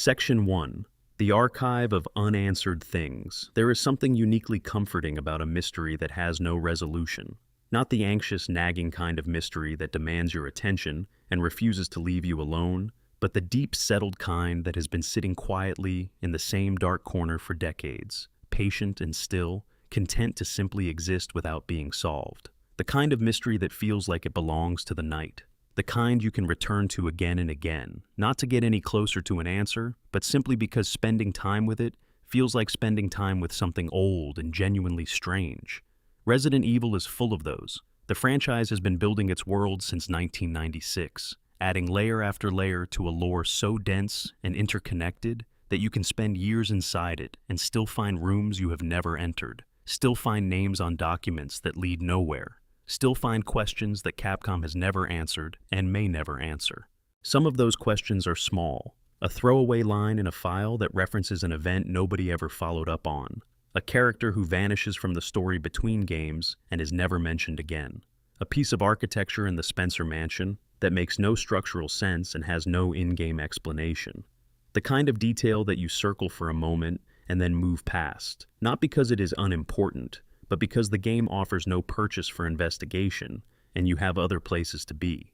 Section 1. The Archive of Unanswered Things. There is something uniquely comforting about a mystery that has no resolution. Not the anxious, nagging kind of mystery that demands your attention and refuses to leave you alone, but the deep, settled kind that has been sitting quietly in the same dark corner for decades, patient and still, content to simply exist without being solved. The kind of mystery that feels like it belongs to the night. The kind you can return to again and again, not to get any closer to an answer, but simply because spending time with it feels like spending time with something old and genuinely strange. Resident Evil is full of those. The franchise has been building its world since 1996, adding layer after layer to a lore so dense and interconnected that you can spend years inside it and still find rooms you have never entered, still find names on documents that lead nowhere, still find questions that Capcom has never answered and may never answer. Some of those questions are small. A throwaway line in a file that references an event nobody ever followed up on. A character who vanishes from the story between games and is never mentioned again. A piece of architecture in the Spencer mansion that makes no structural sense and has no in-game explanation. The kind of detail that you circle for a moment and then move past, not because it is unimportant, but because the game offers no purchase for investigation, and you have other places to be.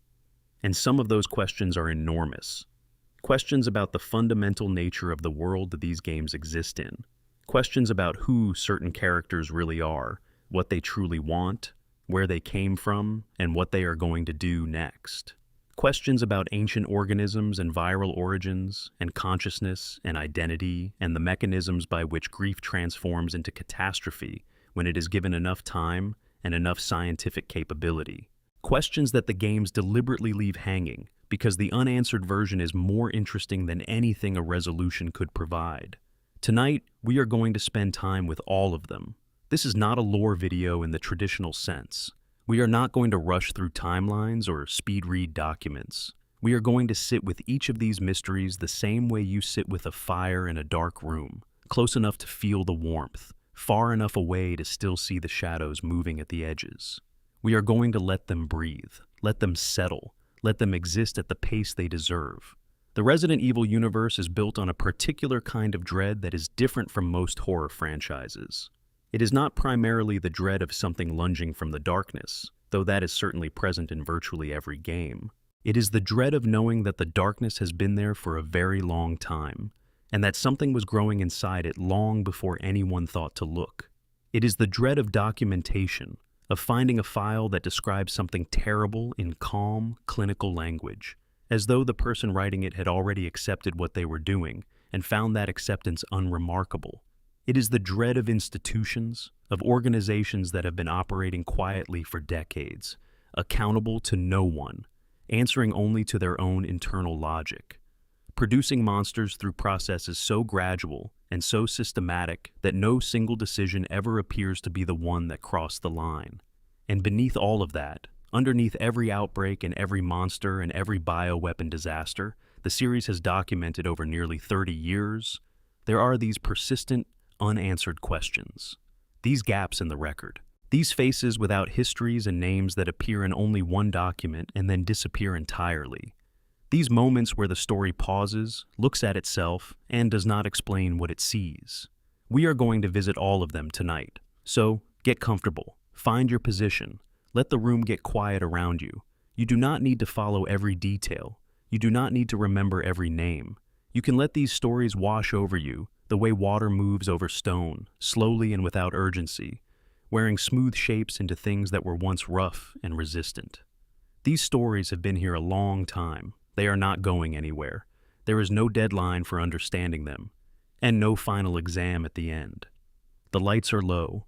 And some of those questions are enormous. Questions about the fundamental nature of the world that these games exist in. Questions about who certain characters really are, what they truly want, where they came from, and what they are going to do next. Questions about ancient organisms and viral origins, and consciousness and identity, and the mechanisms by which grief transforms into catastrophe when it is given enough time and enough scientific capability. Questions that the games deliberately leave hanging because the unanswered version is more interesting than anything a resolution could provide. Tonight, we are going to spend time with all of them. This is not a lore video in the traditional sense. We are not going to rush through timelines or speed read documents. We are going to sit with each of these mysteries the same way you sit with a fire in a dark room, close enough to feel the warmth, far enough away to still see the shadows moving at the edges. We are going to let them breathe, let them settle, let them exist at the pace they deserve. The Resident Evil universe is built on a particular kind of dread that is different from most horror franchises. It is not primarily the dread of something lunging from the darkness, though that is certainly present in virtually every game. It is the dread of knowing that the darkness has been there for a very long time, and that something was growing inside it long before anyone thought to look. It is the dread of documentation, of finding a file that describes something terrible in calm, clinical language, as though the person writing it had already accepted what they were doing and found that acceptance unremarkable. It is the dread of institutions, of organizations that have been operating quietly for decades, accountable to no one, answering only to their own internal logic, producing monsters through processes so gradual and so systematic that no single decision ever appears to be the one that crossed the line. And beneath all of that, underneath every outbreak and every monster and every bioweapon disaster the series has documented over nearly 30 years, there are these persistent, unanswered questions. These gaps in the record. These faces without histories and names that appear in only one document and then disappear entirely. These moments where the story pauses, looks at itself, and does not explain what it sees. We are going to visit all of them tonight. So, get comfortable. Find your position. Let the room get quiet around you. You do not need to follow every detail. You do not need to remember every name. You can let these stories wash over you, the way water moves over stone, slowly and without urgency, wearing smooth shapes into things that were once rough and resistant. These stories have been here a long time. They are not going anywhere. There is no deadline for understanding them, and no final exam at the end. The lights are low.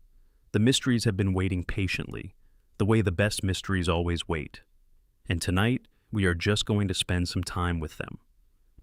The mysteries have been waiting patiently, the way the best mysteries always wait. And tonight, we are just going to spend some time with them.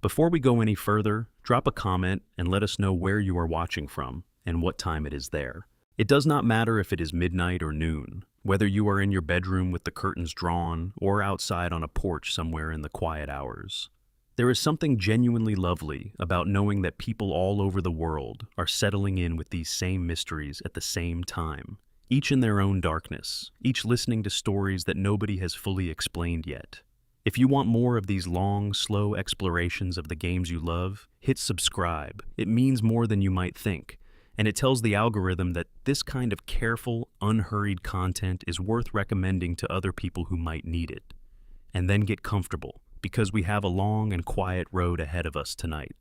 Before we go any further, drop a comment and let us know where you are watching from and what time it is there. It does not matter if it is midnight or noon, whether you are in your bedroom with the curtains drawn or outside on a porch somewhere in the quiet hours. There is something genuinely lovely about knowing that people all over the world are settling in with these same mysteries at the same time, each in their own darkness, each listening to stories that nobody has fully explained yet. If you want more of these long, slow explorations of the games you love, hit subscribe. It means more than you might think, and it tells the algorithm that this kind of careful, unhurried content is worth recommending to other people who might need it. And then get comfortable, because we have a long and quiet road ahead of us tonight.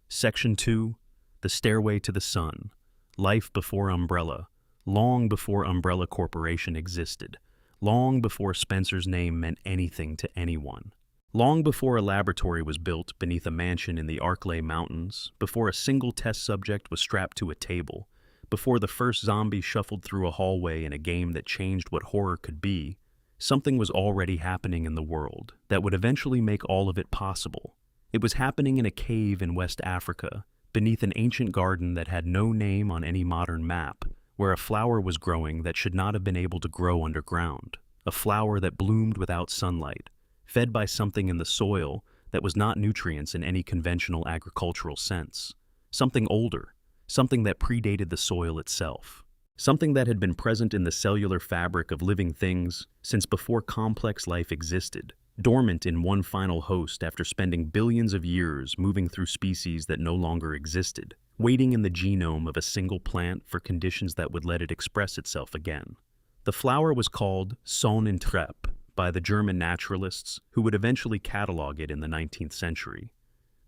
Section 2, The Stairway to the Sun. Life before Umbrella. Long before Umbrella Corporation existed. Long before Spencer's name meant anything to anyone. Long before a laboratory was built beneath a mansion in the Arklay Mountains, before a single test subject was strapped to a table, before the first zombie shuffled through a hallway in a game that changed what horror could be, something was already happening in the world that would eventually make all of it possible. It was happening in a cave in West Africa, beneath an ancient garden that had no name on any modern map, where a flower was growing that should not have been able to grow underground, a flower that bloomed without sunlight, fed by something in the soil that was not nutrients in any conventional agricultural sense, something older, something that predated the soil itself, something that had been present in the cellular fabric of living things since before complex life existed, dormant in one final host after spending billions of years moving through species that no longer existed, waiting in the genome of a single plant for conditions that would let it express itself again. The flower was called Sonnentrep by the German naturalists who would eventually catalog it in the 19th century.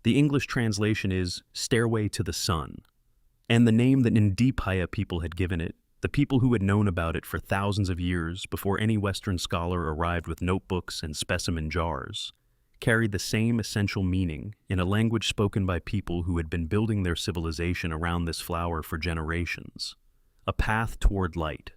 The English translation is Stairway to the Sun, and the name that Ndipaya people had given it, the people who had known about it for thousands of years before any Western scholar arrived with notebooks and specimen jars, carried the same essential meaning in a language spoken by people who had been building their civilization around this flower for generations. A path toward light,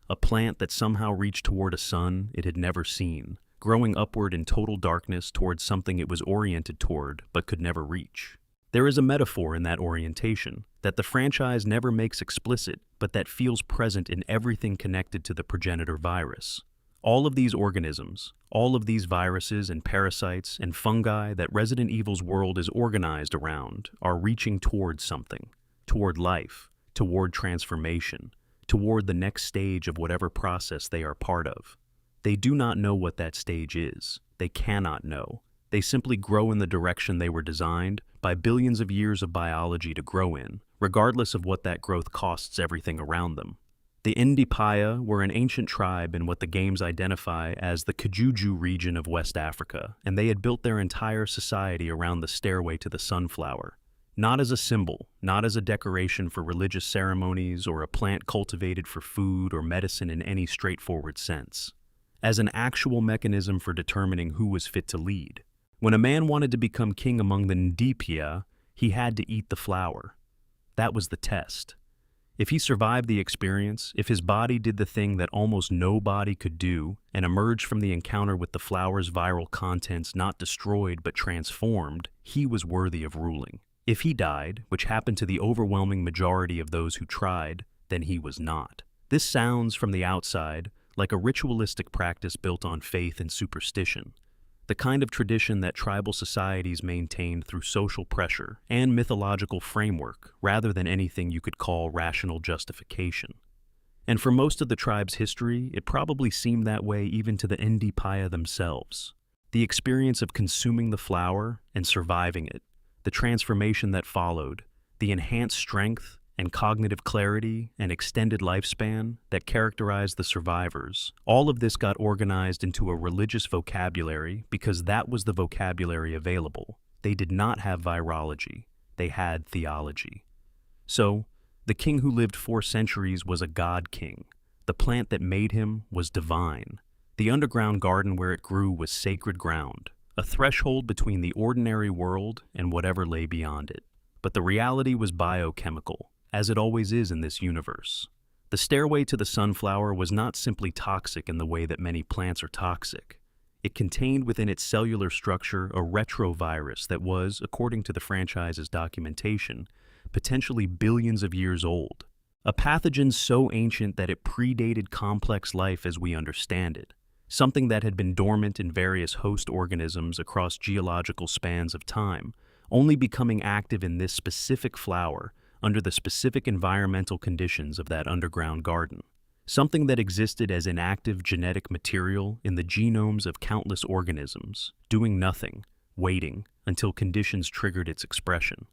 a plant that somehow reached toward a sun it had never seen, growing upward in total darkness towards something it was oriented toward but could never reach. There is a metaphor in that orientation that the franchise never makes explicit, but that feels present in everything connected to the progenitor virus. All of these organisms, all of these viruses and parasites and fungi that Resident Evil's world is organized around are reaching toward something, toward life, toward transformation, toward the next stage of whatever process they are part of. They do not know what that stage is. They cannot know. They simply grow in the direction they were designed by billions of years of biology to grow in, regardless of what that growth costs everything around them. The Ndipaya were an ancient tribe in what the games identify as the Kajuju region of West Africa, and they had built their entire society around the stairway to the sunflower. Not as a symbol, not as a decoration for religious ceremonies or a plant cultivated for food or medicine in any straightforward sense. As an actual mechanism for determining who was fit to lead. When a man wanted to become king among the Ndipaya, he had to eat the flower. That was the test. If he survived the experience, if his body did the thing that almost nobody could do and emerged from the encounter with the flower's viral contents not destroyed but transformed, he was worthy of ruling. If he died, which happened to the overwhelming majority of those who tried, then he was not. This sounds, from the outside, like a ritualistic practice built on faith and superstition. The kind of tradition that tribal societies maintained through social pressure and mythological framework rather than anything you could call rational justification. And for most of the tribe's history, it probably seemed that way even to the Ndipaya themselves. The experience of consuming the flower and surviving it, the transformation that followed, the enhanced strength and cognitive clarity and extended lifespan that characterized the survivors. All of this got organized into a religious vocabulary because that was the vocabulary available. They did not have virology. They had theology. So, the king who lived 4 centuries was a god king. The plant that made him was divine. The underground garden where it grew was sacred ground, a threshold between the ordinary world and whatever lay beyond it. But the reality was biochemical, as it always is in this universe. The stairway to the sunflower was not simply toxic in the way that many plants are toxic. It contained within its cellular structure a retrovirus that was, according to the franchise's documentation, potentially billions of years old. A pathogen so ancient that it predated complex life as we understand it. Something that had been dormant in various host organisms across geological spans of time, only becoming active in this specific flower under the specific environmental conditions of that underground garden. something that existed as inactive genetic material in the genomes of countless organisms, doing nothing, waiting until conditions triggered its expression.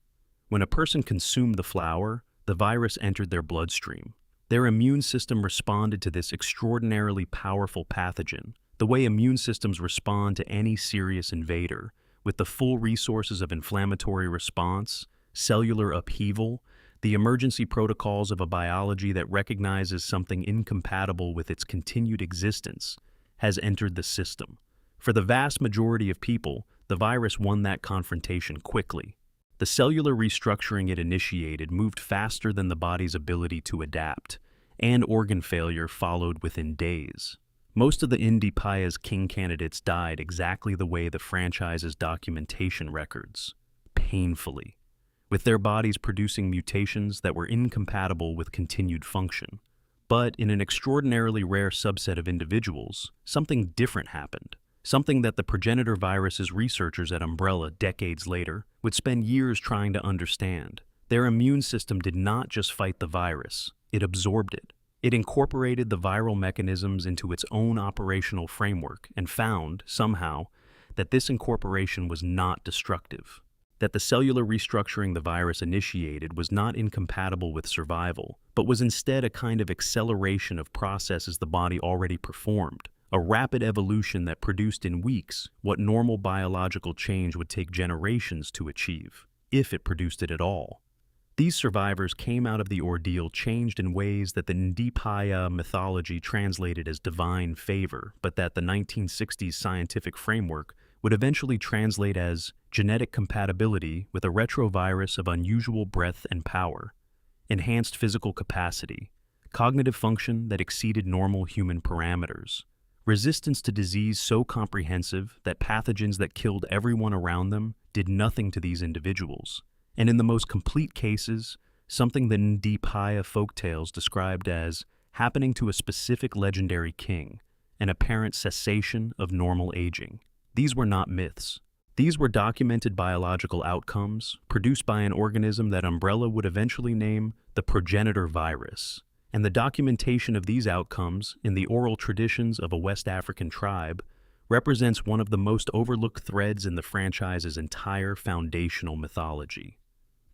When a person consumed the flower, the virus entered their bloodstream. Their immune system responded to this extraordinarily powerful pathogen, the way immune systems respond to any serious invader, with the full resources of inflammatory response, cellular upheaval, the emergency protocols of a biology that recognizes something incompatible with its continued existence, has entered the system. For the vast majority of people, the virus won that confrontation quickly. The cellular restructuring it initiated moved faster than the body's ability to adapt, and organ failure followed within days. Most of the Indy Paya's king candidates died exactly the way the franchise's documentation records, painfully, with their bodies producing mutations that were incompatible with continued function. But in an extraordinarily rare subset of individuals, something different happened. Something that the progenitor virus's researchers at Umbrella decades later would spend years trying to understand. Their immune system did not just fight the virus, it absorbed it. It incorporated the viral mechanisms into its own operational framework and found, somehow, that this incorporation was not destructive. That the cellular restructuring the virus initiated was not incompatible with survival, but was instead a kind of acceleration of processes the body already performed. A rapid evolution that produced in weeks what normal biological change would take generations to achieve, if it produced it at all. These survivors came out of the ordeal changed in ways that the Ndipaya mythology translated as divine favor, but that the 1960s scientific framework would eventually translate as genetic compatibility with a retrovirus of unusual breadth and power, enhanced physical capacity, cognitive function that exceeded normal human parameters, resistance to disease so comprehensive that pathogens that killed everyone around them did nothing to these individuals, and in the most complete cases, something the Ndipaya folktales described as happening to a specific legendary king, an apparent cessation of normal aging. These were not myths. These were documented biological outcomes produced by an organism that Umbrella would eventually name the progenitor virus. And the documentation of these outcomes in the oral traditions of a West African tribe represents one of the most overlooked threads in the franchise's entire foundational mythology.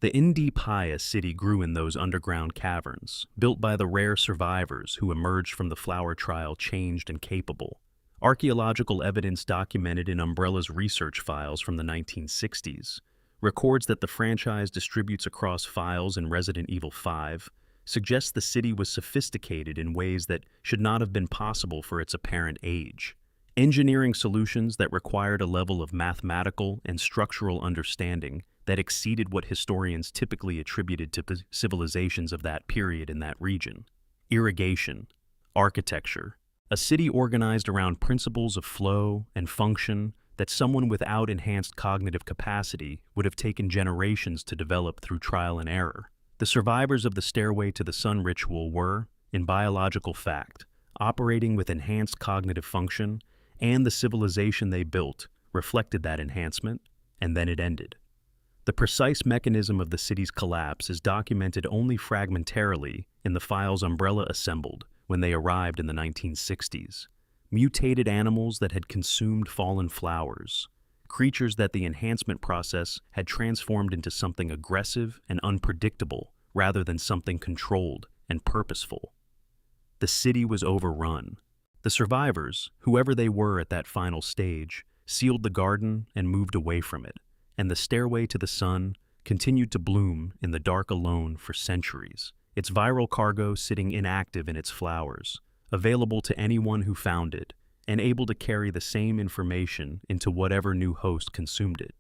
The Ndipaya city grew in those underground caverns, built by the rare survivors who emerged from the flower trial changed and capable. Archaeological evidence documented in Umbrella's research files from the 1960s records that the franchise distributes across files in Resident Evil 5 suggests the city was sophisticated in ways that should not have been possible for its apparent age. Engineering solutions that required a level of mathematical and structural understanding that exceeded what historians typically attributed to the civilizations of that period in that region. Irrigation, architecture, a city organized around principles of flow and function that someone without enhanced cognitive capacity would have taken generations to develop through trial and error. The survivors of the Stairway to the Sun ritual were, in biological fact, operating with enhanced cognitive function, and the civilization they built reflected that enhancement, and then it ended. The precise mechanism of the city's collapse is documented only fragmentarily in the files Umbrella assembled when they arrived in the 1960s. Mutated animals that had consumed fallen flowers, creatures that the enhancement process had transformed into something aggressive and unpredictable rather than something controlled and purposeful. The city was overrun. The survivors, whoever they were at that final stage, sealed the garden and moved away from it, and the Stairway to the Sun continued to bloom in the dark alone for centuries, its viral cargo sitting inactive in its flowers, available to anyone who found it, and able to carry the same information into whatever new host consumed it.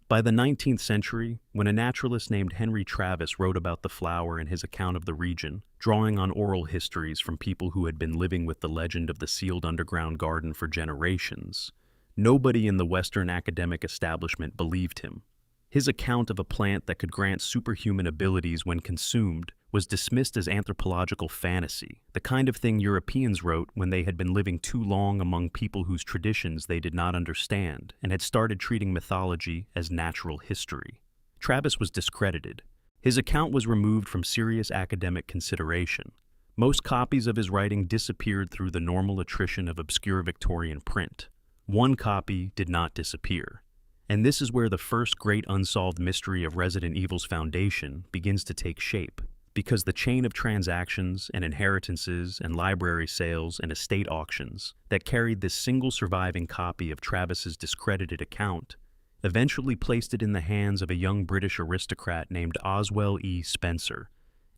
By the 19th century, when a naturalist named Henry Travis wrote about the flower in his account of the region, drawing on oral histories from people who had been living with the legend of the sealed underground garden for generations, nobody in the Western academic establishment believed him. His account of a plant that could grant superhuman abilities when consumed was dismissed as anthropological fantasy, the kind of thing Europeans wrote when they had been living too long among people whose traditions they did not understand and had started treating mythology as natural history. Travis was discredited. His account was removed from serious academic consideration. Most copies of his writing disappeared through the normal attrition of obscure Victorian print. One copy did not disappear. And this is where the first great unsolved mystery of Resident Evil's foundation begins to take shape. Because the chain of transactions and inheritances and library sales and estate auctions that carried this single surviving copy of Travis's discredited account eventually placed it in the hands of a young British aristocrat named Oswell Spencer,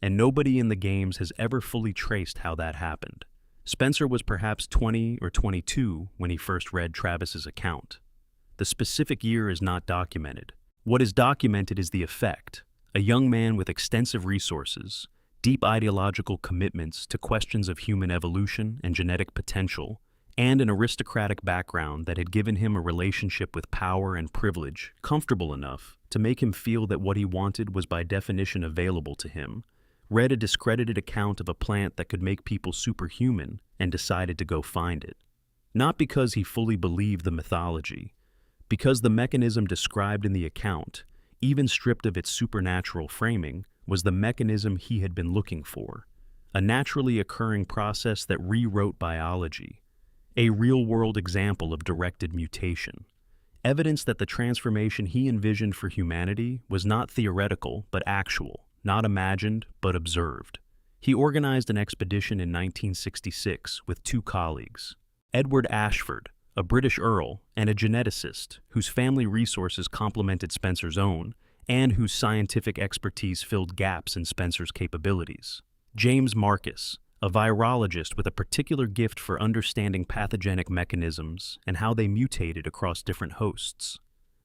and nobody in the games has ever fully traced how that happened. Spencer was perhaps 20 or 22 when he first read Travis's account. The specific year is not documented. What is documented is the effect. A young man with extensive resources, deep ideological commitments to questions of human evolution and genetic potential, and an aristocratic background that had given him a relationship with power and privilege comfortable enough to make him feel that what he wanted was by definition available to him, read a discredited account of a plant that could make people superhuman and decided to go find it. Not because he fully believed the mythology, because the mechanism described in the account, even stripped of its supernatural framing, was the mechanism he had been looking for, a naturally occurring process that rewrote biology, a real-world example of directed mutation, evidence that the transformation he envisioned for humanity was not theoretical but actual, not imagined but observed. He organized an expedition in 1966 with two colleagues, Edward Ashford, a British earl, and a geneticist whose family resources complemented Spencer's own and whose scientific expertise filled gaps in Spencer's capabilities. James Marcus, a virologist with a particular gift for understanding pathogenic mechanisms and how they mutated across different hosts.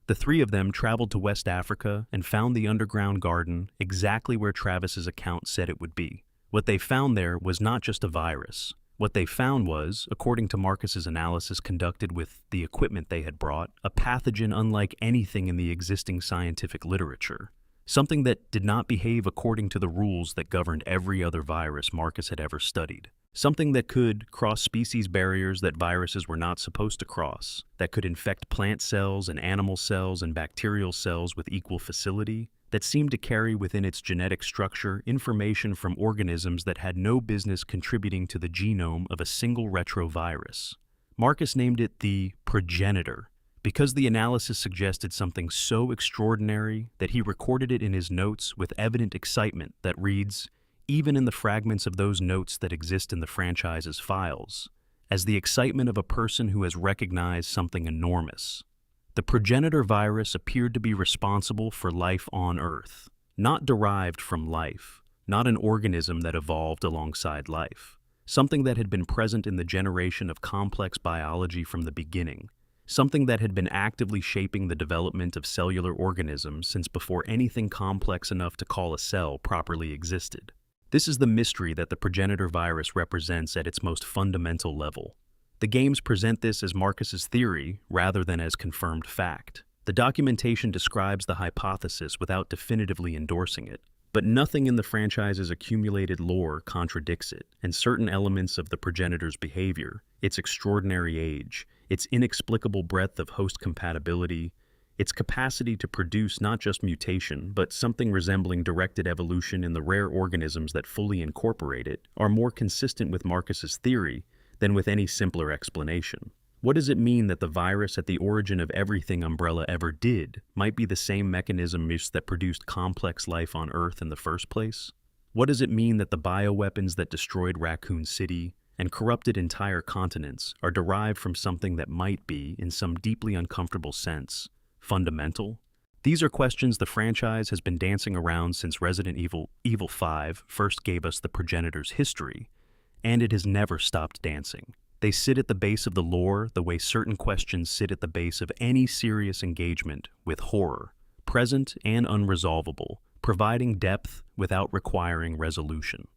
The three of them traveled to West Africa and found the underground garden exactly where Travis's account said it would be. What they found there was not just a virus. What they found was, according to Marcus's analysis conducted with the equipment they had brought, a pathogen unlike anything in the existing scientific literature. Something that did not behave according to the rules that governed every other virus Marcus had ever studied. Something that could cross species barriers that viruses were not supposed to cross, that could infect plant cells and animal cells and bacterial cells with equal facility, that seemed to carry within its genetic structure information from organisms that had no business contributing to the genome of a single retrovirus. Marcus named it the progenitor, because the analysis suggested something so extraordinary that he recorded it in his notes with evident excitement that reads, even in the fragments of those notes that exist in the franchise's files, as the excitement of a person who has recognized something enormous. The progenitor virus appeared to be responsible for life on Earth, not derived from life, not an organism that evolved alongside life, something that had been present in the generation of complex biology from the beginning, something that had been actively shaping the development of cellular organisms since before anything complex enough to call a cell properly existed. This is the mystery that the progenitor virus represents at its most fundamental level. The games present this as Marcus's theory rather than as confirmed fact. The documentation describes the hypothesis without definitively endorsing it, but nothing in the franchise's accumulated lore contradicts it, and certain elements of the progenitor's behavior, its extraordinary age, its inexplicable breadth of host compatibility, its capacity to produce not just mutation, but something resembling directed evolution in the rare organisms that fully incorporate it, are more consistent with Marcus's theory than with any simpler explanation. What does it mean that the virus at the origin of everything Umbrella ever did might be the same mechanism that produced complex life on Earth in the first place? What does it mean that the bioweapons that destroyed Raccoon City and corrupted entire continents are derived from something that might be, in some deeply uncomfortable sense, fundamental? These are questions the franchise has been dancing around since Resident Evil 5 first gave us the progenitor's history, and it has never stopped dancing. They sit at the base of the lore the way certain questions sit at the base of any serious engagement with horror, present and unresolvable, providing depth without requiring resolution.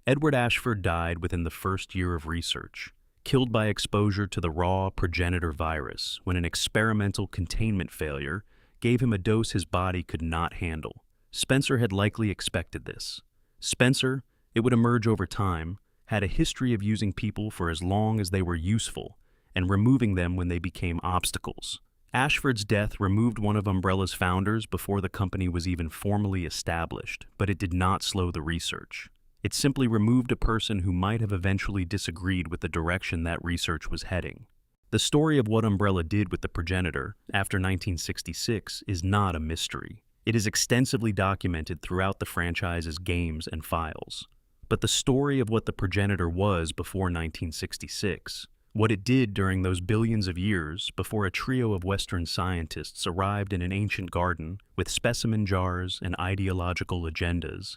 Edward Ashford died within the first year of research, killed by exposure to the raw progenitor virus when an experimental containment failure gave him a dose his body could not handle. Spencer had likely expected this. Spencer, it would emerge over time, had a history of using people for as long as they were useful and removing them when they became obstacles. Ashford's death removed one of Umbrella's founders before the company was even formally established, but it did not slow the research. It simply removed a person who might have eventually disagreed with the direction that research was heading. The story of what Umbrella did with the progenitor after 1966 is not a mystery. It is extensively documented throughout the franchise's games and files. But the story of what the progenitor was before 1966, what it did during those billions of years before a trio of Western scientists arrived in an ancient garden with specimen jars and ideological agendas,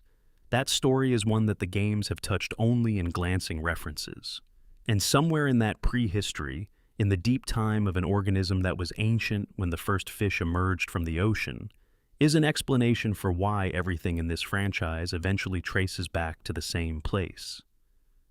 that story is one that the games have touched only in glancing references. And somewhere in that prehistory, in the deep time of an organism that was ancient when the first fish emerged from the ocean, is an explanation for why everything in this franchise eventually traces back to the same place.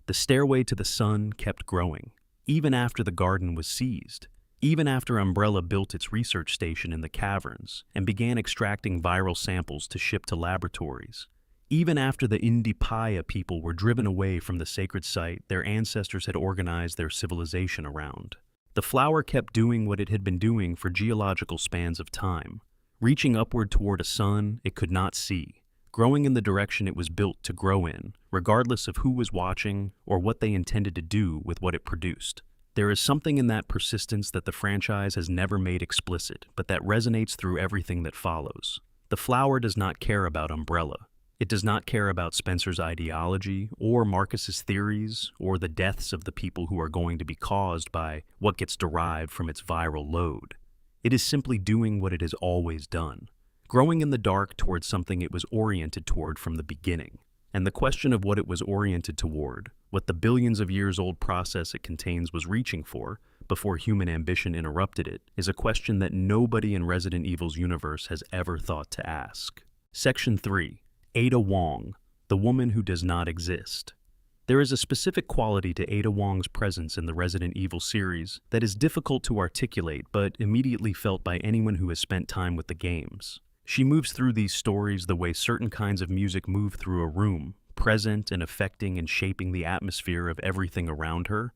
The stairway to the sun kept growing, even after the garden was seized, even after Umbrella built its research station in the caverns and began extracting viral samples to ship to laboratories. Even after the Indipaya people were driven away from the sacred site their ancestors had organized their civilization around. The flower kept doing what it had been doing for geological spans of time, reaching upward toward a sun it could not see, growing in the direction it was built to grow in, regardless of who was watching or what they intended to do with what it produced. There is something in that persistence that the franchise has never made explicit, but that resonates through everything that follows. The flower does not care about Umbrella. It does not care about Spencer's ideology, or Marcus's theories, or the deaths of the people who are going to be caused by what gets derived from its viral load. It is simply doing what it has always done, growing in the dark towards something it was oriented toward from the beginning. And the question of what it was oriented toward, what the billions of years old process it contains was reaching for, before human ambition interrupted it, is a question that nobody in Resident Evil's universe has ever thought to ask. Section 3. Ada Wong, the woman who does not exist. There is a specific quality to Ada Wong's presence in the Resident Evil series that is difficult to articulate but immediately felt by anyone who has spent time with the games. She moves through these stories the way certain kinds of music move through a room, present and affecting and shaping the atmosphere of everything around her,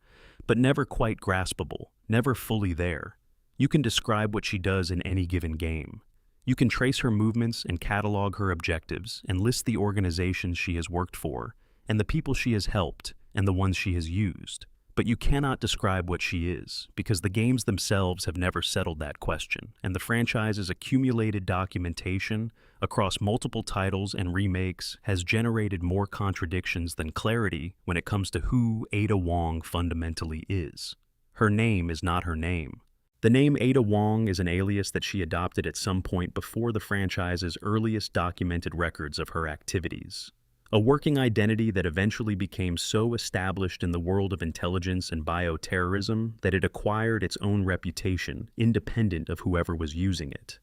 but never quite graspable, never fully there. You can describe what she does in any given game. You can trace her movements and catalog her objectives and list the organizations she has worked for, and the people she has helped, and the ones she has used. But you cannot describe what she is, because the games themselves have never settled that question, and the franchise's accumulated documentation across multiple titles and remakes has generated more contradictions than clarity when it comes to who Ada Wong fundamentally is. Her name is not her name. The name Ada Wong is an alias that she adopted at some point before the franchise's earliest documented records of her activities. A working identity that eventually became so established in the world of intelligence and bioterrorism that it acquired its own reputation, independent of whoever was using it.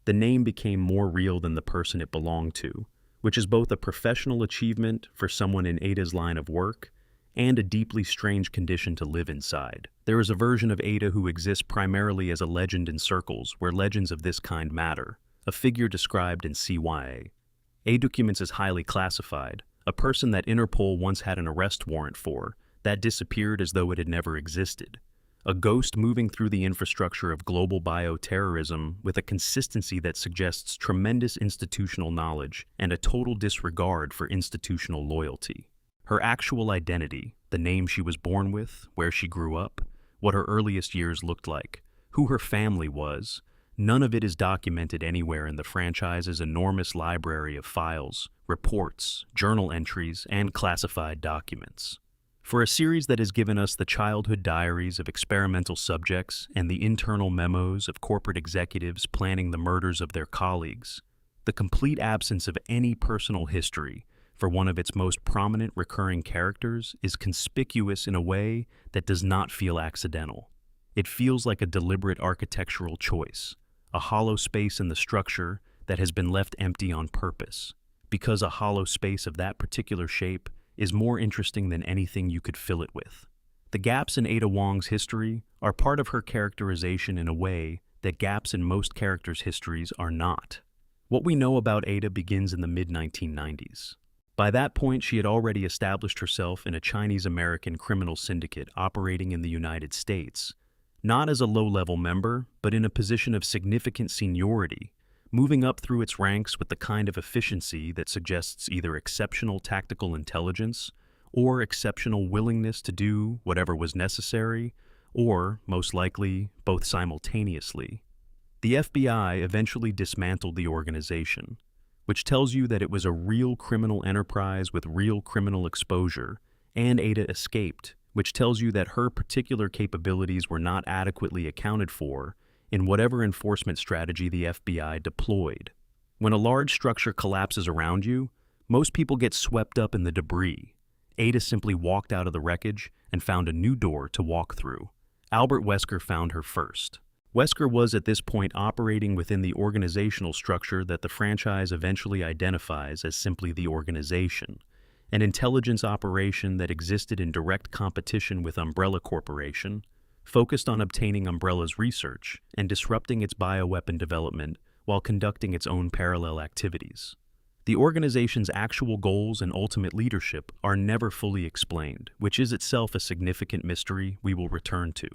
The name became more real than the person it belonged to, which is both a professional achievement for someone in Ada's line of work and a deeply strange condition to live inside. There is a version of Ada who exists primarily as a legend in circles where legends of this kind matter, a figure described in CYA. A-Documents is highly classified, a person that Interpol once had an arrest warrant for, that disappeared as though it had never existed. A ghost moving through the infrastructure of global bioterrorism with a consistency that suggests tremendous institutional knowledge and a total disregard for institutional loyalty. Her actual identity, the name she was born with, where she grew up, what her earliest years looked like, who her family was, none of it is documented anywhere in the franchise's enormous library of files, reports, journal entries, and classified documents. For a series that has given us the childhood diaries of experimental subjects and the internal memos of corporate executives planning the murders of their colleagues, the complete absence of any personal history for one of its most prominent recurring characters is conspicuous in a way that does not feel accidental. It feels like a deliberate architectural choice, a hollow space in the structure that has been left empty on purpose, because a hollow space of that particular shape is more interesting than anything you could fill it with. The gaps in Ada Wong's history are part of her characterization in a way that gaps in most characters' histories are not. What we know about Ada begins in the mid-1990s. By that point, she had already established herself in a Chinese-American criminal syndicate operating in the United States, not as a low-level member, but in a position of significant seniority, moving up through its ranks with the kind of efficiency that suggests either exceptional tactical intelligence or exceptional willingness to do whatever was necessary, or, most likely, both simultaneously. The FBI eventually dismantled the organization, which tells you that it was a real criminal enterprise with real criminal exposure, and Ada escaped, which tells you that her particular capabilities were not adequately accounted for in whatever enforcement strategy the FBI deployed. When a large structure collapses around you, most people get swept up in the debris. Ada simply walked out of the wreckage and found a new door to walk through. Albert Wesker found her first. Wesker was at this point operating within the organizational structure that the franchise eventually identifies as simply the organization, an intelligence operation that existed in direct competition with Umbrella Corporation, focused on obtaining Umbrella's research and disrupting its bioweapon development while conducting its own parallel activities. The organization's actual goals and ultimate leadership are never fully explained, which is itself a significant mystery we will return to.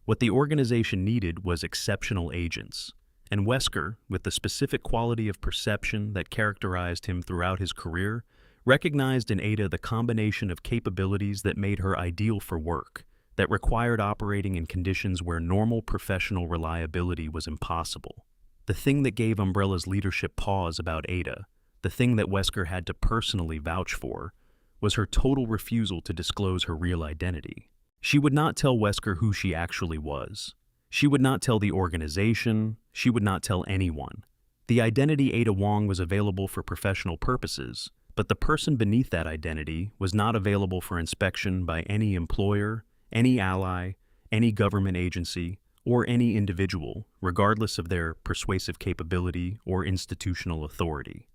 What the organization needed was exceptional agents, and Wesker, with the specific quality of perception that characterized him throughout his career, recognized in Ada the combination of capabilities that made her ideal for work, that required operating in conditions where normal professional reliability was impossible. The thing that gave Umbrella's leadership pause about Ada, the thing that Wesker had to personally vouch for, was her total refusal to disclose her real identity. She would not tell Wesker who she actually was. She would not tell the organization. She would not tell anyone. The identity Ada Wong was available for professional purposes, but the person beneath that identity was not available for inspection by any employer, any ally, any government agency, or any individual, regardless of their persuasive capability or institutional authority.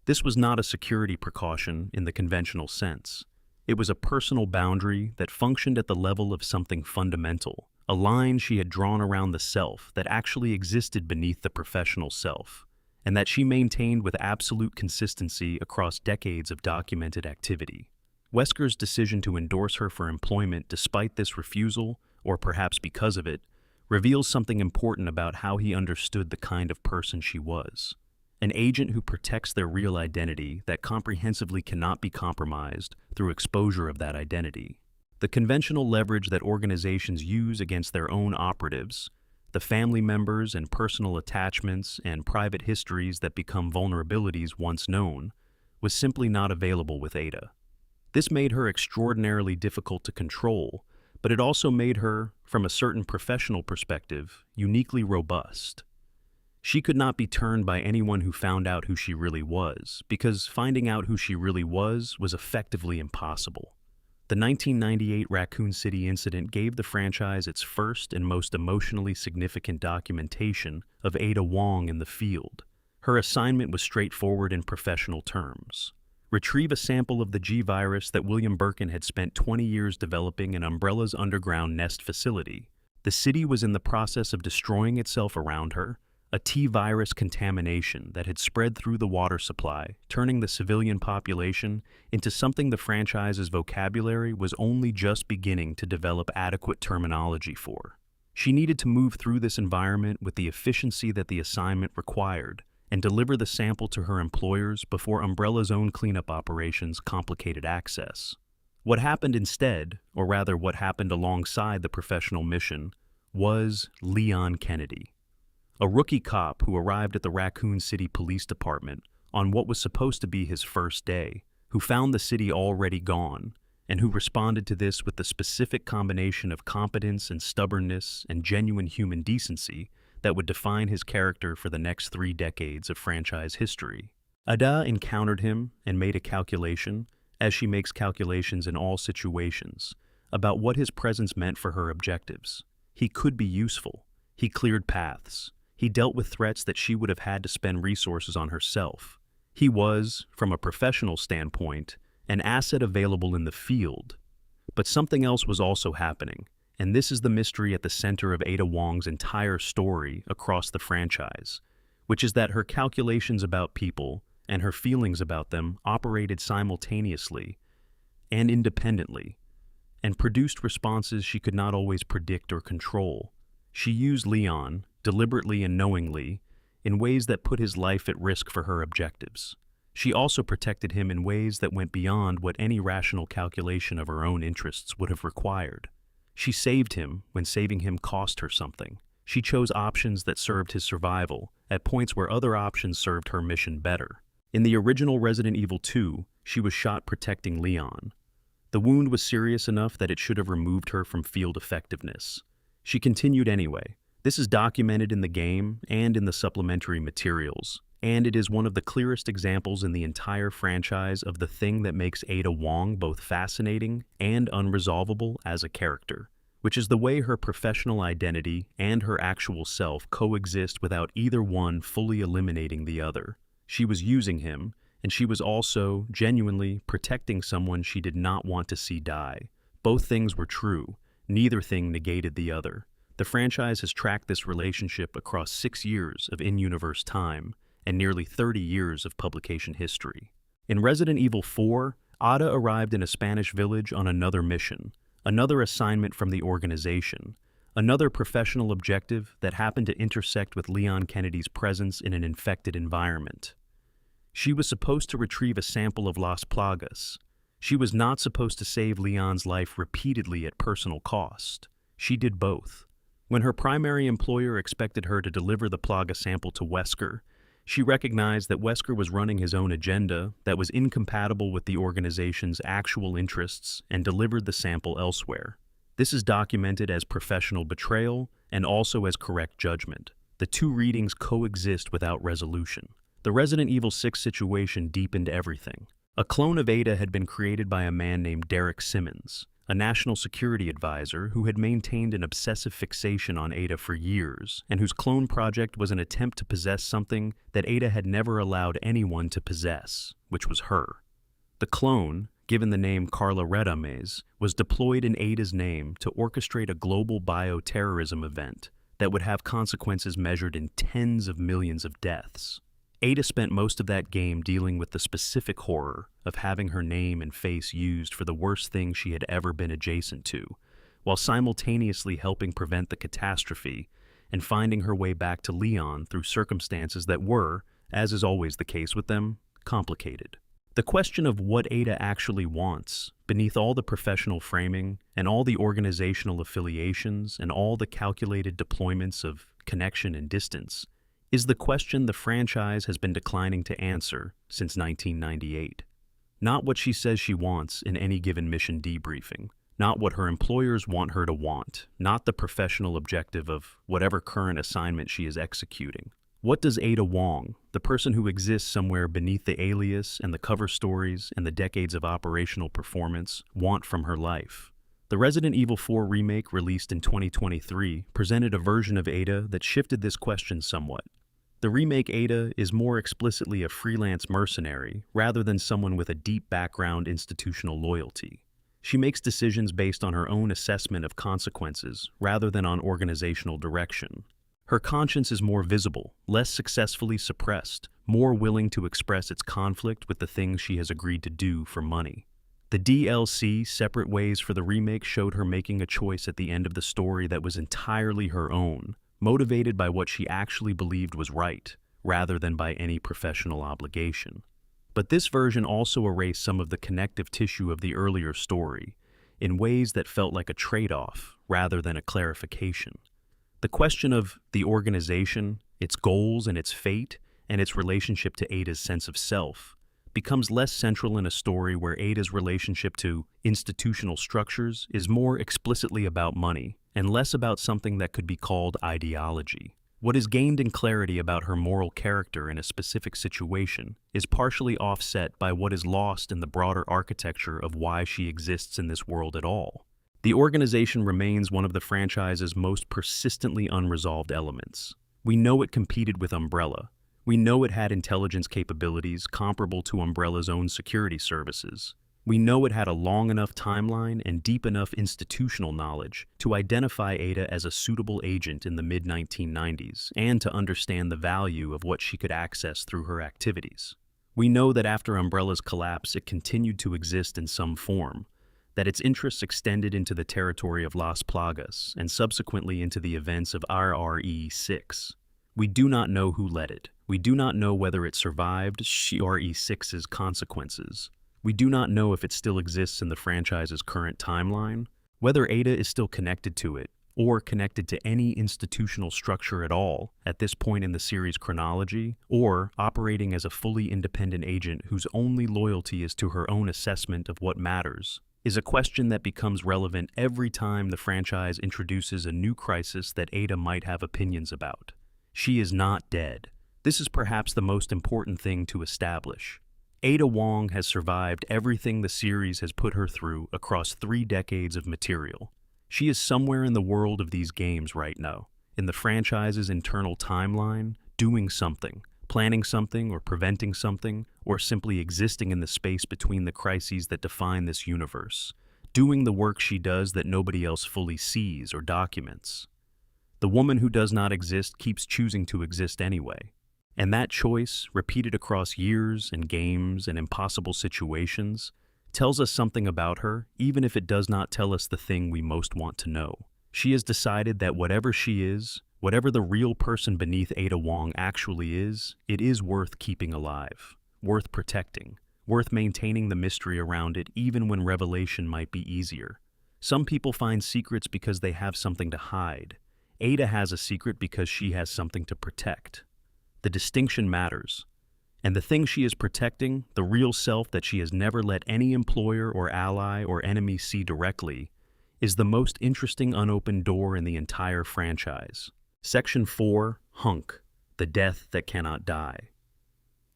This was not a security precaution in the conventional sense. It was a personal boundary that functioned at the level of something fundamental, a line she had drawn around the self that actually existed beneath the professional self, and that she maintained with absolute consistency across decades of documented activity. Wesker's decision to endorse her for employment despite this refusal, or perhaps because of it, reveals something important about how he understood the kind of person she was. An agent who protects their real identity that comprehensively cannot be compromised through exposure of that identity. The conventional leverage that organizations use against their own operatives, the family members and personal attachments and private histories that become vulnerabilities once known, was simply not available with Ada. This made her extraordinarily difficult to control, but it also made her, from a certain professional perspective, uniquely robust. She could not be turned by anyone who found out who she really was, because finding out who she really was effectively impossible. The 1998 Raccoon City incident gave the franchise its first and most emotionally significant documentation of Ada Wong in the field. Her assignment was straightforward in professional terms. Retrieve a sample of the G virus that William Birkin had spent 20 years developing in Umbrella's underground nest facility. The city was in the process of destroying itself around her, a T-virus contamination that had spread through the water supply, turning the civilian population into something the franchise's vocabulary was only just beginning to develop adequate terminology for. She needed to move through this environment with the efficiency that the assignment required and deliver the sample to her employers before Umbrella's own cleanup operations complicated access. What happened instead, or rather what happened alongside the professional mission, was Leon Kennedy, a rookie cop who arrived at the Raccoon City Police Department on what was supposed to be his first day, who found the city already gone, and who responded to this with the specific combination of competence and stubbornness and genuine human decency that would define his character for the next 3 decades of franchise history. Ada encountered him and made a calculation, as she makes calculations in all situations, about what his presence meant for her objectives. He could be useful. He cleared paths. He dealt with threats that she would have had to spend resources on herself. He was, from a professional standpoint, an asset available in the field. But something else was also happening, and this is the mystery at the center of Ada Wong's entire story across the franchise, which is that her calculations about people and her feelings about them operated simultaneously and independently, and produced responses she could not always predict or control. She used Leon, deliberately and knowingly, in ways that put his life at risk for her objectives. She also protected him in ways that went beyond what any rational calculation of her own interests would have required. She saved him when saving him cost her something. She chose options that served his survival, at points where other options served her mission better. In the original Resident Evil 2, she was shot protecting Leon. The wound was serious enough that it should have removed her from field effectiveness. She continued anyway. This is documented in the game and in the supplementary materials, and it is one of the clearest examples in the entire franchise of the thing that makes Ada Wong both fascinating and unresolvable as a character, which is the way her professional identity and her actual self coexist without either one fully eliminating the other. She was using him, and she was also, genuinely, protecting someone she did not want to see die. Both things were true. Neither thing negated the other. The franchise has tracked this relationship across 6 years of in-universe time and nearly 30 years of publication history. In Resident Evil 4, Ada arrived in a Spanish village on another mission, another assignment from the organization, another professional objective that happened to intersect with Leon Kennedy's presence in an infected environment. She was supposed to retrieve a sample of Las Plagas. She was not supposed to save Leon's life repeatedly at personal cost. She did both. When her primary employer expected her to deliver the Plaga sample to Wesker, she recognized that Wesker was running his own agenda that was incompatible with the organization's actual interests and delivered the sample elsewhere. This is documented as professional betrayal and also as correct judgment. The two readings coexist without resolution. The Resident Evil 6 situation deepened everything. A clone of Ada had been created by a man named Derek Simmons, a national security advisor who had maintained an obsessive fixation on Ada for years, and whose clone project was an attempt to possess something that Ada had never allowed anyone to possess, which was her. The clone, given the name Carla Redames, was deployed in Ada's name to orchestrate a global bioterrorism event that would have consequences measured in tens of millions of deaths. Ada spent most of that game dealing with the specific horror of having her name and face used for the worst thing she had ever been adjacent to, while simultaneously helping prevent the catastrophe and finding her way back to Leon through circumstances that were, as is always the case with them, complicated. The question of what Ada actually wants, beneath all the professional framing and all the organizational affiliations and all the calculated deployments of connection and distance, is the question the franchise has been declining to answer since 1998. Not what she says she wants in any given mission debriefing, not what her employers want her to want, not the professional objective of whatever current assignment she is executing. What does Ada Wong, the person who exists somewhere beneath the alias and the cover stories and the decades of operational performance, want from her life? The Resident Evil 4 remake released in 2023 presented a version of Ada that shifted this question somewhat. The remake Ada is more explicitly a freelance mercenary rather than someone with a deep background institutional loyalty. She makes decisions based on her own assessment of consequences rather than on organizational direction. Her conscience is more visible, less successfully suppressed, more willing to express its conflict with the things she has agreed to do for money. The DLC, Separate Ways for the remake, showed her making a choice at the end of the story that was entirely her own, motivated by what she actually believed was right, rather than by any professional obligation. But this version also erased some of the connective tissue of the earlier story, in ways that felt like a trade-off, rather than a clarification. The question of the organization, its goals and its fate, and its relationship to Ada's sense of self, becomes less central in a story where Ada's relationship to institutional structures is more explicitly about money, and less about something that could be called ideology. What is gained in clarity about her moral character in a specific situation is partially offset by what is lost in the broader architecture of why she exists in this world at all. The organization remains one of the franchise's most persistently unresolved elements. We know it competed with Umbrella. We know it had intelligence capabilities comparable to Umbrella's own security services. We know it had a long enough timeline and deep enough institutional knowledge to identify Ada as a suitable agent in the mid-1990s and to understand the value of what she could access through her activities. We know that after Umbrella's collapse, it continued to exist in some form, that its interests extended into the territory of Las Plagas and subsequently into the events of RRE 6. We do not know who led it. We do not know whether it survived CRE6's consequences. We do not know if it still exists in the franchise's current timeline, whether Ada is still connected to it, or connected to any institutional structure at all at this point in the series' chronology, or operating as a fully independent agent whose only loyalty is to her own assessment of what matters, is a question that becomes relevant every time the franchise introduces a new crisis that Ada might have opinions about. She is not dead. This is perhaps the most important thing to establish. Ada Wong has survived everything the series has put her through across 3 decades of material. She is somewhere in the world of these games right now, in the franchise's internal timeline, doing something, planning something or preventing something, or simply existing in the space between the crises that define this universe, doing the work she does that nobody else fully sees or documents. The woman who does not exist keeps choosing to exist anyway. And that choice, repeated across years and games and impossible situations, tells us something about her, even if it does not tell us the thing we most want to know. She has decided that whatever she is, whatever the real person beneath Ada Wong actually is, it is worth keeping alive, worth protecting, worth maintaining the mystery around it even when revelation might be easier. Some people find secrets because they have something to hide. Ada has a secret because she has something to protect. The distinction matters. And the thing she is protecting, the real self that she has never let any employer or ally or enemy see directly, is the most interesting unopened door in the entire franchise. Section 4, Hunk, the death that cannot die.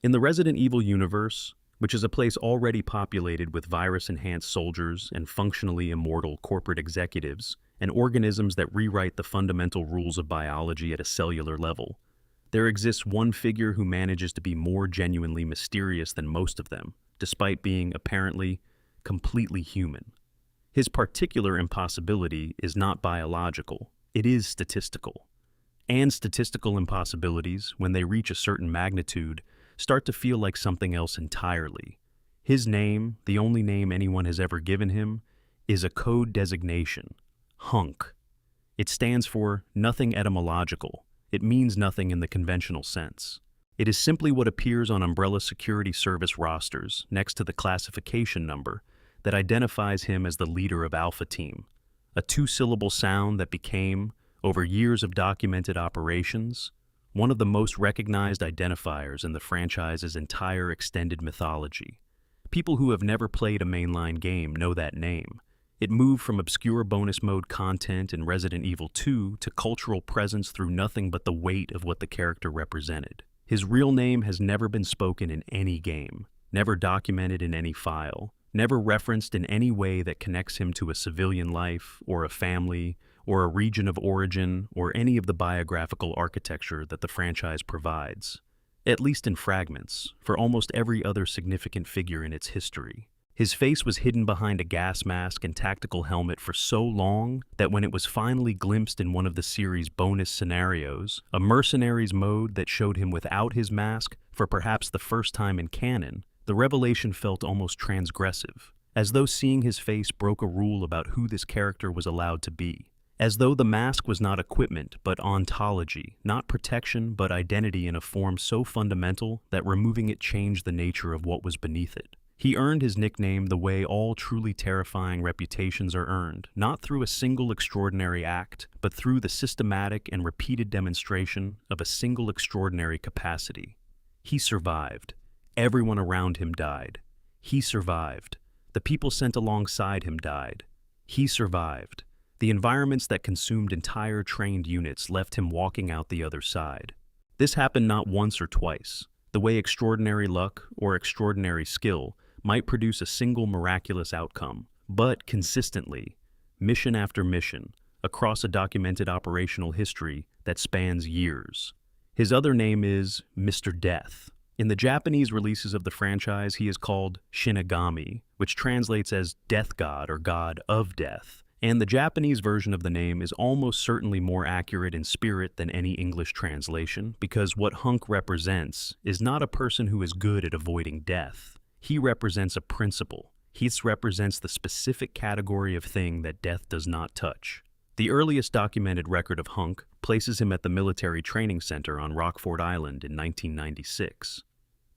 In the Resident Evil universe, which is a place already populated with virus-enhanced soldiers and functionally immortal corporate executives and organisms that rewrite the fundamental rules of biology at a cellular level, there exists one figure who manages to be more genuinely mysterious than most of them, despite being apparently completely human. His particular impossibility is not biological, it is statistical. And statistical impossibilities, when they reach a certain magnitude, start to feel like something else entirely. His name, the only name anyone has ever given him, is a code designation, Hunk. It stands for nothing etymological. It means nothing in the conventional sense. It is simply what appears on Umbrella Security Service rosters next to the classification number that identifies him as the leader of Alpha Team, a 2-syllable sound that became, over years of documented operations, one of the most recognized identifiers in the franchise's entire extended mythology. People who have never played a mainline game know that name. It moved from obscure bonus mode content in Resident Evil 2 to cultural presence through nothing but the weight of what the character represented. His real name has never been spoken in any game, never documented in any file, never referenced in any way that connects him to a civilian life, or a family, or a region of origin, or any of the biographical architecture that the franchise provides, at least in fragments, for almost every other significant figure in its history. His face was hidden behind a gas mask and tactical helmet for so long that when it was finally glimpsed in one of the series' bonus scenarios, a mercenaries mode that showed him without his mask for perhaps the first time in canon, the revelation felt almost transgressive, as though seeing his face broke a rule about who this character was allowed to be. As though the mask was not equipment, but ontology, not protection, but identity in a form so fundamental that removing it changed the nature of what was beneath it. He earned his nickname the way all truly terrifying reputations are earned, not through a single extraordinary act, but through the systematic and repeated demonstration of a single extraordinary capacity. He survived. Everyone around him died. He survived. The people sent alongside him died. He survived. The environments that consumed entire trained units left him walking out the other side. This happened not once or twice, the way extraordinary luck or extraordinary skill might produce a single miraculous outcome, but consistently, mission after mission, across a documented operational history that spans years. His other name is Mr. Death. In the Japanese releases of the franchise, he is called Shinigami, which translates as Death God or God of Death. And the Japanese version of the name is almost certainly more accurate in spirit than any English translation, because what Hunk represents is not a person who is good at avoiding death. He represents a principle. He represents the specific category of thing that death does not touch. The earliest documented record of Hunk places him at the military training center on Rockford Island in 1996.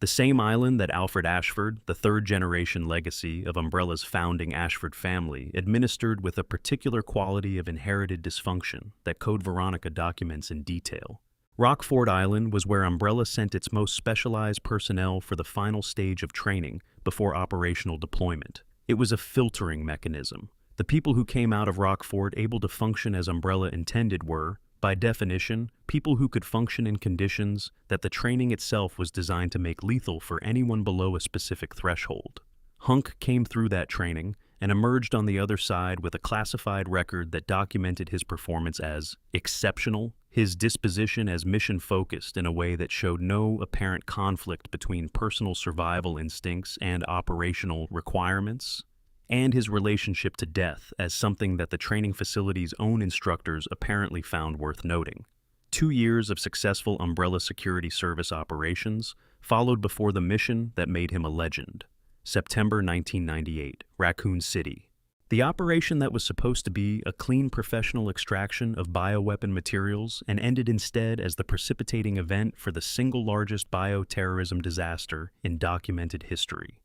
The same island that Alfred Ashford, the third-generation legacy of Umbrella's founding Ashford family, administered with a particular quality of inherited dysfunction that Code Veronica documents in detail. Rockford Island was where Umbrella sent its most specialized personnel for the final stage of training before operational deployment. It was a filtering mechanism. The people who came out of Rockford able to function as Umbrella intended were, by definition, people who could function in conditions that the training itself was designed to make lethal for anyone below a specific threshold. Hunk came through that training and emerged on the other side with a classified record that documented his performance as exceptional, his disposition as mission-focused in a way that showed no apparent conflict between personal survival instincts and operational requirements, and his relationship to death as something that the training facility's own instructors apparently found worth noting. 2 years of successful Umbrella Security Service operations followed before the mission that made him a legend. September 1998, Raccoon City. The operation that was supposed to be a clean professional extraction of bioweapon materials and ended instead as the precipitating event for the single largest bioterrorism disaster in documented history.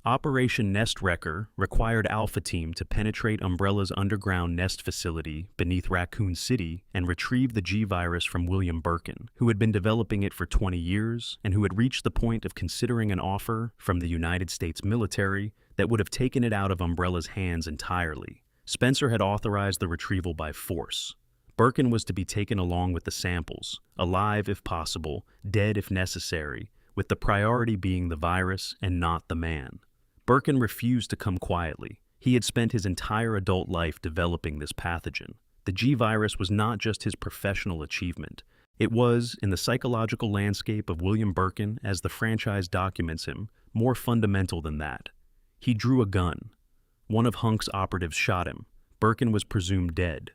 Operation Nest Wrecker required Alpha Team to penetrate Umbrella's underground nest facility beneath Raccoon City and retrieve the G-virus from William Birkin, who had been developing it for 20 years and who had reached the point of considering an offer from the United States military that would have taken it out of Umbrella's hands entirely. Spencer had authorized the retrieval by force. Birkin was to be taken along with the samples, alive if possible, dead if necessary, with the priority being the virus and not the man. Birkin refused to come quietly. He had spent his entire adult life developing this pathogen. The G-virus was not just his professional achievement. It was, in the psychological landscape of William Birkin, as the franchise documents him, more fundamental than that. He drew a gun. One of Hunk's operatives shot him. Birkin was presumed dead.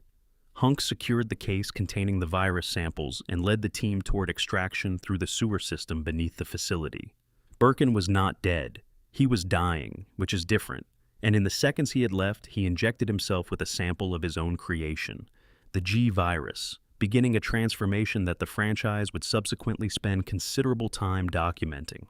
Hunk secured the case containing the virus samples and led the team toward extraction through the sewer system beneath the facility. Birkin was not dead. He was dying, which is different, and in the seconds he had left, he injected himself with a sample of his own creation, the G-virus, beginning a transformation that the franchise would subsequently spend considerable time documenting.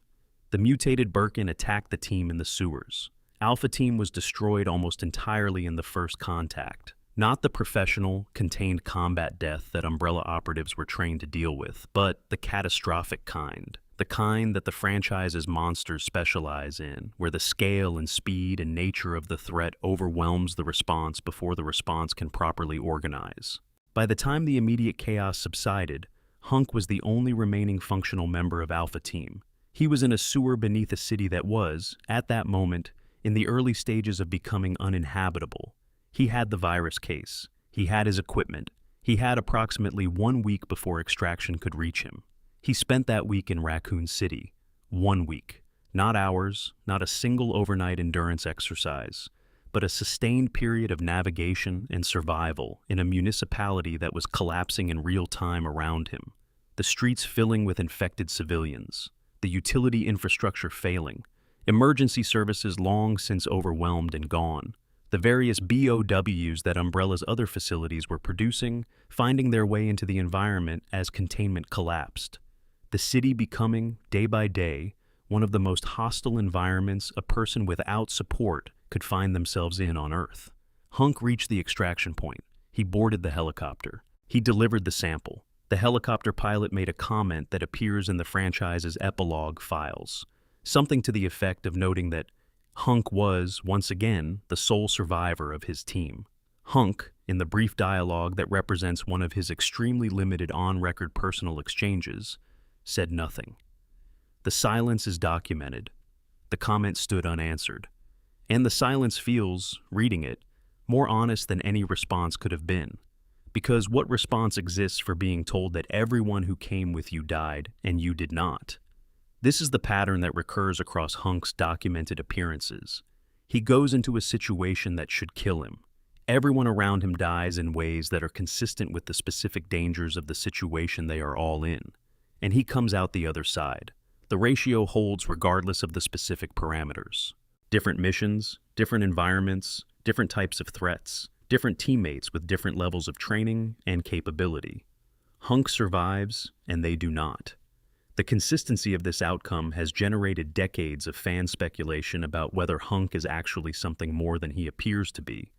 The mutated Birkin attacked the team in the sewers. Alpha Team was destroyed almost entirely in the first contact. Not the professional, contained combat death that Umbrella operatives were trained to deal with, but the catastrophic kind. The kind that the franchise's monsters specialize in, where the scale and speed and nature of the threat overwhelms the response before the response can properly organize. By the time the immediate chaos subsided, Hunk was the only remaining functional member of Alpha Team. He was in a sewer beneath a city that was, at that moment, in the early stages of becoming uninhabitable. He had the virus case. He had his equipment. He had approximately 1 week before extraction could reach him. He spent that week in Raccoon City. 1 week. Not hours, not a single overnight endurance exercise, but a sustained period of navigation and survival in a municipality that was collapsing in real time around him. The streets filling with infected civilians. The utility infrastructure failing. Emergency services long since overwhelmed and gone. The various BOWs that Umbrella's other facilities were producing, finding their way into the environment as containment collapsed. The city becoming, day by day, one of the most hostile environments a person without support could find themselves in on Earth. Hunk reached the extraction point. He boarded the helicopter. He delivered the sample. The helicopter pilot made a comment that appears in the franchise's epilogue files, something to the effect of noting that Hunk was, once again, the sole survivor of his team. Hunk, in the brief dialogue that represents one of his extremely limited on-record personal exchanges, said nothing. The silence is documented. The comment stood unanswered. And the silence feels, reading it, more honest than any response could have been. Because what response exists for being told that everyone who came with you died and you did not? This is the pattern that recurs across Hunk's documented appearances. He goes into a situation that should kill him. Everyone around him dies in ways that are consistent with the specific dangers of the situation they are all in. And he comes out the other side. The ratio holds regardless of the specific parameters. Different missions, different environments, different types of threats, different teammates with different levels of training and capability. Hunk survives, and they do not. The consistency of this outcome has generated decades of fan speculation about whether Hunk is actually something more than he appears to be,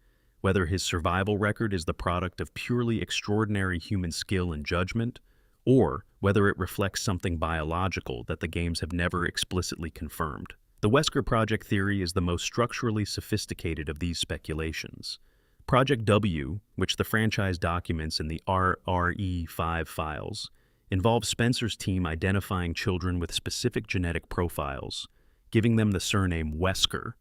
whether his survival record is the product of purely extraordinary human skill and judgment, or whether it reflects something biological that the games have never explicitly confirmed. The Wesker Project theory is the most structurally sophisticated of these speculations. Project W, which the franchise documents in the RRE5 files, involves Spencer's team identifying children with specific genetic profiles, giving them the surname Wesker,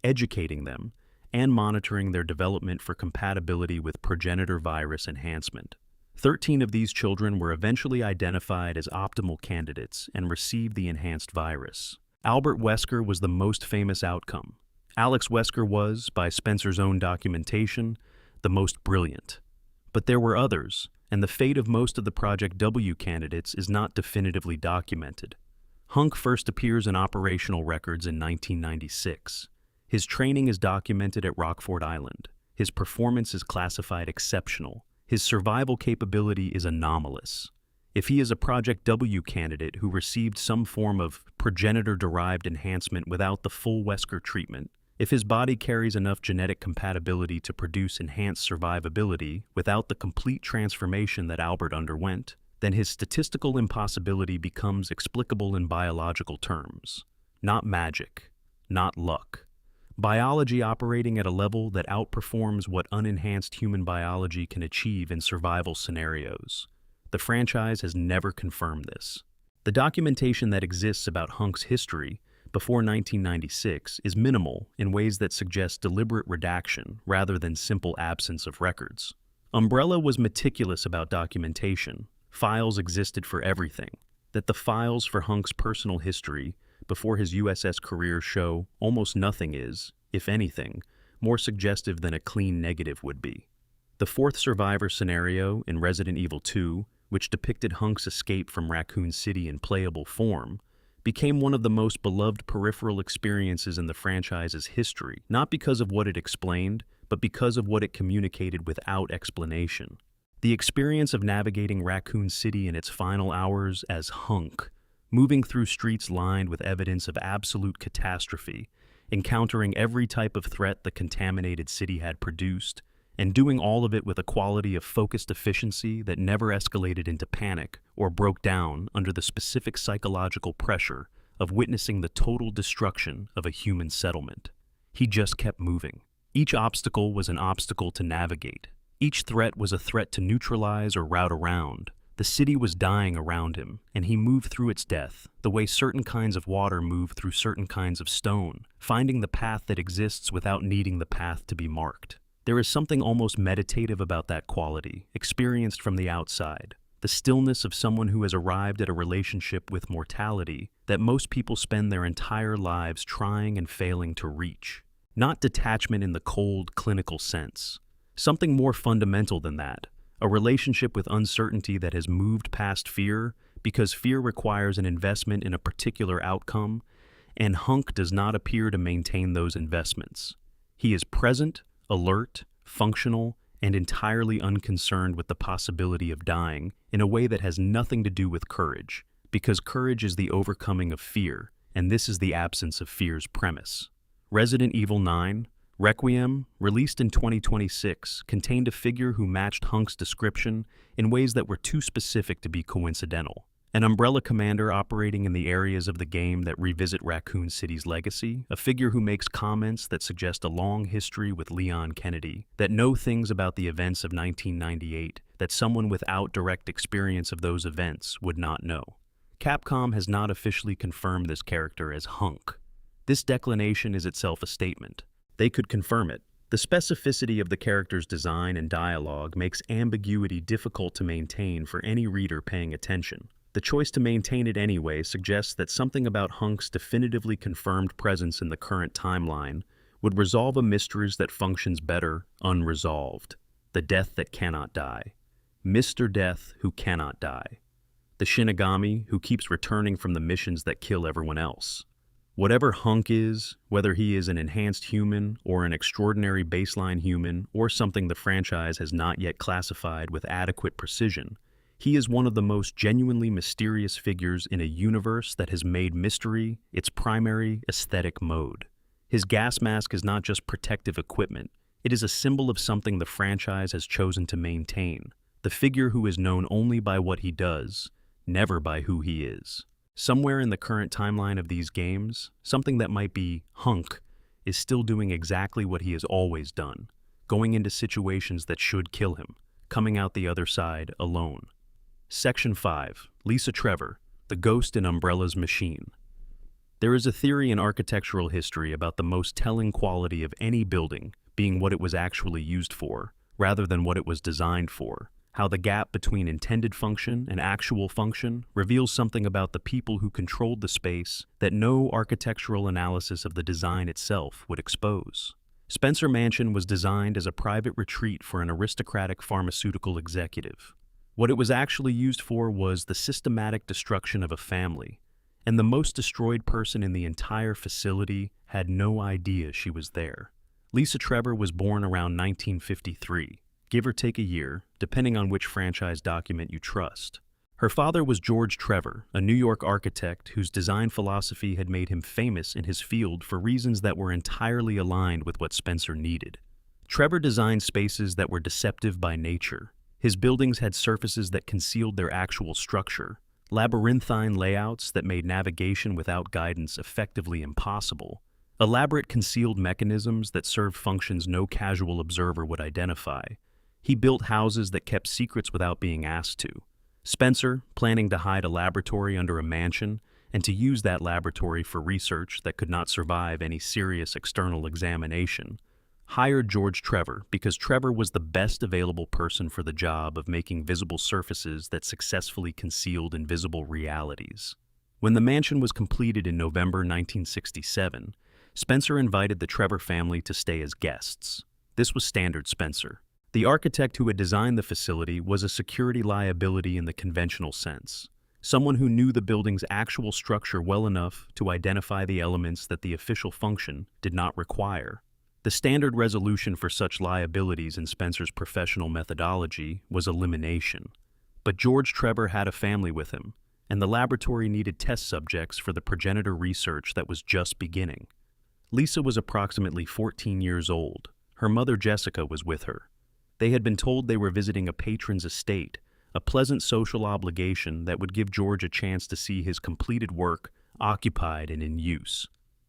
educating them, and monitoring their development for compatibility with progenitor virus enhancement. 13 of these children were eventually identified as optimal candidates and received the enhanced virus. Albert Wesker was the most famous outcome. Alex Wesker was, by Spencer's own documentation, the most brilliant. But there were others, and the fate of most of the Project W candidates is not definitively documented. Hunk first appears in operational records in 1996. His training is documented at Rockford Island. His performance is classified exceptional. His survival capability is anomalous. If he is a Project W candidate who received some form of progenitor-derived enhancement without the full Wesker treatment, if his body carries enough genetic compatibility to produce enhanced survivability without the complete transformation that Albert underwent, then his statistical impossibility becomes explicable in biological terms. Not magic, not luck. Biology operating at a level that outperforms what unenhanced human biology can achieve in survival scenarios. The franchise has never confirmed this. The documentation that exists about Hunk's history before 1996 is minimal in ways that suggest deliberate redaction rather than simple absence of records. Umbrella was meticulous about documentation. Files existed for everything. That the files for Hunk's personal history before his USS career show almost nothing is, if anything, more suggestive than a clean negative would be. The fourth survivor scenario in Resident Evil 2, which depicted Hunk's escape from Raccoon City in playable form, became one of the most beloved peripheral experiences in the franchise's history, not because of what it explained, but because of what it communicated without explanation. The experience of navigating Raccoon City in its final hours as Hunk, moving through streets lined with evidence of absolute catastrophe, encountering every type of threat the contaminated city had produced, and doing all of it with a quality of focused efficiency that never escalated into panic or broke down under the specific psychological pressure of witnessing the total destruction of a human settlement. He just kept moving. Each obstacle was an obstacle to navigate. Each threat was a threat to neutralize or route around. The city was dying around him, and he moved through its death, the way certain kinds of water move through certain kinds of stone, finding the path that exists without needing the path to be marked. There is something almost meditative about that quality, experienced from the outside. The stillness of someone who has arrived at a relationship with mortality that most people spend their entire lives trying and failing to reach. Not detachment in the cold, clinical sense. Something more fundamental than that. A relationship with uncertainty that has moved past fear because fear requires an investment in a particular outcome, and Hunk does not appear to maintain those investments. He is present, alert, functional, and entirely unconcerned with the possibility of dying in a way that has nothing to do with courage, because courage is the overcoming of fear, and this is the absence of fear's premise. Resident Evil 9, Requiem, released in 2026, contained a figure who matched Hunk's description in ways that were too specific to be coincidental. An Umbrella commander operating in the areas of the game that revisit Raccoon City's legacy, a figure who makes comments that suggest a long history with Leon Kennedy, that know things about the events of 1998 that someone without direct experience of those events would not know. Capcom has not officially confirmed this character as Hunk. This declination is itself a statement. They could confirm it. The specificity of the character's design and dialogue makes ambiguity difficult to maintain for any reader paying attention. The choice to maintain it anyway suggests that something about Hunk's definitively confirmed presence in the current timeline would resolve a mystery that functions better unresolved. The death that cannot die. Mr. Death who cannot die. The Shinigami who keeps returning from the missions that kill everyone else. Whatever Hunk is, whether he is an enhanced human or an extraordinary baseline human or something the franchise has not yet classified with adequate precision, he is one of the most genuinely mysterious figures in a universe that has made mystery its primary aesthetic mode. His gas mask is not just protective equipment, it is a symbol of something the franchise has chosen to maintain, the figure who is known only by what he does, never by who he is. Somewhere in the current timeline of these games, something that might be Hunk is still doing exactly what he has always done, going into situations that should kill him, coming out the other side alone. Section 5. Lisa Trevor, the Ghost in Umbrella's Machine. There is a theory in architectural history about the most telling quality of any building being what it was actually used for, rather than what it was designed for. How the gap between intended function and actual function reveals something about the people who controlled the space that no architectural analysis of the design itself would expose. Spencer Mansion was designed as a private retreat for an aristocratic pharmaceutical executive. What it was actually used for was the systematic destruction of a family, and the most destroyed person in the entire facility had no idea she was there. Lisa Trevor was born around 1953. Give or take a year, depending on which franchise document you trust. Her father was George Trevor, a New York architect whose design philosophy had made him famous in his field for reasons that were entirely aligned with what Spencer needed. Trevor designed spaces that were deceptive by nature. His buildings had surfaces that concealed their actual structure, labyrinthine layouts that made navigation without guidance effectively impossible, elaborate concealed mechanisms that served functions no casual observer would identify. He built houses that kept secrets without being asked to. Spencer, planning to hide a laboratory under a mansion and to use that laboratory for research that could not survive any serious external examination, hired George Trevor because Trevor was the best available person for the job of making visible surfaces that successfully concealed invisible realities. When the mansion was completed in November 1967, Spencer invited the Trevor family to stay as guests. This was standard Spencer. The architect who had designed the facility was a security liability in the conventional sense, someone who knew the building's actual structure well enough to identify the elements that the official function did not require. The standard resolution for such liabilities in Spencer's professional methodology was elimination. But George Trevor had a family with him, and the laboratory needed test subjects for the progenitor research that was just beginning. Lisa was approximately 14 years old. Her mother Jessica was with her. They had been told they were visiting a patron's estate, a pleasant social obligation that would give George a chance to see his completed work occupied and in use.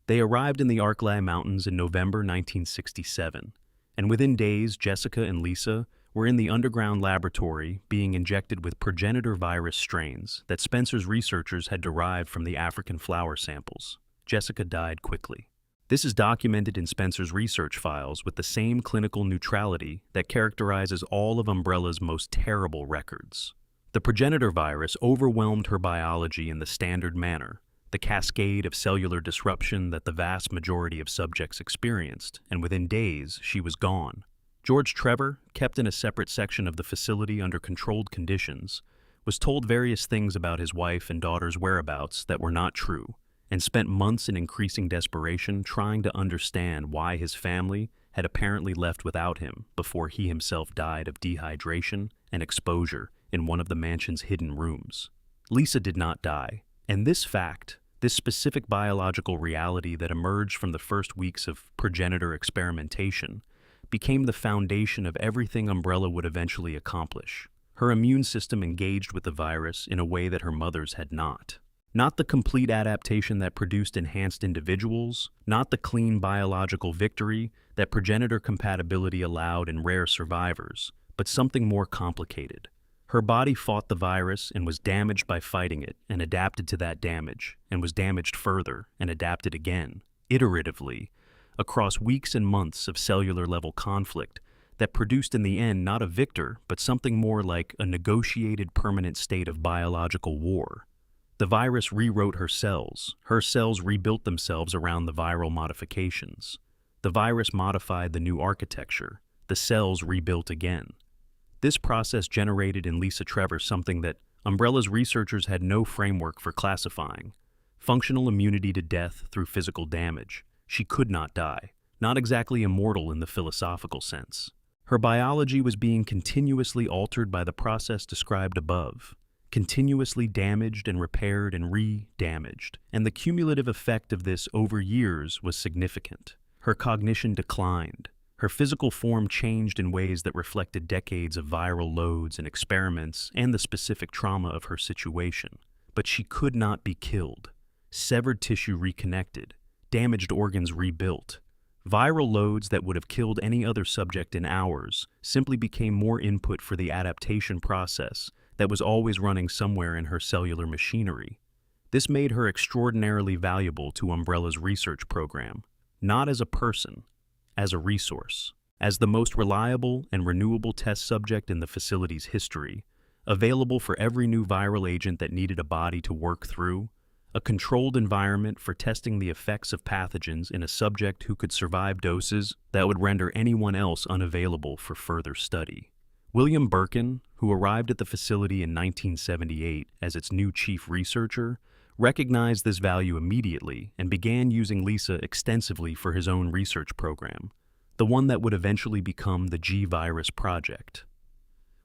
They arrived in the Arklay Mountains in November 1967, and within days Jessica and Lisa were in the underground laboratory being injected with progenitor virus strains that Spencer's researchers had derived from the African flower samples. Jessica died quickly. This is documented in Spencer's research files with the same clinical neutrality that characterizes all of Umbrella's most terrible records. The progenitor virus overwhelmed her biology in the standard manner, the cascade of cellular disruption that the vast majority of subjects experienced, and within days she was gone. George Trevor, kept in a separate section of the facility under controlled conditions, was told various things about his wife and daughter's whereabouts that were not true, and spent months in increasing desperation trying to understand why his family had apparently left without him before he himself died of dehydration and exposure in one of the mansion's hidden rooms. Lisa did not die, and this fact, this specific biological reality that emerged from the first weeks of progenitor experimentation, became the foundation of everything Umbrella would eventually accomplish. Her immune system engaged with the virus in a way that her mother's had not. Not the complete adaptation that produced enhanced individuals, not the clean biological victory that progenitor compatibility allowed in rare survivors, but something more complicated. Her body fought the virus and was damaged by fighting it and adapted to that damage, and was damaged further and adapted again, iteratively, across weeks and months of cellular-level conflict that produced in the end not a victor, but something more like a negotiated permanent state of biological war. The virus rewrote her cells rebuilt themselves around the viral modifications. The virus modified the new architecture, the cells rebuilt again. This process generated in Lisa Trevor something that Umbrella's researchers had no framework for classifying, Functional immunity to death through physical damage. She could not die. Not exactly immortal in the philosophical sense. Her biology was being continuously altered by the process described above, continuously damaged and repaired and re-damaged, and the cumulative effect of this over years was significant. Her cognition declined. Her physical form changed in ways that reflected decades of viral loads and experiments and the specific trauma of her situation. But she could not be killed. Severed tissue reconnected, damaged organs rebuilt. Viral loads that would have killed any other subject in hours simply became more input for the adaptation process that was always running somewhere in her cellular machinery. This made her extraordinarily valuable to Umbrella's research program, not as a person, as a resource. As the most reliable and renewable test subject in the facility's history, available for every new viral agent that needed a body to work through, a controlled environment for testing the effects of pathogens in a subject who could survive doses that would render anyone else unavailable for further study. William Birkin, who arrived at the facility in 1978 as its new chief researcher, recognized this value immediately and began using Lisa extensively for his own research program, the one that would eventually become the G-Virus Project.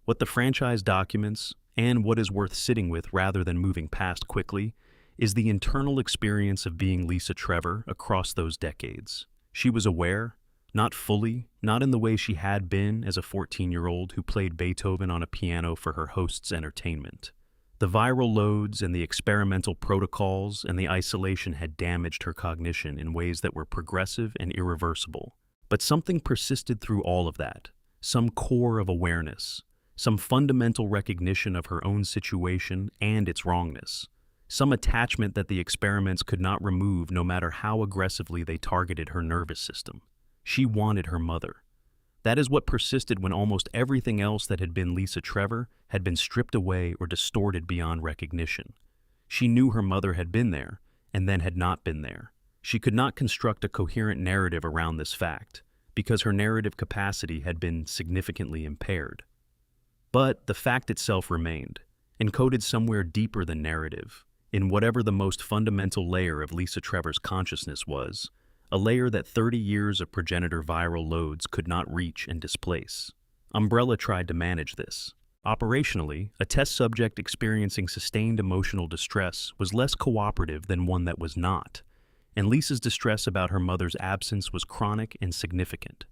What the franchise documents, and what is worth sitting with rather than moving past quickly, is the internal experience of being Lisa Trevor across those decades. She was aware, not fully, not in the way she had been as a 14-year-old who played Beethoven on a piano for her host's entertainment. The viral loads and the experimental protocols and the isolation had damaged her cognition in ways that were progressive and irreversible. But something persisted through all of that, some core of awareness, some fundamental recognition of her own situation and its wrongness. Some attachment that the experiments could not remove no matter how aggressively they targeted her nervous system. She wanted her mother. That is what persisted when almost everything else that had been Lisa Trevor had been stripped away or distorted beyond recognition. She knew her mother had been there, and then had not been there. She could not construct a coherent narrative around this fact, because her narrative capacity had been significantly impaired. But the fact itself remained, encoded somewhere deeper than narrative, in whatever the most fundamental layer of Lisa Trevor's consciousness was, a layer that 30 years of progenitor viral loads could not reach and displace. Umbrella tried to manage this. Operationally, a test subject experiencing sustained emotional distress was less cooperative than one that was not, and Lisa's distress about her mother's absence was chronic and significant.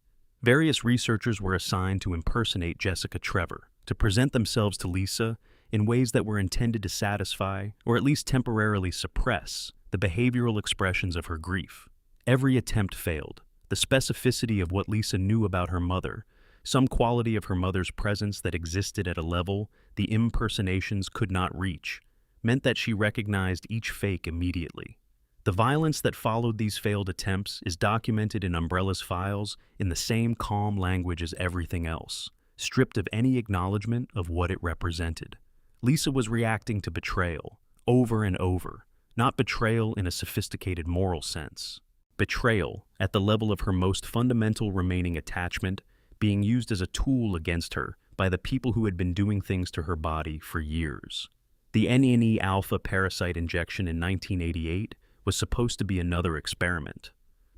Various researchers were assigned to impersonate Jessica Trevor, to present themselves to Lisa in ways that were intended to satisfy, or at least temporarily suppress, the behavioral expressions of her grief. Every attempt failed. The specificity of what Lisa knew about her mother, some quality of her mother's presence that existed at a level the impersonations could not reach, meant that she recognized each fake immediately. The violence that followed these failed attempts is documented in Umbrella's files in the same calm language as everything else, stripped of any acknowledgement of what it represented. Lisa was reacting to betrayal, over and over, not betrayal in a sophisticated moral sense. Betrayal, at the level of her most fundamental remaining attachment, being used as a tool against her by the people who had been doing things to her body for years. The NNE alpha parasite injection in 1988 was supposed to be another experiment.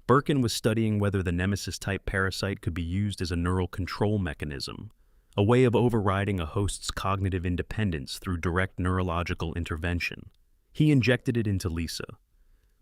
Birkin was studying whether the Nemesis-type parasite could be used as a neural control mechanism, a way of overriding a host's cognitive independence through direct neurological intervention. He injected it into Lisa.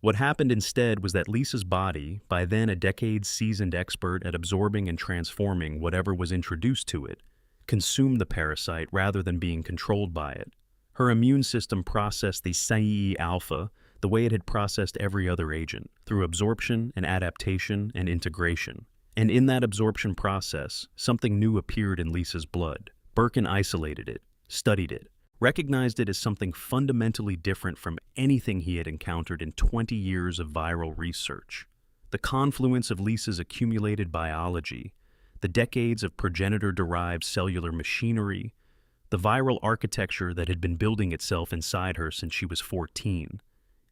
What happened instead was that Lisa's body, by then a decades-seasoned expert at absorbing and transforming whatever was introduced to it, consumed the parasite rather than being controlled by it. Her immune system processed the NNE alpha the way it had processed every other agent, through absorption and adaptation and integration. And in that absorption process, something new appeared in Lisa's blood. Birkin isolated it, studied it, recognized it as something fundamentally different from anything he had encountered in 20 years of viral research. The confluence of Lisa's accumulated biology, the decades of progenitor-derived cellular machinery, the viral architecture that had been building itself inside her since she was 14,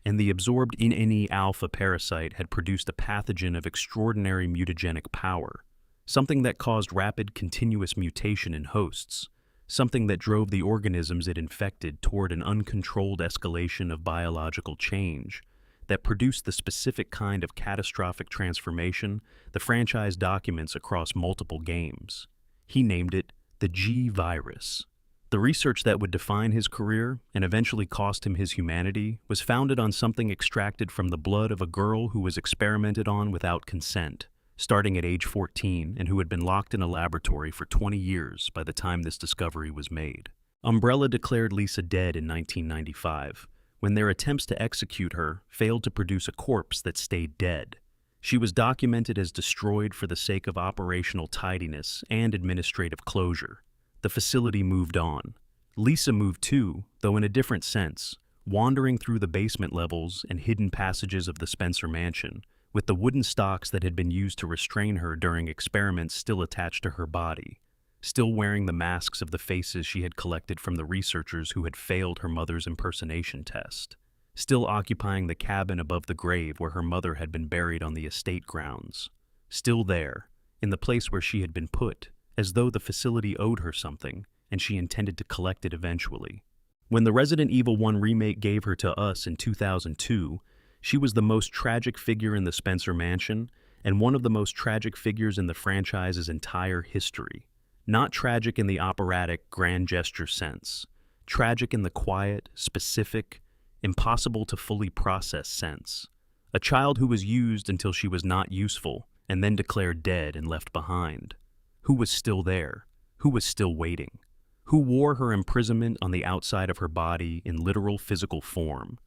and the absorbed NNE alpha parasite had produced a pathogen of extraordinary mutagenic power, something that caused rapid, continuous mutation in hosts, something that drove the organisms it infected toward an uncontrolled escalation of biological change that produced the specific kind of catastrophic transformation the franchise documents across multiple games. He named it the G virus. The research that would define his career and eventually cost him his humanity was founded on something extracted from the blood of a girl who was experimented on without consent, starting at age 14, and who had been locked in a laboratory for 20 years by the time this discovery was made. Umbrella declared Lisa dead in 1995, when their attempts to execute her failed to produce a corpse that stayed dead. She was documented as destroyed for the sake of operational tidiness and administrative closure. The facility moved on. Lisa moved too, though in a different sense, wandering through the basement levels and hidden passages of the Spencer mansion, with the wooden stocks that had been used to restrain her during experiments still attached to her body, still wearing the masks of the faces she had collected from the researchers who had failed her mother's impersonation test, still occupying the cabin above the grave where her mother had been buried on the estate grounds, still there, in the place where she had been put, as though the facility owed her something and she intended to collect it eventually. When the Resident Evil 1 remake gave her to us in 2002, she was the most tragic figure in the Spencer mansion and one of the most tragic figures in the franchise's entire history. Not tragic in the operatic, grand gesture sense. Tragic in the quiet, specific, impossible to fully process sense. A child who was used until she was not useful and then declared dead and left behind. Who was still there? Who was still waiting? Who wore her imprisonment on the outside of her body in literal physical form?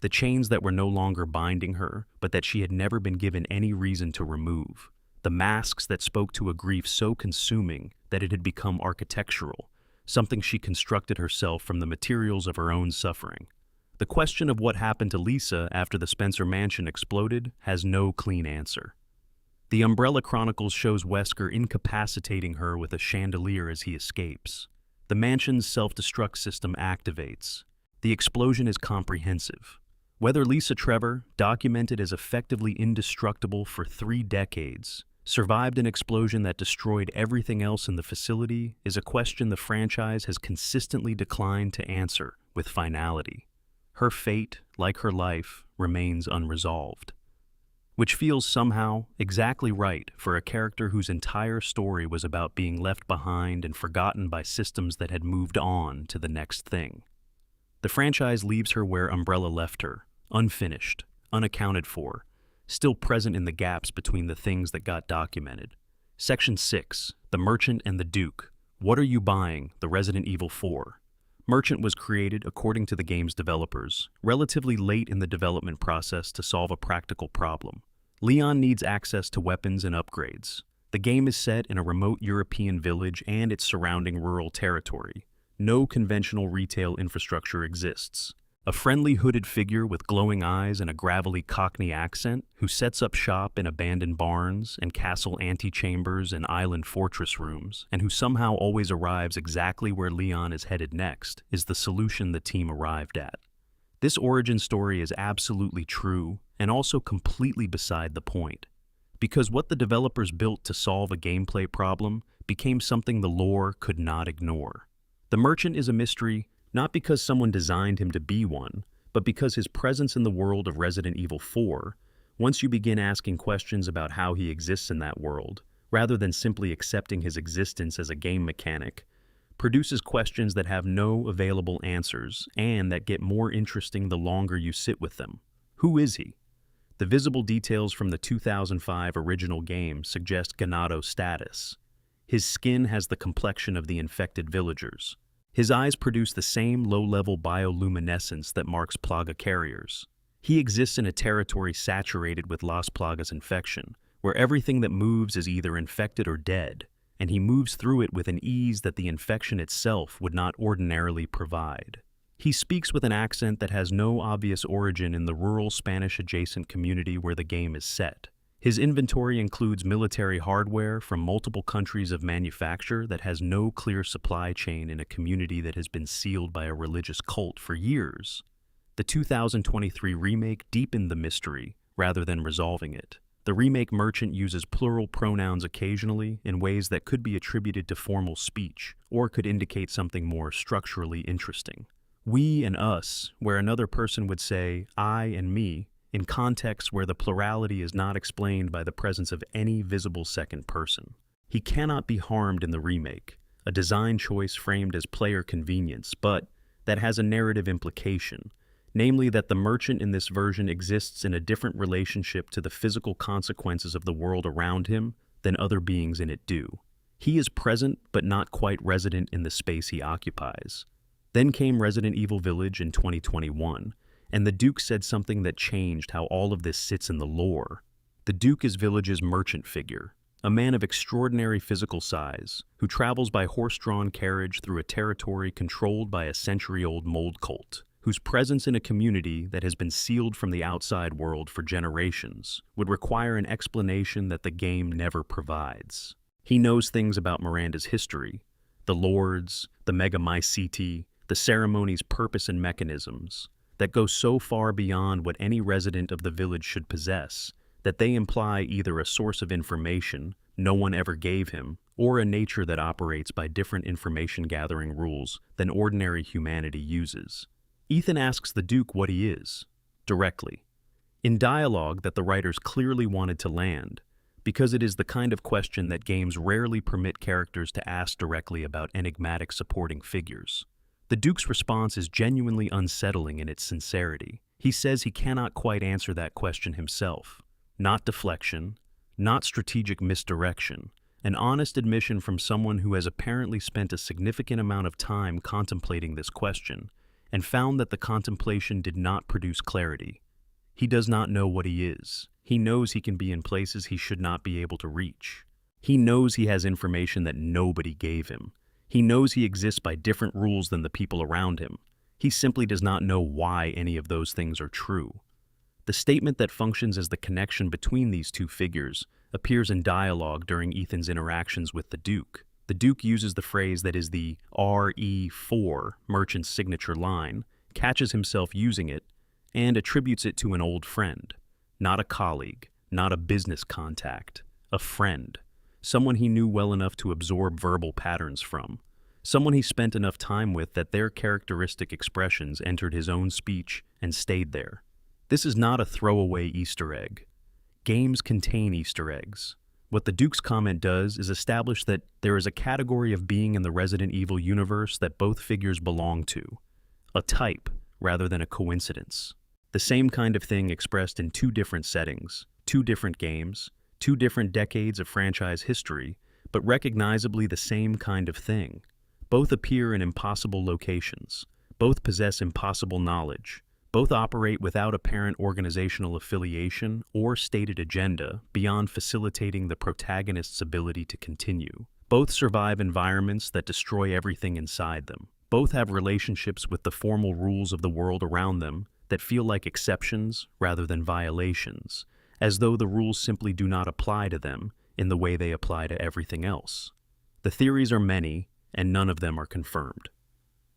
The chains that were no longer binding her, but that she had never been given any reason to remove. The masks that spoke to a grief so consuming that it had become architectural, something she constructed herself from the materials of her own suffering. The question of what happened to Lisa after the Spencer mansion exploded has no clean answer. The Umbrella Chronicles shows Wesker incapacitating her with a chandelier as he escapes. The mansion's self-destruct system activates. The explosion is comprehensive. Whether Lisa Trevor, documented as effectively indestructible for 3 decades, survived an explosion that destroyed everything else in the facility is a question the franchise has consistently declined to answer with finality. Her fate, like her life, remains unresolved. Which feels somehow exactly right for a character whose entire story was about being left behind and forgotten by systems that had moved on to the next thing. The franchise leaves her where Umbrella left her, unfinished, unaccounted for, still present in the gaps between the things that got documented. Section 6, The Merchant and the Duke. What are you buying? The Resident Evil 4. Merchant was created, according to the game's developers, relatively late in the development process to solve a practical problem. Leon needs access to weapons and upgrades. The game is set in a remote European village and its surrounding rural territory. No conventional retail infrastructure exists. A friendly hooded figure with glowing eyes and a gravelly Cockney accent, who sets up shop in abandoned barns and castle antechambers and island fortress rooms, and who somehow always arrives exactly where Leon is headed next, is the solution the team arrived at. This origin story is absolutely true and also completely beside the point, because what the developers built to solve a gameplay problem became something the lore could not ignore. The Merchant is a mystery not because someone designed him to be one, but because his presence in the world of Resident Evil 4, once you begin asking questions about how he exists in that world, rather than simply accepting his existence as a game mechanic, produces questions that have no available answers and that get more interesting the longer you sit with them. Who is he? The visible details from the 2005 original game suggest Ganado's status. His skin has the complexion of the infected villagers. His eyes produce the same low-level bioluminescence that marks Plaga carriers. He exists in a territory saturated with Las Plagas infection, where everything that moves is either infected or dead, and he moves through it with an ease that the infection itself would not ordinarily provide. He speaks with an accent that has no obvious origin in the rural Spanish-adjacent community where the game is set. His inventory includes military hardware from multiple countries of manufacture that has no clear supply chain in a community that has been sealed by a religious cult for years. The 2023 remake deepened the mystery rather than resolving it. The remake merchant uses plural pronouns occasionally in ways that could be attributed to formal speech or could indicate something more structurally interesting. We and us, where another person would say I and me, in contexts where the plurality is not explained by the presence of any visible second person. He cannot be harmed in the remake, a design choice framed as player convenience, but that has a narrative implication, namely that the merchant in this version exists in a different relationship to the physical consequences of the world around him than other beings in it do. He is present but not quite resident in the space he occupies. Then came Resident Evil Village in 2021, and the Duke said something that changed how all of this sits in the lore. The Duke is Village's merchant figure, a man of extraordinary physical size, who travels by horse-drawn carriage through a territory controlled by a century-old mold cult, whose presence in a community that has been sealed from the outside world for generations would require an explanation that the game never provides. He knows things about Miranda's history, the lords, the Megamycete, the ceremony's purpose and mechanisms, that go so far beyond what any resident of the village should possess, that they imply either a source of information no one ever gave him, or a nature that operates by different information-gathering rules than ordinary humanity uses. Ethan asks the Duke what he is, directly, in dialogue that the writers clearly wanted to land, because it is the kind of question that games rarely permit characters to ask directly about enigmatic supporting figures. The Duke's response is genuinely unsettling in its sincerity. He says he cannot quite answer that question himself. Not deflection, not strategic misdirection, an honest admission from someone who has apparently spent a significant amount of time contemplating this question and found that the contemplation did not produce clarity. He does not know what he is. He knows he can be in places he should not be able to reach. He knows he has information that nobody gave him. He knows he exists by different rules than the people around him. He simply does not know why any of those things are true. The statement that functions as the connection between these two figures appears in dialogue during Ethan's interactions with the Duke. The Duke uses the phrase that is the RE4 merchant's signature line, catches himself using it, and attributes it to an old friend. Not a colleague, not a business contact, a friend. Someone he knew well enough to absorb verbal patterns from. Someone he spent enough time with that their characteristic expressions entered his own speech and stayed there. This is not a throwaway Easter egg. Games contain Easter eggs. What the Duke's comment does is establish that there is a category of being in the Resident Evil universe that both figures belong to. A type, rather than a coincidence. The same kind of thing expressed in two different settings, two different games, two different decades of franchise history, but recognizably the same kind of thing. Both appear in impossible locations. Both possess impossible knowledge. Both operate without apparent organizational affiliation or stated agenda beyond facilitating the protagonist's ability to continue. Both survive environments that destroy everything inside them. Both have relationships with the formal rules of the world around them that feel like exceptions rather than violations, as though the rules simply do not apply to them in the way they apply to everything else. The theories are many, and none of them are confirmed.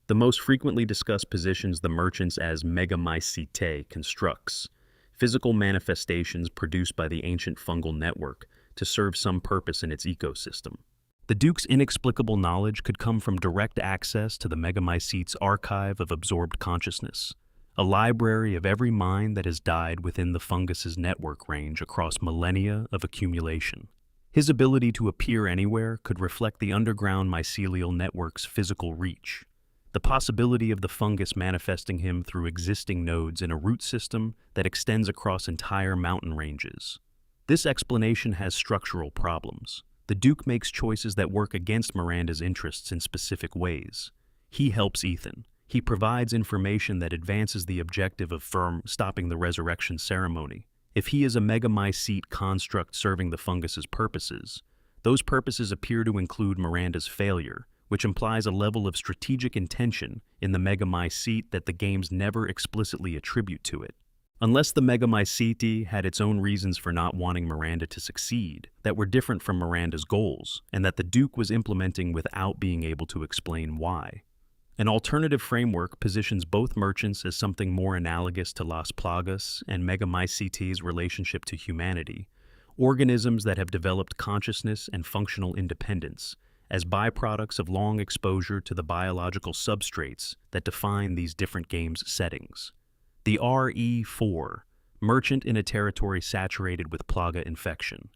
The most frequently discussed positions the merchants as Megamycete constructs, physical manifestations produced by the ancient fungal network to serve some purpose in its ecosystem. The Duke's inexplicable knowledge could come from direct access to the Megamycete's archive of absorbed consciousness, a library of every mind that has died within the fungus's network range across millennia of accumulation. His ability to appear anywhere could reflect the underground mycelial network's physical reach, the possibility of the fungus manifesting him through existing nodes in a root system that extends across entire mountain ranges. This explanation has structural problems. The Duke makes choices that work against Miranda's interests in specific ways. He helps Ethan. He provides information that advances the objective of stopping the resurrection ceremony. If he is a Megamycete construct serving the fungus's purposes, those purposes appear to include Miranda's failure, which implies a level of strategic intention in the Megamycete that the games never explicitly attribute to it. Unless the Megamycete had its own reasons for not wanting Miranda to succeed, that were different from Miranda's goals, and that the Duke was implementing without being able to explain why. An alternative framework positions both merchants as something more analogous to Las Plagas and Megamycete's relationship to humanity, organisms that have developed consciousness and functional independence as byproducts of long exposure to the biological substrates that define these different games' settings. The RE4, merchant in a territory saturated with plaga infection.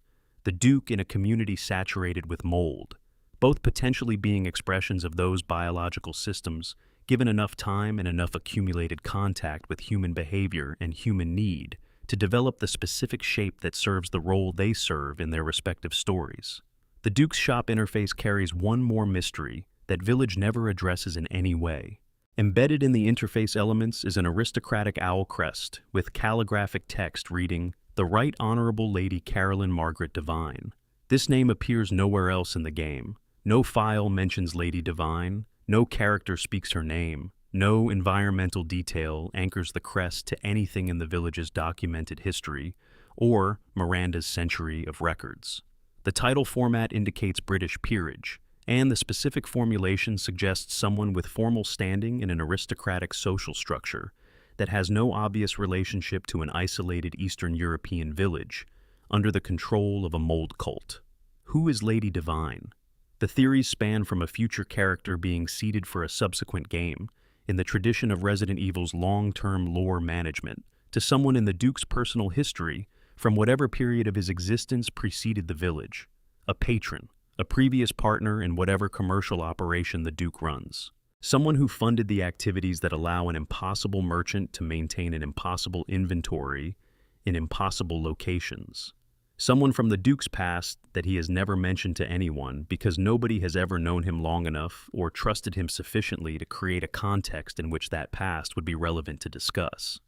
The Duke in a community saturated with mold, both potentially being expressions of those biological systems given enough time and enough accumulated contact with human behavior and human need to develop the specific shape that serves the role they serve in their respective stories. The Duke's shop interface carries one more mystery that Village never addresses in any way. Embedded in the interface elements is an aristocratic owl crest with calligraphic text reading, "The Right Honorable Lady Carolyn Margaret Devine." This name appears nowhere else in the game. No file mentions Lady Devine, no character speaks her name, no environmental detail anchors the crest to anything in the Village's documented history or Miranda's century of records. The title format indicates British peerage, and the specific formulation suggests someone with formal standing in an aristocratic social structure that has no obvious relationship to an isolated Eastern European village under the control of a mold cult. Who is Lady Devine? The theories span from a future character being seeded for a subsequent game, in the tradition of Resident Evil's long-term lore management, to someone in the Duke's personal history from whatever period of his existence preceded the Village, a patron, a previous partner in whatever commercial operation the Duke runs. Someone who funded the activities that allow an impossible merchant to maintain an impossible inventory in impossible locations. Someone from the Duke's past that he has never mentioned to anyone because nobody has ever known him long enough or trusted him sufficiently to create a context in which that past would be relevant to discuss.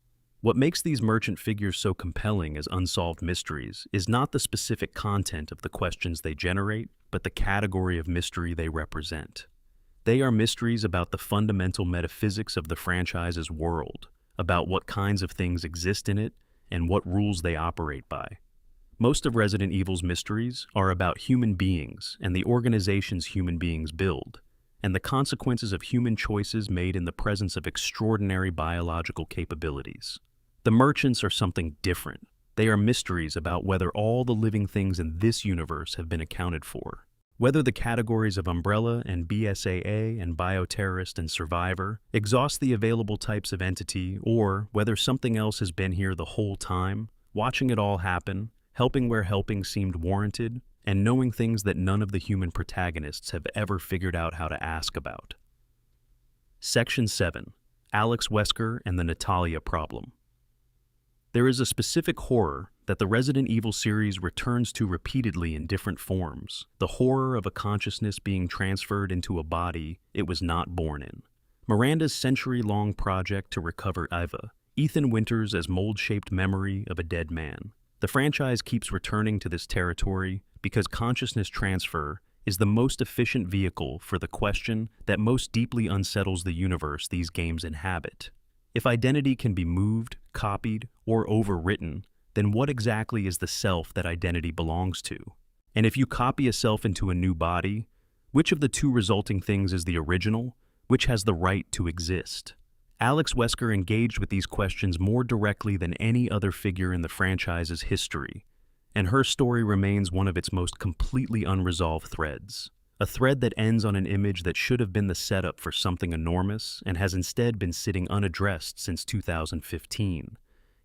What makes these merchant figures so compelling as unsolved mysteries is not the specific content of the questions they generate, but the category of mystery they represent. They are mysteries about the fundamental metaphysics of the franchise's world, about what kinds of things exist in it, and what rules they operate by. Most of Resident Evil's mysteries are about human beings and the organizations human beings build, and the consequences of human choices made in the presence of extraordinary biological capabilities. The merchants are something different. They are mysteries about whether all the living things in this universe have been accounted for. Whether the categories of Umbrella and BSAA and Bioterrorist and Survivor exhaust the available types of entity, or whether something else has been here the whole time, watching it all happen, helping where helping seemed warranted, and knowing things that none of the human protagonists have ever figured out how to ask about. Section 7. Alex Wesker and the Natalia Problem. There is a specific horror that the Resident Evil series returns to repeatedly in different forms, the horror of a consciousness being transferred into a body it was not born in. Miranda's century-long project to recover Eva, Ethan Winters as mold-shaped memory of a dead man. The franchise keeps returning to this territory because consciousness transfer is the most efficient vehicle for the question that most deeply unsettles the universe these games inhabit. If identity can be moved, copied, or overwritten, then what exactly is the self that identity belongs to? And if you copy a self into a new body, which of the two resulting things is the original? Which has the right to exist? Alex Wesker engaged with these questions more directly than any other figure in the franchise's history, and her story remains one of its most completely unresolved threads. A thread that ends on an image that should have been the setup for something enormous and has instead been sitting unaddressed since 2015,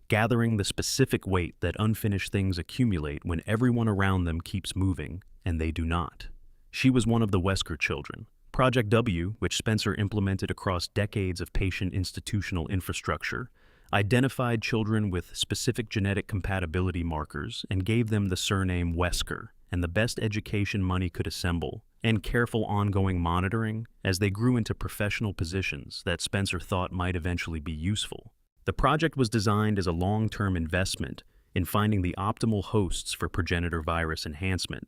gathering the specific weight that unfinished things accumulate when everyone around them keeps moving and they do not. She was one of the Wesker children. Project W, which Spencer implemented across decades of patient institutional infrastructure, identified children with specific genetic compatibility markers and gave them the surname Wesker and the best education money could assemble, and careful ongoing monitoring as they grew into professional positions that Spencer thought might eventually be useful. The project was designed as a long-term investment in finding the optimal hosts for progenitor virus enhancement,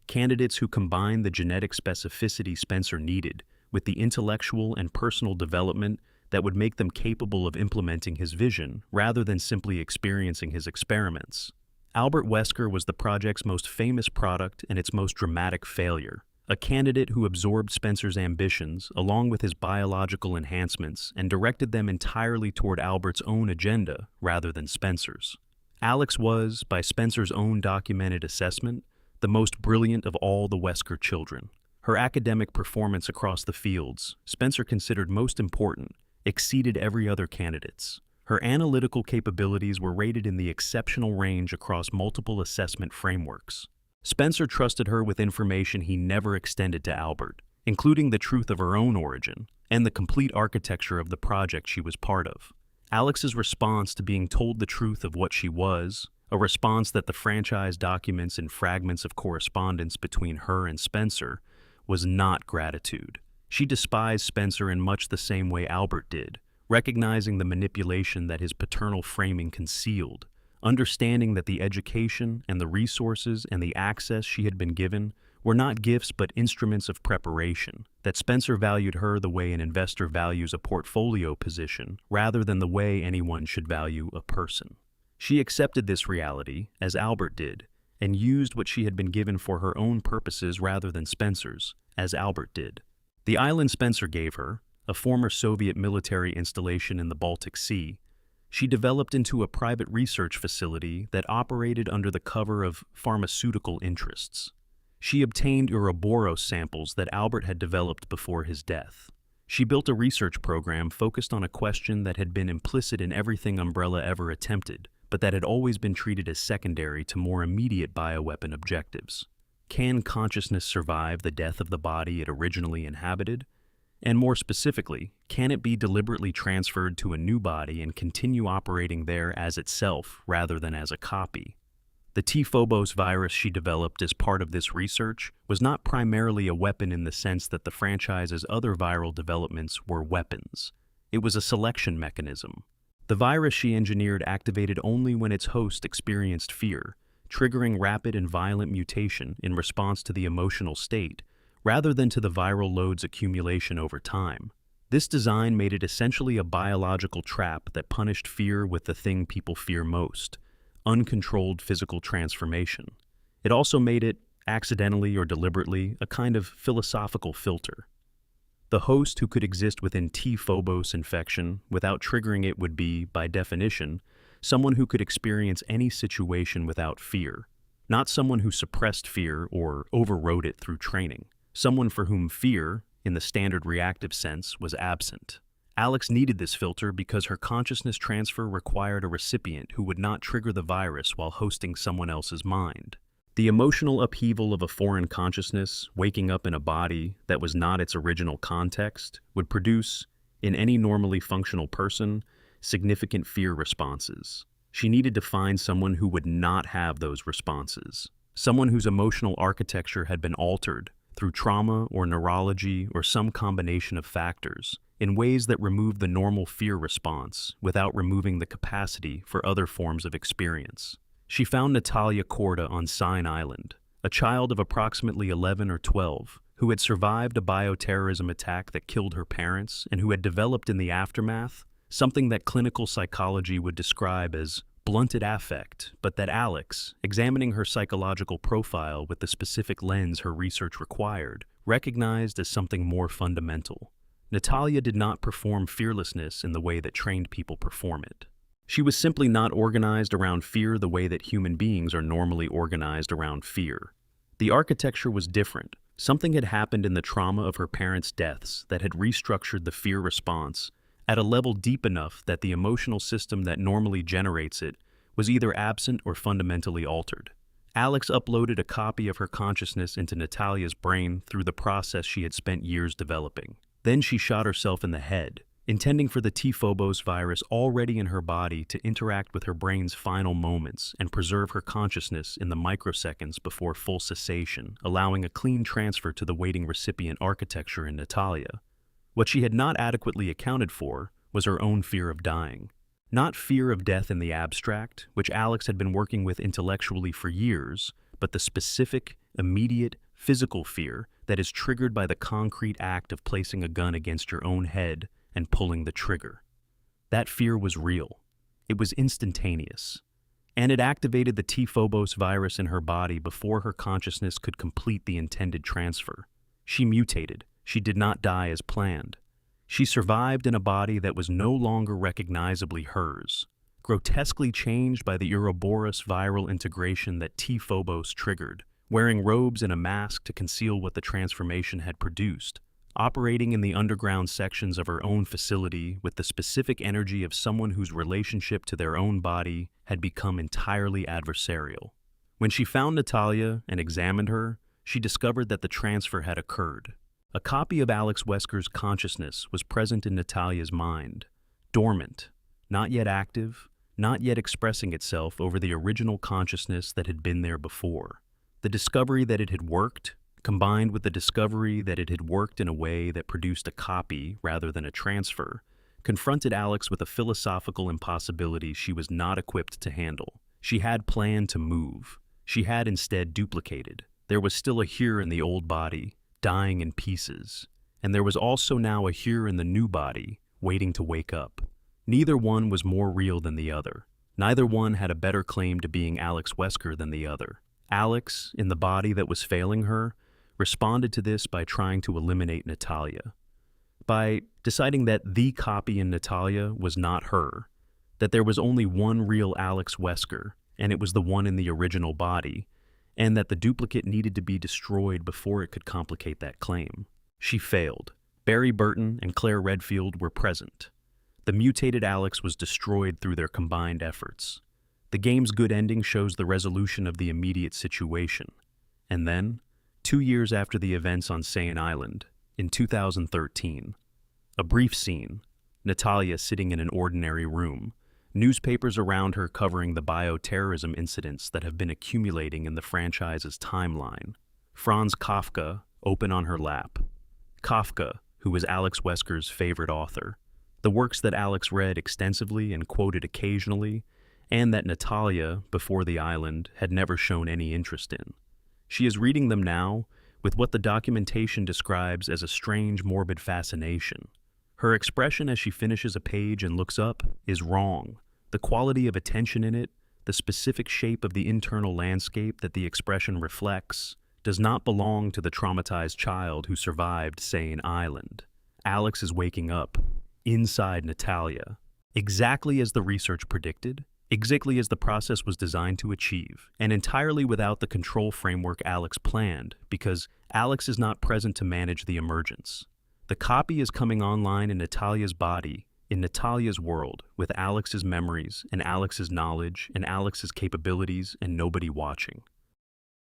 candidates who combined the genetic specificity Spencer needed with the intellectual and personal development that would make them capable of implementing his vision rather than simply experiencing his experiments. Albert Wesker was the project's most famous product and its most dramatic failure, a candidate who absorbed Spencer's ambitions along with his biological enhancements and directed them entirely toward Albert's own agenda rather than Spencer's. Alex was, by Spencer's own documented assessment, the most brilliant of all the Wesker children. Her academic performance across the fields, Spencer considered most important, exceeded every other candidate's. Her analytical capabilities were rated in the exceptional range across multiple assessment frameworks. Spencer trusted her with information he never extended to Albert, including the truth of her own origin and the complete architecture of the project she was part of. Alex's response to being told the truth of what she was, a response that the franchise documents in fragments of correspondence between her and Spencer, was not gratitude. She despised Spencer in much the same way Albert did, recognizing the manipulation that his paternal framing concealed, understanding that the education and the resources and the access she had been given were not gifts but instruments of preparation, that Spencer valued her the way an investor values a portfolio position rather than the way anyone should value a person. She accepted this reality, as Albert did, and used what she had been given for her own purposes rather than Spencer's, as Albert did. The island Spencer gave her, a former Soviet military installation in the Baltic Sea, she developed into a private research facility that operated under the cover of pharmaceutical interests. She obtained Ouroboros samples that Albert had developed before his death. She built a research program focused on a question that had been implicit in everything Umbrella ever attempted, but that had always been treated as secondary to more immediate bioweapon objectives. Can consciousness survive the death of the body it originally inhabited? And more specifically, can it be deliberately transferred to a new body and continue operating there as itself rather than as a copy? The T-Phobos virus she developed as part of this research was not primarily a weapon in the sense that the franchise's other viral developments were weapons. It was a selection mechanism. The virus she engineered activated only when its host experienced fear, triggering rapid and violent mutation in response to the emotional state, rather than to the viral load's accumulation over time. This design made it essentially a biological trap that punished fear with the thing people fear most: uncontrolled physical transformation. It also made it, accidentally or deliberately, a kind of philosophical filter. The host who could exist within T-Phobos infection without triggering it would be, by definition, someone who could experience any situation without fear, not someone who suppressed fear or overrode it through training. Someone for whom fear, in the standard reactive sense, was absent. Alex needed this filter because her consciousness transfer required a recipient who would not trigger the virus while hosting someone else's mind. The emotional upheaval of a foreign consciousness, waking up in a body that was not its original context, would produce, in any normally functional person, significant fear responses. She needed to find someone who would not have those responses, someone whose emotional architecture had been altered through trauma or neurology or some combination of factors, in ways that removed the normal fear response without removing the capacity for other forms of experience. She found Natalia Korda on Sign Island, a child of approximately 11 or 12, who had survived a bioterrorism attack that killed her parents and who had developed in the aftermath something that clinical psychology would describe as blunted affect, but that Alex, examining her psychological profile with the specific lens her research required, recognized as something more fundamental. Natalia did not perform fearlessness in the way that trained people perform it. She was simply not organized around fear the way that human beings are normally organized around fear. The architecture was different. Something had happened in the trauma of her parents' deaths that had restructured the fear response at a level deep enough that the emotional system that normally generates it was either absent or fundamentally altered. Alex uploaded a copy of her consciousness into Natalia's brain through the process she had spent years developing. Then she shot herself in the head, intending for the T-Phobos virus already in her body to interact with her brain's final moments and preserve her consciousness in the microseconds before full cessation, allowing a clean transfer to the waiting recipient architecture in Natalia. What she had not adequately accounted for was her own fear of dying. Not fear of death in the abstract, which Alex had been working with intellectually for years, but the specific, immediate, physical fear that is triggered by the concrete act of placing a gun against your own head and pulling the trigger. That fear was real. It was instantaneous. And it activated the T-Phobos virus in her body before her consciousness could complete the intended transfer. She mutated. She did not die as planned. She survived in a body that was no longer recognizably hers. grotesquely changed by the Ouroboros viral integration that T-Phobos triggered, wearing robes and a mask to conceal what the transformation had produced, operating in the underground sections of her own facility with the specific energy of someone whose relationship to their own body had become entirely adversarial. When she found Natalia and examined her, she discovered that the transfer had occurred. A copy of Alex Wesker's consciousness was present in Natalia's mind, dormant, not yet active, not yet expressing itself over the original consciousness that had been there before. The discovery that it had worked, combined with the discovery that it had worked in a way that produced a copy rather than a transfer, confronted Alex with a philosophical impossibility she was not equipped to handle. She had planned to move. She had instead duplicated. There was still a here in the old body, dying in pieces, and there was also now a here in the new body, waiting to wake up. Neither one was more real than the other. Neither one had a better claim to being Alex Wesker than the other. Alex, in the body that was failing her, responded to this by trying to eliminate Natalia. By deciding that the copy in Natalia was not her, that there was only one real Alex Wesker, and it was the one in the original body, and that the duplicate needed to be destroyed before it could complicate that claim. She failed. Barry Burton and Claire Redfield were present. The mutated Alex was destroyed through their combined efforts. The game's good ending shows the resolution of the immediate situation. And then, 2 years after the events on Saiyan Island, in 2013, a brief scene, Natalia sitting in an ordinary room, newspapers around her covering the bioterrorism incidents that have been accumulating in the franchise's timeline. Franz Kafka open on her lap. Kafka, who was Alex Wesker's favorite author. The works that Alex read extensively and quoted occasionally, and that Natalia, before the island, had never shown any interest in. She is reading them now with what the documentation describes as a strange, morbid fascination. Her expression as she finishes a page and looks up is wrong. The quality of attention in it, the specific shape of the internal landscape that the expression reflects, does not belong to the traumatized child who survived Saiyan Island. Alex is waking up, inside Natalia, exactly as the research predicted, exactly as the process was designed to achieve, and entirely without the control framework Alex planned, because Alex is not present to manage the emergence. The copy is coming online in Natalia's body, in Natalia's world, with Alex's memories and Alex's knowledge and Alex's capabilities and nobody watching.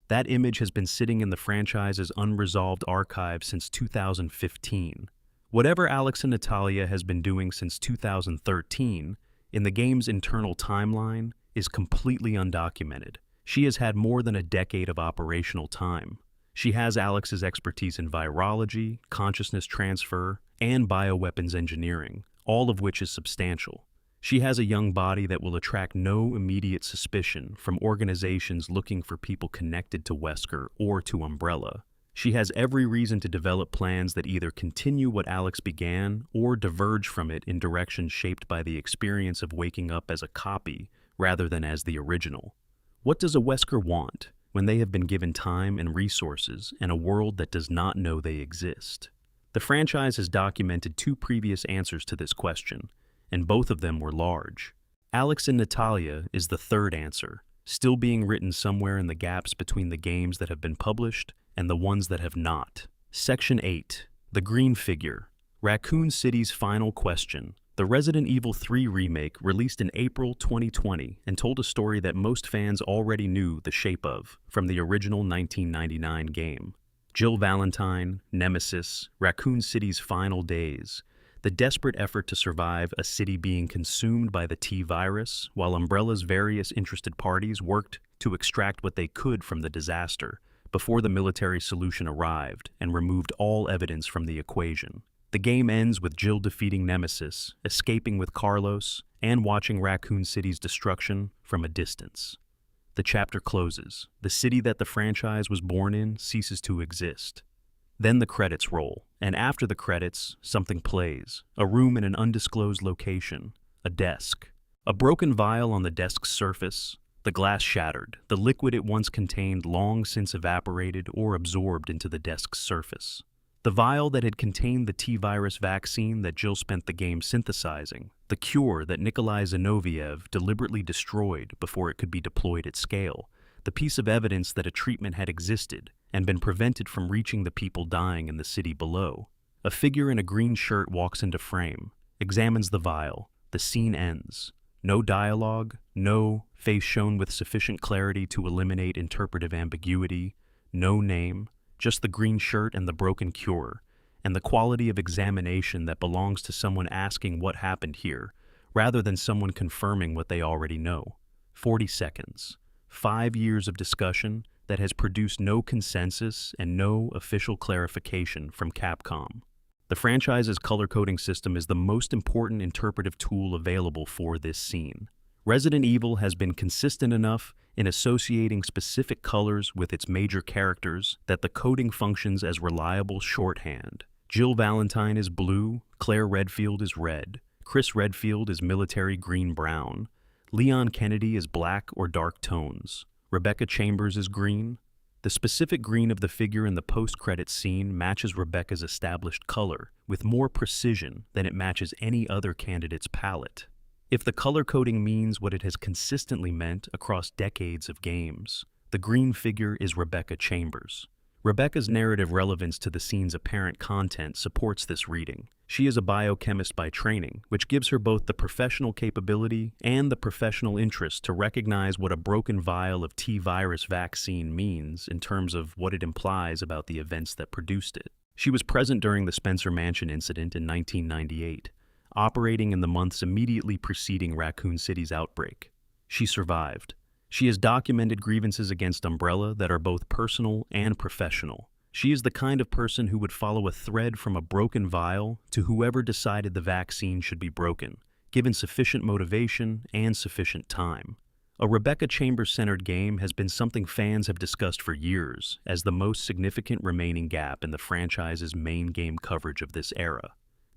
That image has been sitting in the franchise's unresolved archive since 2015. Whatever Alex and Natalia has been doing since 2013, in the game's internal timeline, is completely undocumented. She has had more than a decade of operational time. She has Alex's expertise in virology, consciousness transfer, and bioweapons engineering, all of which is substantial. She has a young body that will attract no immediate suspicion from organizations looking for people connected to Wesker or to Umbrella. She has every reason to develop plans that either continue what Alex began or diverge from it in directions shaped by the experience of waking up as a copy rather than as the original. What does a Wesker want when they have been given time and resources and a world that does not know they exist? The franchise has documented 2 previous answers to this question, and both of them were large. Alex and Natalia is the third answer, still being written somewhere in the gaps between the games that have been published and the ones that have not. Section 8. The Green Figure. Raccoon City's Final Question. The Resident Evil 3 remake released in April 2020 and told a story that most fans already knew the shape of from the original 1999 game. Jill Valentine, Nemesis, Raccoon City's final days, the desperate effort to survive a city being consumed by the T-virus, while Umbrella's various interested parties worked to extract what they could from the disaster before the military solution arrived and removed all evidence from the equation. The game ends with Jill defeating Nemesis, escaping with Carlos, and watching Raccoon City's destruction from a distance. The chapter closes. The city that the franchise was born in ceases to exist. Then the credits roll, and after the credits, something plays. A room in an undisclosed location. A desk. A broken vial on the desk's surface. The glass shattered. The liquid it once contained long since evaporated or absorbed into the desk's surface. The vial that had contained the T-virus vaccine that Jill spent the game synthesizing, the cure that Nikolai Zinoviev deliberately destroyed before it could be deployed at scale, the piece of evidence that a treatment had existed and been prevented from reaching the people dying in the city below. A figure in a green shirt walks into frame, examines the vial. The scene ends. No dialogue, no face shown with sufficient clarity to eliminate interpretive ambiguity, no name, just the green shirt and the broken cure, and the quality of examination that belongs to someone asking what happened here, rather than someone confirming what they already know. 40 seconds. 5 years of discussion that has produced no consensus and no official clarification from Capcom. The franchise's color coding system is the most important interpretive tool available for this scene. Resident Evil has been consistent enough in associating specific colors with its major characters that the coding functions as reliable shorthand. Jill Valentine is blue, Claire Redfield is red, Chris Redfield is military green-brown, Leon Kennedy is black or dark tones, Rebecca Chambers is green. The specific green of the figure in the post-credits scene matches Rebecca's established color with more precision than it matches any other candidate's palette. If the color coding means what it has consistently meant across decades of games, the green figure is Rebecca Chambers. Rebecca's narrative relevance to the scene's apparent content supports this reading. She is a biochemist by training, which gives her both the professional capability and the professional interest to recognize what a broken vial of T-virus vaccine means in terms of what it implies about the events that produced it. She was present during the Spencer Mansion incident in 1998, operating in the months immediately preceding Raccoon City's outbreak. She survived. She has documented grievances against Umbrella that are both personal and professional. She is the kind of person who would follow a thread from a broken vial to whoever decided the vaccine should be broken, given sufficient motivation and sufficient time. A Rebecca Chambers-centered game has been something fans have discussed for years as the most significant remaining gap in the franchise's main game coverage of this era.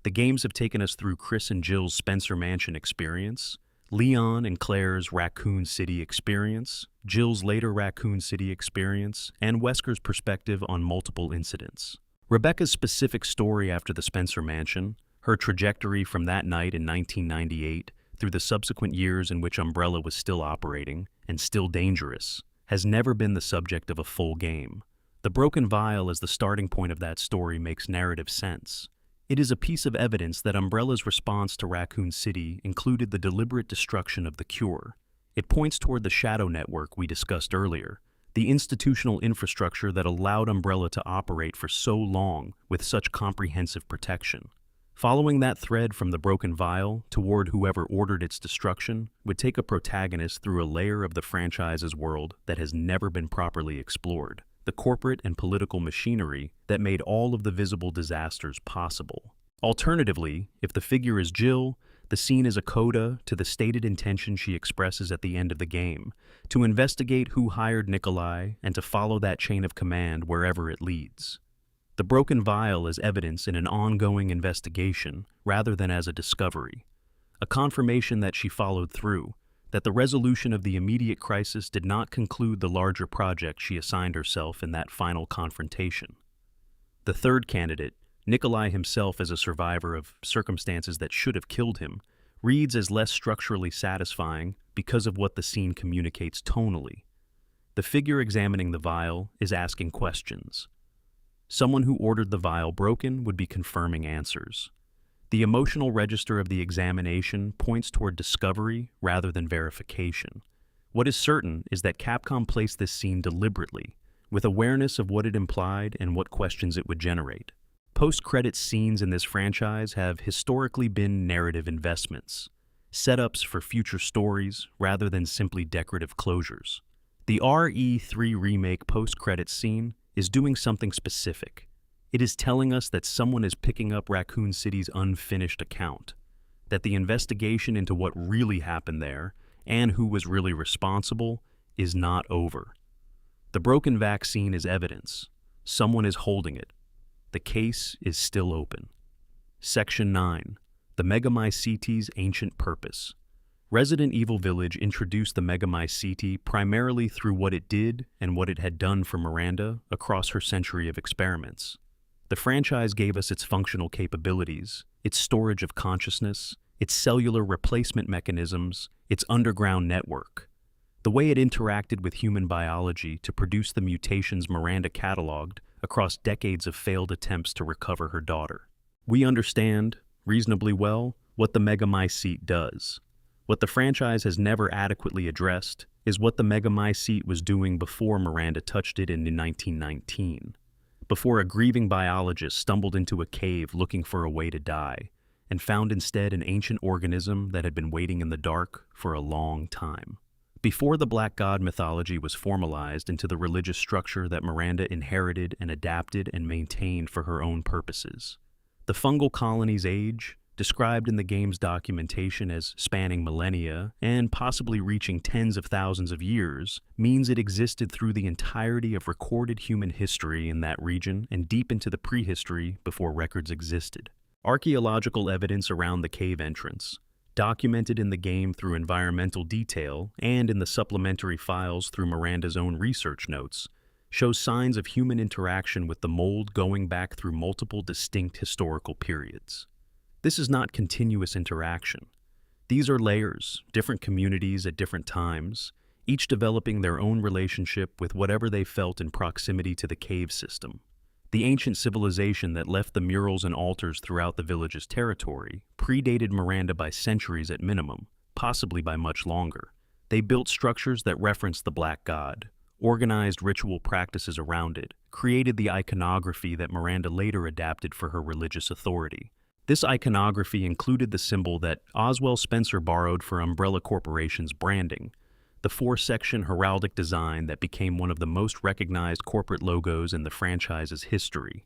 The games have taken us through Chris and Jill's Spencer Mansion experience, Leon and Claire's Raccoon City experience, Jill's later Raccoon City experience, and Wesker's perspective on multiple incidents. Rebecca's specific story after the Spencer Mansion, her trajectory from that night in 1998 through the subsequent years in which Umbrella was still operating and still dangerous, has never been the subject of a full game. The broken vial as the starting point of that story makes narrative sense. It is a piece of evidence that Umbrella's response to Raccoon City included the deliberate destruction of the cure. It points toward the shadow network we discussed earlier, the institutional infrastructure that allowed Umbrella to operate for so long with such comprehensive protection. Following that thread from the broken vial toward whoever ordered its destruction would take a protagonist through a layer of the franchise's world that has never been properly explored. The corporate and political machinery that made all of the visible disasters possible. Alternatively, if the figure is Jill, the scene is a coda to the stated intention she expresses at the end of the game, to investigate who hired Nikolai and to follow that chain of command wherever it leads. The broken vial is evidence in an ongoing investigation rather than as a discovery, a confirmation that she followed through, that the resolution of the immediate crisis did not conclude the larger project she assigned herself in that final confrontation. The third candidate, Nikolai himself as a survivor of circumstances that should have killed him, reads as less structurally satisfying because of what the scene communicates tonally. The figure examining the vial is asking questions. Someone who ordered the vial broken would be confirming answers. The emotional register of the examination points toward discovery rather than verification. What is certain is that Capcom placed this scene deliberately, with awareness of what it implied and what questions it would generate. Post-credits scenes in this franchise have historically been narrative investments, setups for future stories rather than simply decorative closures. The RE3 remake post-credits scene is doing something specific. It is telling us that someone is picking up Raccoon City's unfinished account, that the investigation into what really happened there and who was really responsible is not over. The broken vaccine is evidence. Someone is holding it. The case is still open. Section 9. The Megamycetes' Ancient Purpose. Resident Evil Village introduced the Megamycete primarily through what it did and what it had done for Miranda across her century of experiments. The franchise gave us its functional capabilities, its storage of consciousness, its cellular replacement mechanisms, its underground network, the way it interacted with human biology to produce the mutations Miranda cataloged across decades of failed attempts to recover her daughter. We understand, reasonably well, what the megamycete does. What the franchise has never adequately addressed is what the megamycete was doing before Miranda touched it in 1919, before a grieving biologist stumbled into a cave looking for a way to die, and found instead an ancient organism that had been waiting in the dark for a long time. Before the Black God mythology was formalized into the religious structure that Miranda inherited and adapted and maintained for her own purposes. The fungal colony's age, described in the game's documentation as spanning millennia and possibly reaching tens of thousands of years, means it existed through the entirety of recorded human history in that region and deep into the prehistory before records existed. Archaeological evidence around the cave entrance, documented in the game through environmental detail and in the supplementary files through Miranda's own research notes, shows signs of human interaction with the mold going back through multiple distinct historical periods. This is not continuous interaction. These are layers, different communities at different times, each developing their own relationship with whatever they felt in proximity to the cave system. The ancient civilization that left the murals and altars throughout the village's territory predated Miranda by centuries at minimum, possibly by much longer. They built structures that referenced the Black God, organized ritual practices around it, created the iconography that Miranda later adapted for her religious authority. This iconography included the symbol that Oswell Spencer borrowed for Umbrella Corporation's branding, the four-section heraldic design that became one of the most recognized corporate logos in the franchise's history.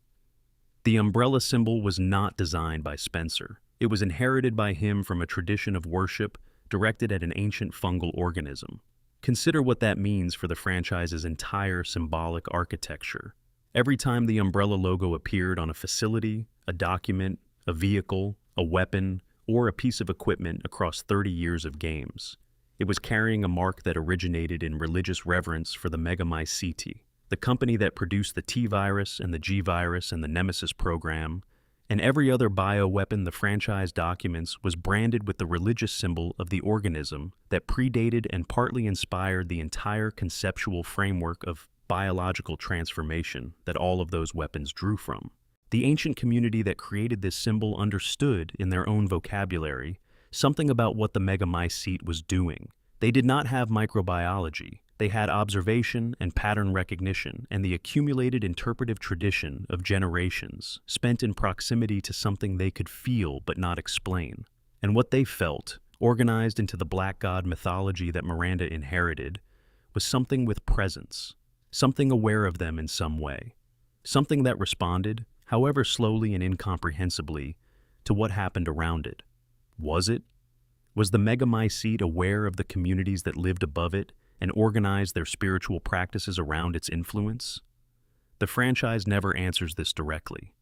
The umbrella symbol was not designed by Spencer. It was inherited by him from a tradition of worship directed at an ancient fungal organism. Consider what that means for the franchise's entire symbolic architecture. Every time the umbrella logo appeared on a facility, a document, a vehicle, a weapon, or a piece of equipment across 30 years of games, it was carrying a mark that originated in religious reverence for the megamycete, the company that produced the T-virus and the G-virus and the Nemesis program, and every other bioweapon the franchise documents was branded with the religious symbol of the organism that predated and partly inspired the entire conceptual framework of biological transformation that all of those weapons drew from. The ancient community that created this symbol understood, in their own vocabulary, something about what the megamycete was doing. They did not have microbiology. They had observation and pattern recognition and the accumulated interpretive tradition of generations spent in proximity to something they could feel but not explain. And what they felt, organized into the Black God mythology that Miranda inherited, was something with presence, something aware of them in some way, something that responded, however slowly and incomprehensibly, to what happened around it. Was it? Was the megamycete aware of the communities that lived above it and organized their spiritual practices around its influence? The franchise never answers this directly.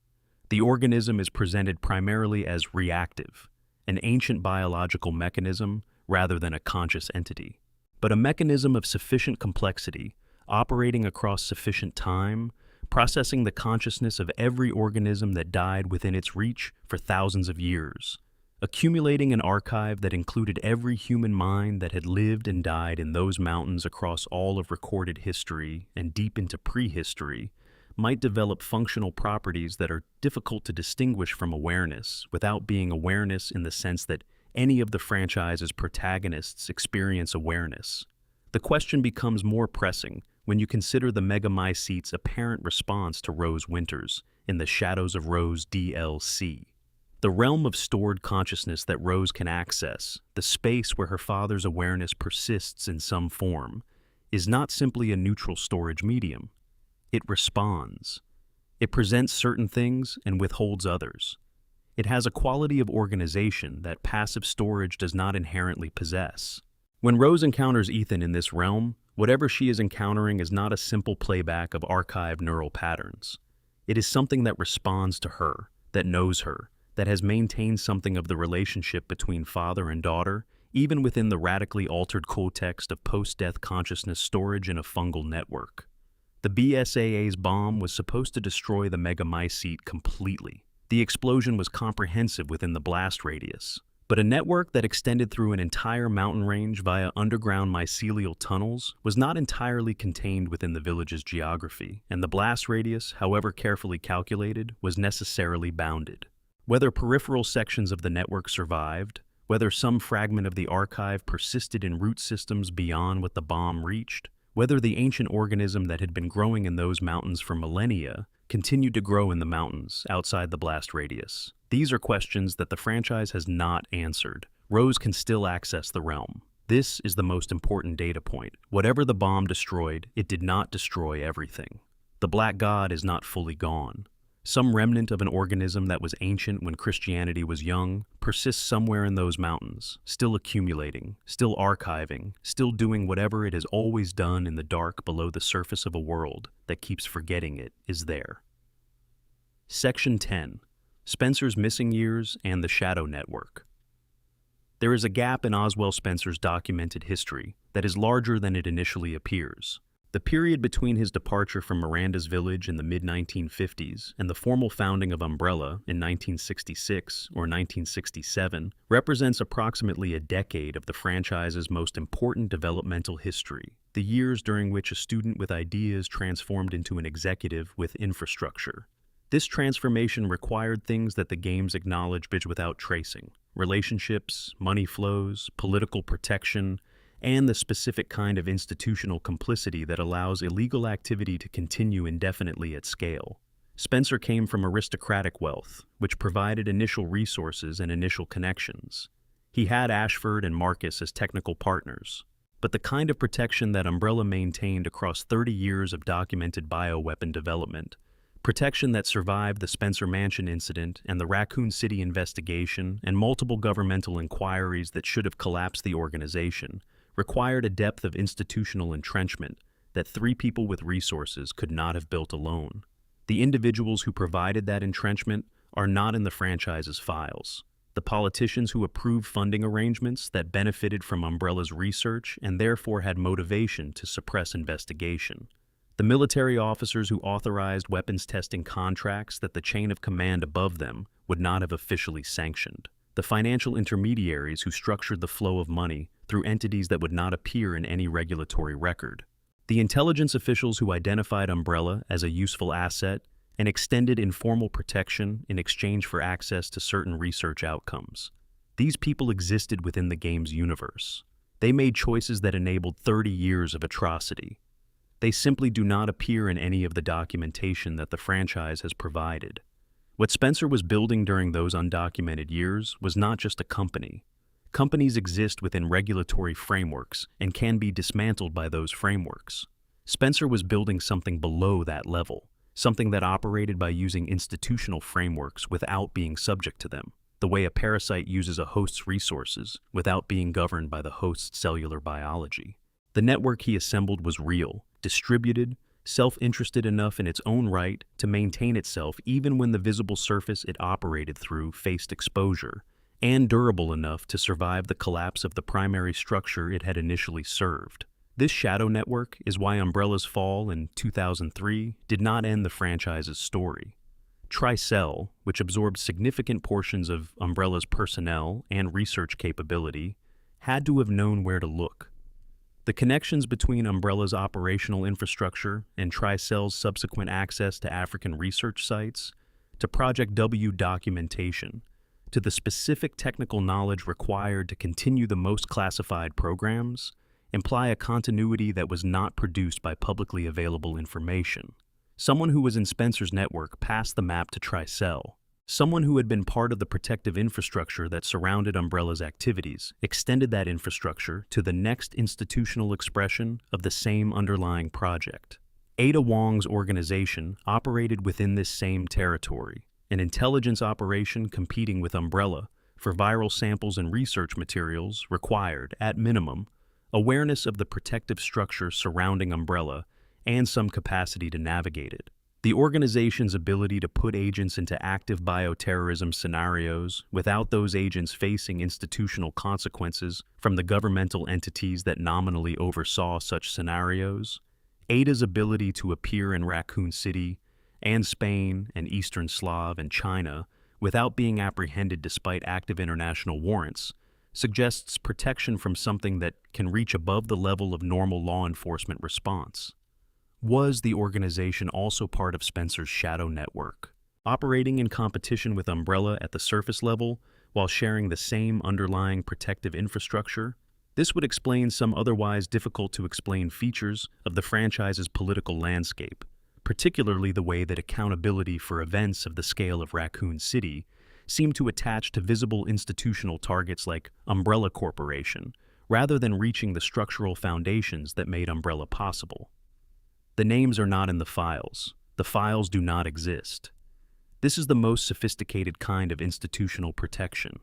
The organism is presented primarily as reactive, an ancient biological mechanism rather than a conscious entity. But a mechanism of sufficient complexity, operating across sufficient time, processing the consciousness of every organism that died within its reach for thousands of years, accumulating an archive that included every human mind that had lived and died in those mountains across all of recorded history and deep into prehistory, might develop functional properties that are difficult to distinguish from awareness without being awareness in the sense that any of the franchise's protagonists experience awareness. The question becomes more pressing when you consider the megamycete's apparent response to Rose Winters in the Shadows of Rose DLC. The realm of stored consciousness that Rose can access, the space where her father's awareness persists in some form, is not simply a neutral storage medium. It responds. It presents certain things and withholds others. It has a quality of organization that passive storage does not inherently possess. When Rose encounters Ethan in this realm, whatever she is encountering is not a simple playback of archived neural patterns. It is something that responds to her, that knows her, that has maintained something of the relationship between father and daughter, even within the radically altered context of post-death consciousness storage in a fungal network. The BSAA's bomb was supposed to destroy the megamycete completely. The explosion was comprehensive within the blast radius, But a network that extended through an entire mountain range via underground mycelial tunnels was not entirely contained within the village's geography, and the blast radius, however carefully calculated, was necessarily bounded. Whether peripheral sections of the network survived, whether some fragment of the archive persisted in root systems beyond what the bomb reached, whether the ancient organism that had been growing in those mountains for millennia continued to grow in the mountains outside the blast radius. These are questions that the franchise has not answered. Rose can still access the realm. This is the most important data point. Whatever the bomb destroyed, it did not destroy everything. The Black God is not fully gone. Some remnant of an organism that was ancient when Christianity was young persists somewhere in those mountains, still accumulating, still archiving, still doing whatever it has always done in the dark below the surface of a world that keeps forgetting it is there. Section 10. Spencer's Missing Years and the Shadow Network. There is a gap in Oswell Spencer's documented history that is larger than it initially appears. The period between his departure from Miranda's village in the mid-1950s and the formal founding of Umbrella in 1966 or 1967 represents approximately a decade of the franchise's most important developmental history, the years during which a student with ideas transformed into an executive with infrastructure. This transformation required things that the games acknowledge without tracing: relationships, money flows, political protection, and the specific kind of institutional complicity that allows illegal activity to continue indefinitely at scale. Spencer came from aristocratic wealth, which provided initial resources and initial connections. He had Ashford and Marcus as technical partners, but the kind of protection that Umbrella maintained across 30 years of documented bioweapon development, protection that survived the Spencer Mansion incident and the Raccoon City investigation and multiple governmental inquiries that should have collapsed the organization, required a depth of institutional entrenchment that three people with resources could not have built alone. The individuals who provided that entrenchment are not in the franchise's files. The politicians who approved funding arrangements that benefited from Umbrella's research and therefore had motivation to suppress investigation. The military officers who authorized weapons testing contracts that the chain of command above them would not have officially sanctioned. The financial intermediaries who structured the flow of money through entities that would not appear in any regulatory record. The intelligence officials who identified Umbrella as a useful asset and extended informal protection in exchange for access to certain research outcomes. These people existed within the game's universe. They made choices that enabled 30 years of atrocity. They simply do not appear in any of the documentation that the franchise has provided. What Spencer was building during those undocumented years was not just a company. Companies exist within regulatory frameworks and can be dismantled by those frameworks. Spencer was building something below that level, something that operated by using institutional frameworks without being subject to them, the way a parasite uses a host's resources without being governed by the host's cellular biology. The network he assembled was real, distributed, self-interested enough in its own right to maintain itself even when the visible surface it operated through faced exposure, and durable enough to survive the collapse of the primary structure it had initially served. This shadow network is why Umbrella's fall in 2003 did not end the franchise's story. Tricell, which absorbed significant portions of Umbrella's personnel and research capability, had to have known where to look. The connections between Umbrella's operational infrastructure and Tricell's subsequent access to African research sites, to Project W documentation, to the specific technical knowledge required to continue the most classified programs, imply a continuity that was not produced by publicly available information. Someone who was in Spencer's network passed the map to Tricell. Someone who had been part of the protective infrastructure that surrounded Umbrella's activities extended that infrastructure to the next institutional expression of the same underlying project. Ada Wong's organization operated within this same territory, an intelligence operation competing with Umbrella for viral samples and research materials required, at minimum, awareness of the protective structure surrounding Umbrella and some capacity to navigate it. The organization's ability to put agents into active bioterrorism scenarios without those agents facing institutional consequences from the governmental entities that nominally oversaw such scenarios, Ada's ability to appear in Raccoon City and Spain and Eastern Slav and China without being apprehended despite active international warrants, suggests protection from something that can reach above the level of normal law enforcement response. Was the organization also part of Spencer's shadow network, operating in competition with Umbrella at the surface level while sharing the same underlying protective infrastructure? This would explain some otherwise difficult-to-explain features of the franchise's political landscape, particularly the way that accountability for events of the scale of Raccoon City seemed to attach to visible institutional targets like Umbrella Corporation, rather than reaching the structural foundations that made Umbrella possible. The names are not in the files. The files do not exist. This is the most sophisticated kind of institutional protection,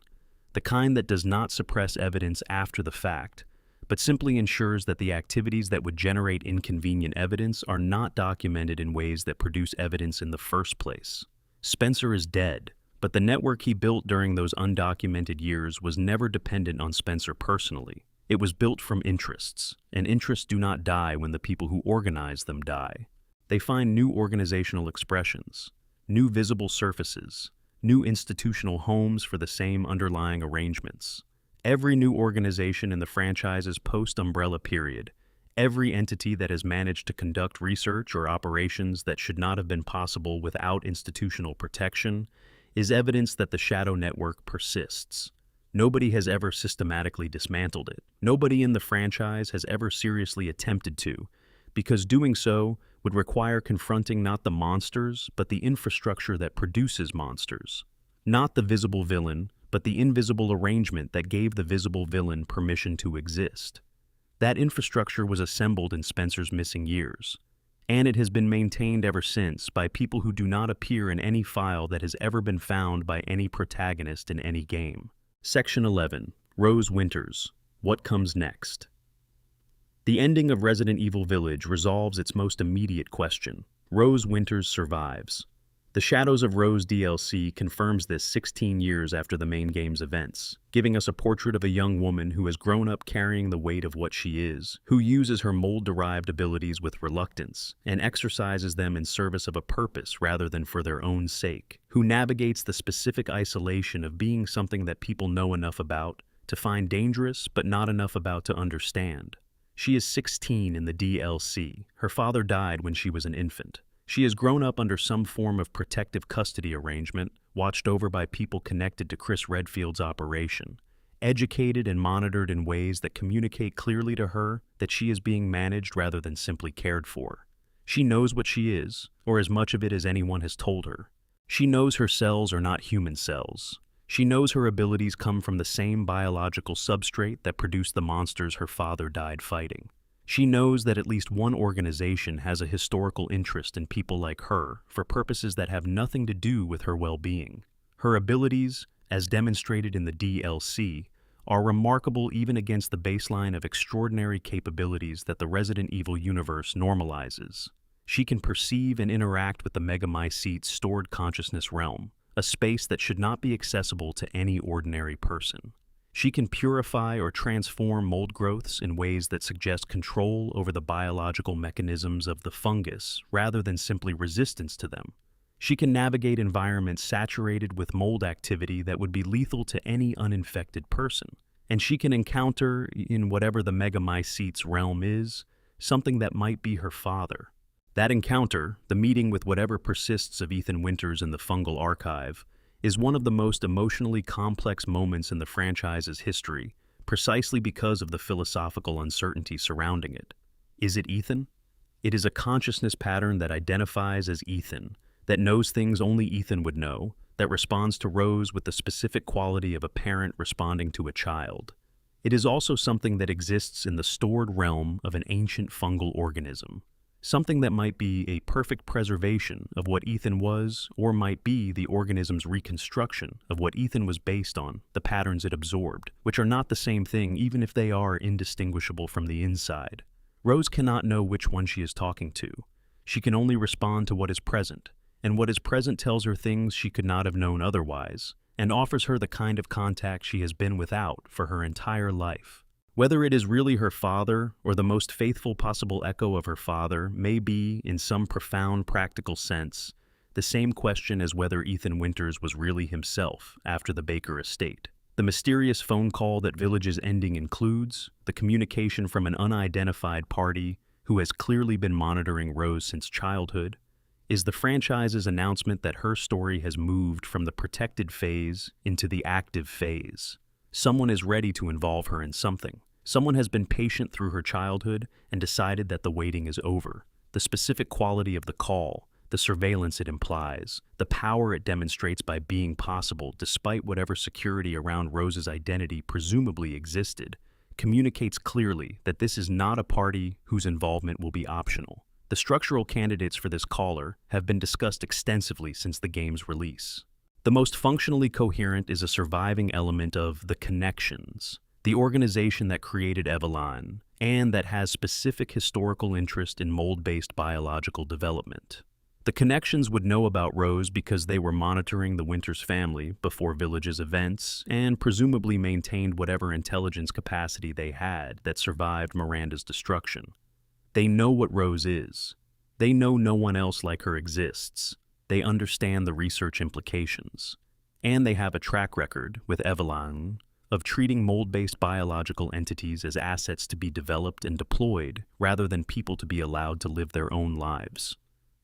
the kind that does not suppress evidence after the fact, but simply ensures that the activities that would generate inconvenient evidence are not documented in ways that produce evidence in the first place. Spencer is dead, but the network he built during those undocumented years was never dependent on Spencer personally. It was built from interests, and interests do not die when the people who organize them die. They find new organizational expressions, new visible surfaces, new institutional homes for the same underlying arrangements. Every new organization in the franchise's post-Umbrella period, every entity that has managed to conduct research or operations that should not have been possible without institutional protection, is evidence that the shadow network persists. Nobody has ever systematically dismantled it. Nobody in the franchise has ever seriously attempted to, because doing so would require confronting not the monsters, but the infrastructure that produces monsters. Not the visible villain, but the invisible arrangement that gave the visible villain permission to exist. That infrastructure was assembled in Spencer's missing years, and it has been maintained ever since by people who do not appear in any file that has ever been found by any protagonist in any game. Section 11. Rose Winters. What comes next? The ending of Resident Evil Village resolves its most immediate question. Rose Winters survives. The Shadows of Rose DLC confirms this 16 years after the main game's events, giving us a portrait of a young woman who has grown up carrying the weight of what she is, who uses her mold-derived abilities with reluctance, and exercises them in service of a purpose rather than for their own sake, who navigates the specific isolation of being something that people know enough about to find dangerous but not enough about to understand. She is 16 in the DLC. Her father died when she was an infant. She has grown up under some form of protective custody arrangement, watched over by people connected to Chris Redfield's operation, educated and monitored in ways that communicate clearly to her that she is being managed rather than simply cared for. She knows what she is, or as much of it as anyone has told her. She knows her cells are not human cells. She knows her abilities come from the same biological substrate that produced the monsters her father died fighting. She knows that at least one organization has a historical interest in people like her for purposes that have nothing to do with her well-being. Her abilities, as demonstrated in the DLC, are remarkable even against the baseline of extraordinary capabilities that the Resident Evil universe normalizes. She can perceive and interact with the Megamycete's stored consciousness realm, a space that should not be accessible to any ordinary person. She can purify or transform mold growths in ways that suggest control over the biological mechanisms of the fungus rather than simply resistance to them. She can navigate environments saturated with mold activity that would be lethal to any uninfected person. And she can encounter, in whatever the Megamycete's realm is, something that might be her father. That encounter, the meeting with whatever persists of Ethan Winters in the fungal archive, is one of the most emotionally complex moments in the franchise's history, precisely because of the philosophical uncertainty surrounding it. Is it Ethan? It is a consciousness pattern that identifies as Ethan, that knows things only Ethan would know, that responds to Rose with the specific quality of a parent responding to a child. It is also something that exists in the stored realm of an ancient fungal organism. Something that might be a perfect preservation of what Ethan was, or might be the organism's reconstruction of what Ethan was based on, the patterns it absorbed, which are not the same thing even if they are indistinguishable from the inside. Rose cannot know which one she is talking to. She can only respond to what is present, and what is present tells her things she could not have known otherwise, and offers her the kind of contact she has been without for her entire life. Whether it is really her father, or the most faithful possible echo of her father, may be, in some profound practical sense, the same question as whether Ethan Winters was really himself after the Baker estate. The mysterious phone call that Village's ending includes, the communication from an unidentified party who has clearly been monitoring Rose since childhood, is the franchise's announcement that her story has moved from the protected phase into the active phase. Someone is ready to involve her in something. Someone has been patient through her childhood and decided that the waiting is over. The specific quality of the call, the surveillance it implies, the power it demonstrates by being possible despite whatever security around Rose's identity presumably existed, communicates clearly that this is not a party whose involvement will be optional. The structural candidates for this caller have been discussed extensively since the game's release. The most functionally coherent is a surviving element of the Connections, the organization that created Eveline, and that has specific historical interest in mold-based biological development. The Connections would know about Rose because they were monitoring the Winters family before Village's events and presumably maintained whatever intelligence capacity they had that survived Miranda's destruction. They know what Rose is. They know no one else like her exists. They understand the research implications. And they have a track record, with Eveline, of treating mold-based biological entities as assets to be developed and deployed rather than people to be allowed to live their own lives.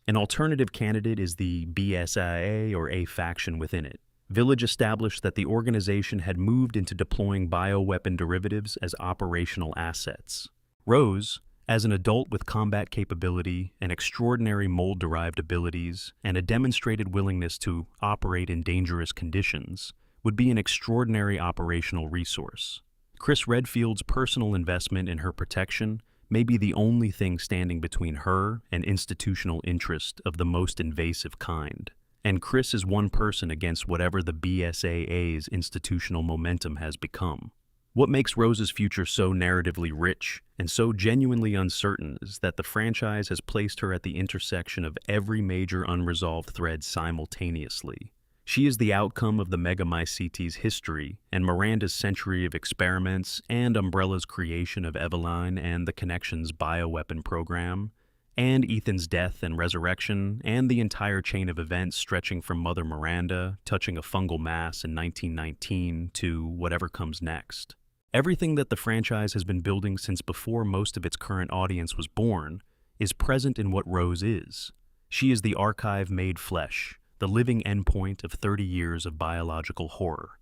An alternative candidate is the BSIA or A faction within it. Village established that the organization had moved into deploying bioweapon derivatives as operational assets. Rose, as an adult with combat capability and extraordinary mold-derived abilities and a demonstrated willingness to operate in dangerous conditions, would be an extraordinary operational resource. Chris Redfield's personal investment in her protection may be the only thing standing between her and institutional interest of the most invasive kind. And Chris is one person against whatever the BSAA's institutional momentum has become. What makes Rose's future so narratively rich and so genuinely uncertain is that the franchise has placed her at the intersection of every major unresolved thread simultaneously. She is the outcome of the Megamycetes' history and Miranda's century of experiments and Umbrella's creation of Eveline and the Connections bioweapon program, and Ethan's death and resurrection, and the entire chain of events stretching from Mother Miranda touching a fungal mass in 1919 to whatever comes next. Everything that the franchise has been building since before most of its current audience was born is present in what Rose is. She is the archive made flesh, the living endpoint of 30 years of biological horror.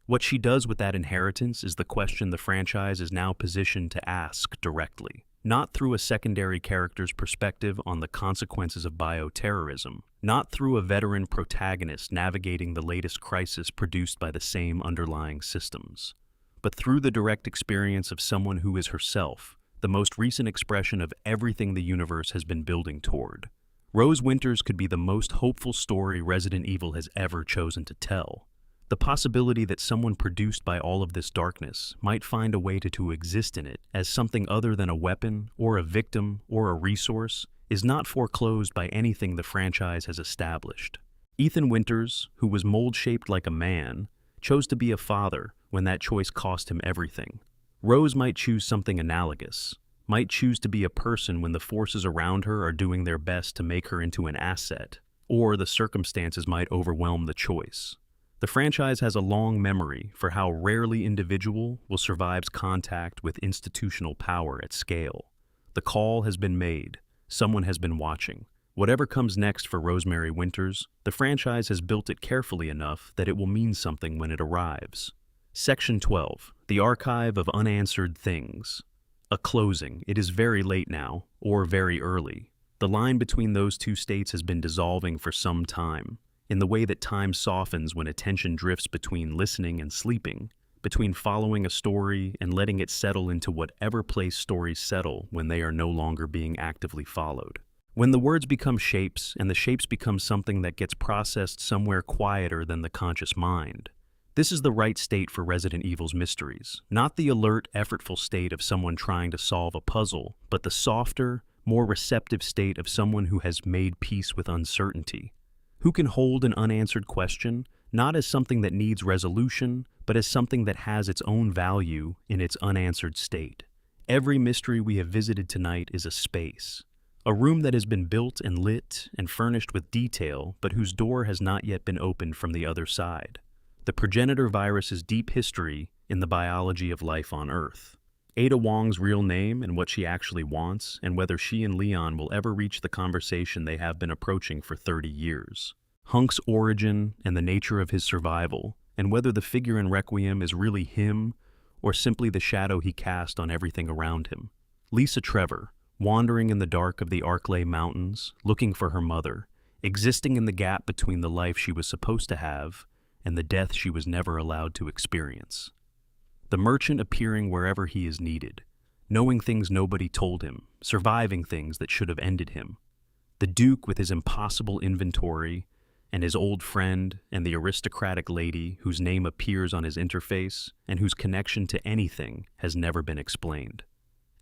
What she does with that inheritance is the question the franchise is now positioned to ask directly, not through a secondary character's perspective on the consequences of bioterrorism, not through a veteran protagonist navigating the latest crisis produced by the same underlying systems, but through the direct experience of someone who is herself, the most recent expression of everything the universe has been building toward. Rose Winters could be the most hopeful story Resident Evil has ever chosen to tell. The possibility that someone produced by all of this darkness might find a way to exist in it as something other than a weapon or a victim or a resource is not foreclosed by anything the franchise has established. Ethan Winters, who was mold-shaped like a man, chose to be a father when that choice cost him everything. Rose might choose something analogous, might choose to be a person when the forces around her are doing their best to make her into an asset, or the circumstances might overwhelm the choice. The franchise has a long memory for how rarely individual will survive contact with institutional power at scale. The call has been made. Someone has been watching. Whatever comes next for Rosemary Winters, the franchise has built it carefully enough that it will mean something when it arrives. Section 12, the Archive of Unanswered Things. A closing. It is very late now, or very early. The line between those two states has been dissolving for some time, in the way that time softens when attention drifts between listening and sleeping, between following a story and letting it settle into whatever place stories settle when they are no longer being actively followed. When the words become shapes and the shapes become something that gets processed somewhere quieter than the conscious mind. This is the right state for Resident Evil's mysteries, not the alert, effortful state of someone trying to solve a puzzle, but the softer, more receptive state of someone who has made peace with uncertainty, who can hold an unanswered question, not as something that needs resolution, but as something that has its own value in its unanswered state. Every mystery we have visited tonight is a space, A room that has been built and lit and furnished with detail, but whose door has not yet been opened from the other side. The progenitor virus's deep history in the biology of life on Earth. Ada Wong's real name and what she actually wants, and whether she and Leon will ever reach the conversation they have been approaching for 30 years. Hunk's origin and the nature of his survival, and whether the figure in Requiem is really him or simply the shadow he cast on everything around him. Lisa Trevor, wandering in the dark of the Arklay Mountains, looking for her mother, existing in the gap between the life she was supposed to have and the death she was never allowed to experience. The merchant appearing wherever he is needed, knowing things nobody told him, surviving things that should have ended him. The Duke with his impossible inventory, and his old friend, and the aristocratic lady whose name appears on his interface and whose connection to anything has never been explained.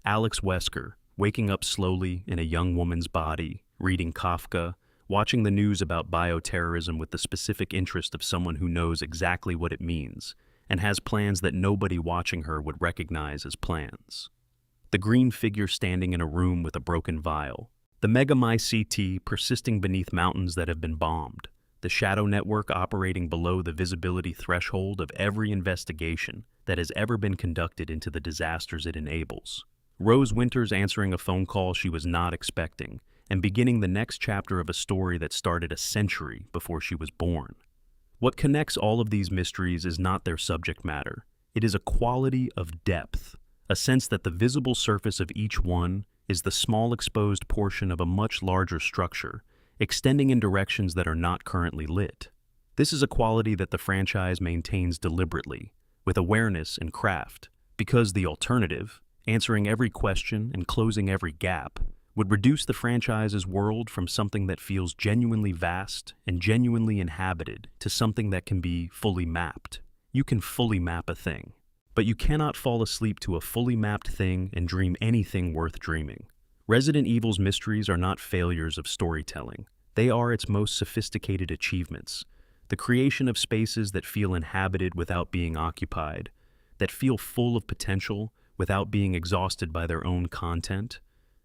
Alex Wesker, waking up slowly in a young woman's body, reading Kafka, watching the news about bioterrorism with the specific interest of someone who knows exactly what it means and has plans that nobody watching her would recognize as plans. The green figure standing in a room with a broken vial. The megamycete persisting beneath mountains that have been bombed. The shadow network operating below the visibility threshold of every investigation that has ever been conducted into the disasters it enables. Rose Winters answering a phone call she was not expecting and beginning the next chapter of a story that started a century before she was born. What connects all of these mysteries is not their subject matter. It is a quality of depth, a sense that the visible surface of each one is the small exposed portion of a much larger structure, extending in directions that are not currently lit. This is a quality that the franchise maintains deliberately, with awareness and craft, because the alternative, answering every question and closing every gap, would reduce the franchise's world from something that feels genuinely vast and genuinely inhabited to something that can be fully mapped. You can fully map a thing, but you cannot fall asleep to a fully mapped thing and dream anything worth dreaming. Resident Evil's mysteries are not failures of storytelling. They are its most sophisticated achievements. The creation of spaces that feel inhabited without being occupied, that feel full of potential without being exhausted by their own content,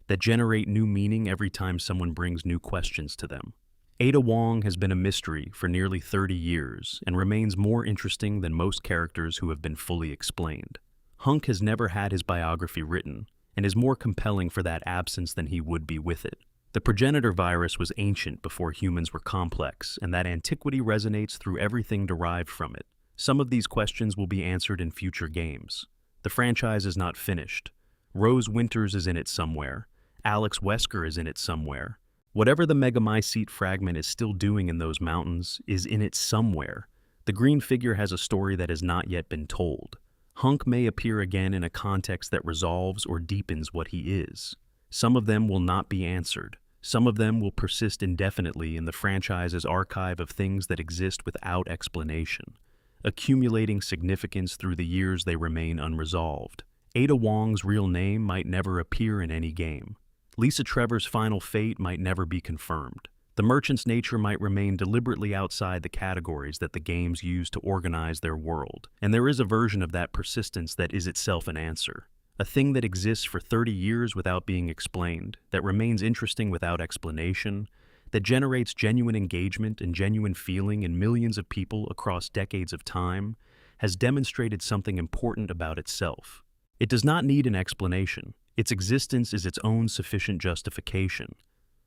that generate new meaning every time someone brings new questions to them. Ada Wong has been a mystery for nearly 30 years and remains more interesting than most characters who have been fully explained. Hunk has never had his biography written and is more compelling for that absence than he would be with it. The progenitor virus was ancient before humans were complex, and that antiquity resonates through everything derived from it. Some of these questions will be answered in future games. The franchise is not finished. Rose Winters is in it somewhere. Alex Wesker is in it somewhere. Whatever the megamycete fragment is still doing in those mountains is in it somewhere. The green figure has a story that has not yet been told. Hunk may appear again in a context that resolves or deepens what he is. Some of them will not be answered. Some of them will persist indefinitely in the franchise's archive of things that exist without explanation, accumulating significance through the years they remain unresolved. Ada Wong's real name might never appear in any game. Lisa Trevor's final fate might never be confirmed. The merchant's nature might remain deliberately outside the categories that the games use to organize their world, and there is a version of that persistence that is itself an answer. A thing that exists for 30 years without being explained, that remains interesting without explanation, that generates genuine engagement and genuine feeling in millions of people across decades of time, has demonstrated something important about itself. It does not need an explanation. Its existence is its own sufficient justification.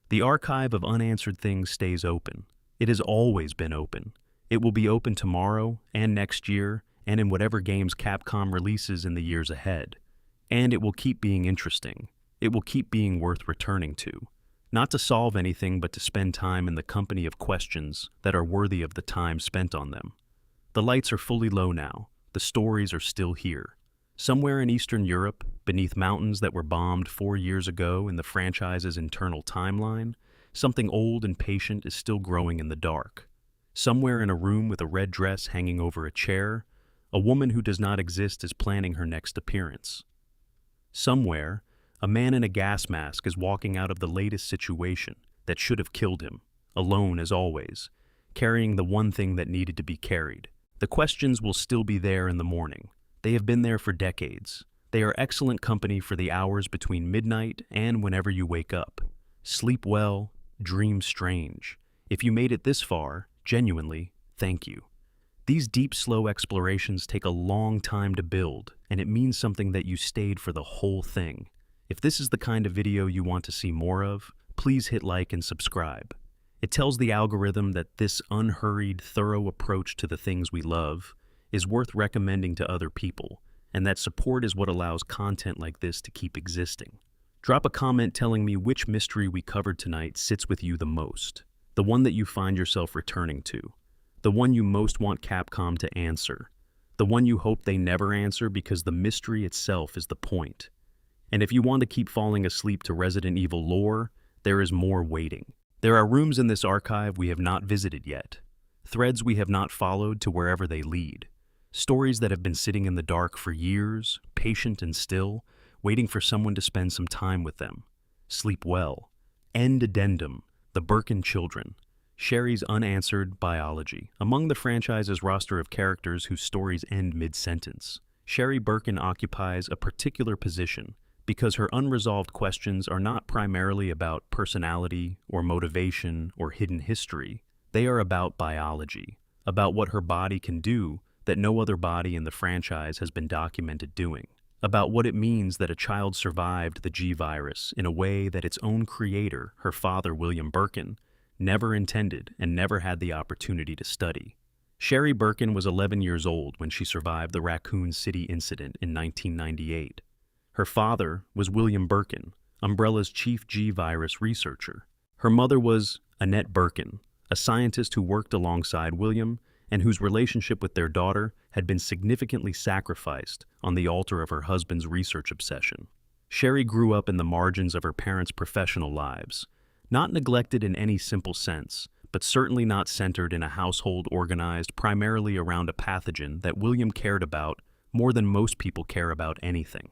The archive of unanswered things stays open. It has always been open. It will be open tomorrow and next year and in whatever games Capcom releases in the years ahead. And it will keep being interesting. It will keep being worth returning to. Not to solve anything, but to spend time in the company of questions that are worthy of the time spent on them. The lights are fully low now. The stories are still here. Somewhere in Eastern Europe, beneath mountains that were bombed 4 years ago in the franchise's internal timeline, something old and patient is still growing in the dark. Somewhere in a room with a red dress hanging over a chair, a woman who does not exist is planning her next appearance. Somewhere, a man in a gas mask is walking out of the latest situation that should have killed him, alone as always, carrying the one thing that needed to be carried. The questions will still be there in the morning. They have been there for decades. They are excellent company for the hours between midnight and whenever you wake up. Sleep well, dream strange. If you made it this far, genuinely, thank you. These deep, slow explorations take a long time to build, and it means something that you stayed for the whole thing. If this is the kind of video you want to see more of, please hit like and subscribe. It tells the algorithm that this unhurried, thorough approach to the things we love is worth recommending to other people, and that support is what allows content like this to keep existing. Drop a comment telling me which mystery we covered tonight sits with you the most, the one that you find yourself returning to, the one you most want Capcom to answer, the one you hope they never answer because the mystery itself is the point. And if you want to keep falling asleep to Resident Evil lore, there is more waiting. There are rooms in this archive we have not visited yet, threads we have not followed to wherever they lead, stories that have been sitting in the dark for years, patient and still, waiting for someone to spend some time with them. Sleep well. End addendum, the Birkin children. Sherry's unanswered biology. Among the franchise's roster of characters whose stories end mid-sentence, Sherry Birkin occupies a particular position because her unresolved questions are not primarily about personality or motivation or hidden history. They are about biology, about what her body can do that no other body in the franchise has been documented doing, about what it means that a child survived the G-virus in a way that its own creator, her father William Birkin, never intended and never had the opportunity to study. Sherry Birkin was 11 years old when she survived the Raccoon City incident in 1998. Her father was William Birkin, Umbrella's chief G-virus researcher. Her mother was Annette Birkin, a scientist who worked alongside William and whose relationship with their daughter had been significantly sacrificed on the altar of her husband's research obsession. Sherry grew up in the margins of her parents' professional lives, not neglected in any simple sense, but certainly not centered in a household organized primarily around a pathogen that William cared about more than most people care about anything.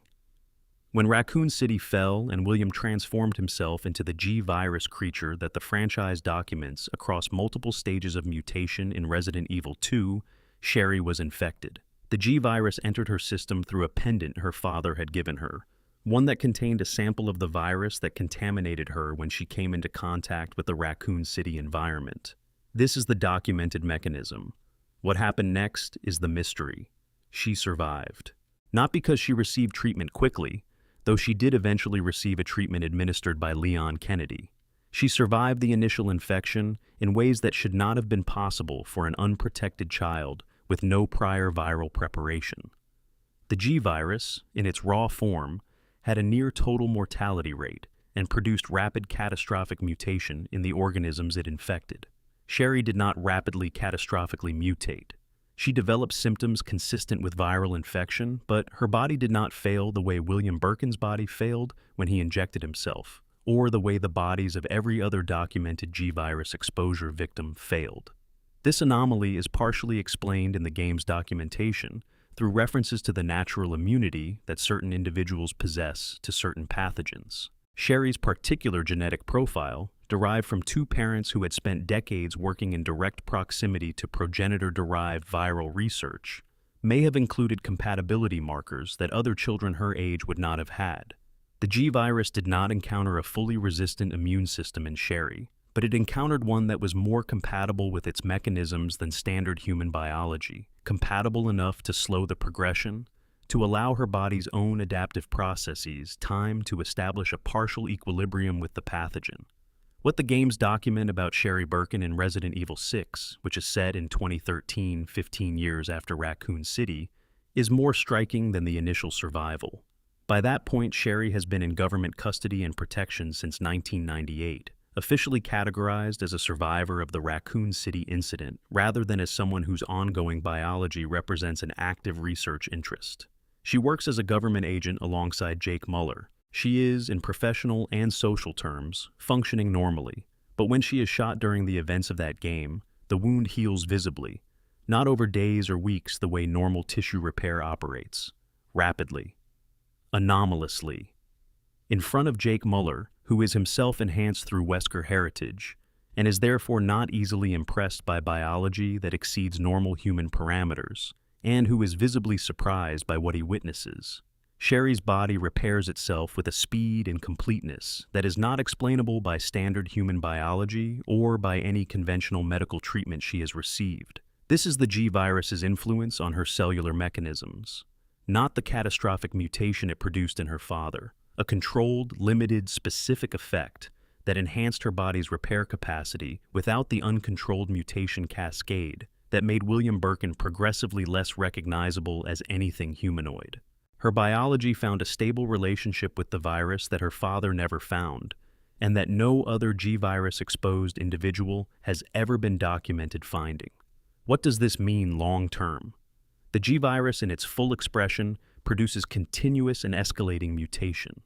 When Raccoon City fell and William transformed himself into the G-virus creature that the franchise documents across multiple stages of mutation in Resident Evil 2, Sherry was infected. The G-virus entered her system through a pendant her father had given her, one that contained a sample of the virus that contaminated her when she came into contact with the Raccoon City environment. This is the documented mechanism. What happened next is the mystery. She survived. Not because she received treatment quickly, though she did eventually receive a treatment administered by Leon Kennedy. She survived the initial infection in ways that should not have been possible for an unprotected child with no prior viral preparation. The G-virus, in its raw form, had a near-total mortality rate and produced rapid catastrophic mutation in the organisms it infected. Sherry did not rapidly catastrophically mutate. She developed symptoms consistent with viral infection, but her body did not fail the way William Birkin's body failed when he injected himself, or the way the bodies of every other documented G-virus exposure victim failed. This anomaly is partially explained in the game's documentation through references to the natural immunity that certain individuals possess to certain pathogens. Sherry's particular genetic profile, derived from two parents who had spent decades working in direct proximity to progenitor-derived viral research, may have included compatibility markers that other children her age would not have had. The G-virus did not encounter a fully resistant immune system in Sherry, but it encountered one that was more compatible with its mechanisms than standard human biology, compatible enough to slow the progression, to allow her body's own adaptive processes time to establish a partial equilibrium with the pathogen. What the games document about Sherry Birkin in Resident Evil 6, which is set in 2013, 15 years after Raccoon City, is more striking than the initial survival. By that point, Sherry has been in government custody and protection since 1998. Officially categorized as a survivor of the Raccoon City incident rather than as someone whose ongoing biology represents an active research interest. She works as a government agent alongside Jake Muller. She is, in professional and social terms, functioning normally, but when she is shot during the events of that game, the wound heals visibly, not over days or weeks the way normal tissue repair operates, rapidly, anomalously. In front of Jake Muller, who is himself enhanced through Wesker heritage, and is therefore not easily impressed by biology that exceeds normal human parameters, and who is visibly surprised by what he witnesses. Sherry's body repairs itself with a speed and completeness that is not explainable by standard human biology or by any conventional medical treatment she has received. This is the G-virus's influence on her cellular mechanisms, not the catastrophic mutation it produced in her father, a controlled, limited, specific effect that enhanced her body's repair capacity without the uncontrolled mutation cascade that made William Birkin progressively less recognizable as anything humanoid. Her biology found a stable relationship with the virus that her father never found, and that no other G-virus-exposed individual has ever been documented finding. What does this mean long-term? The G-virus in its full expression produces continuous and escalating mutation.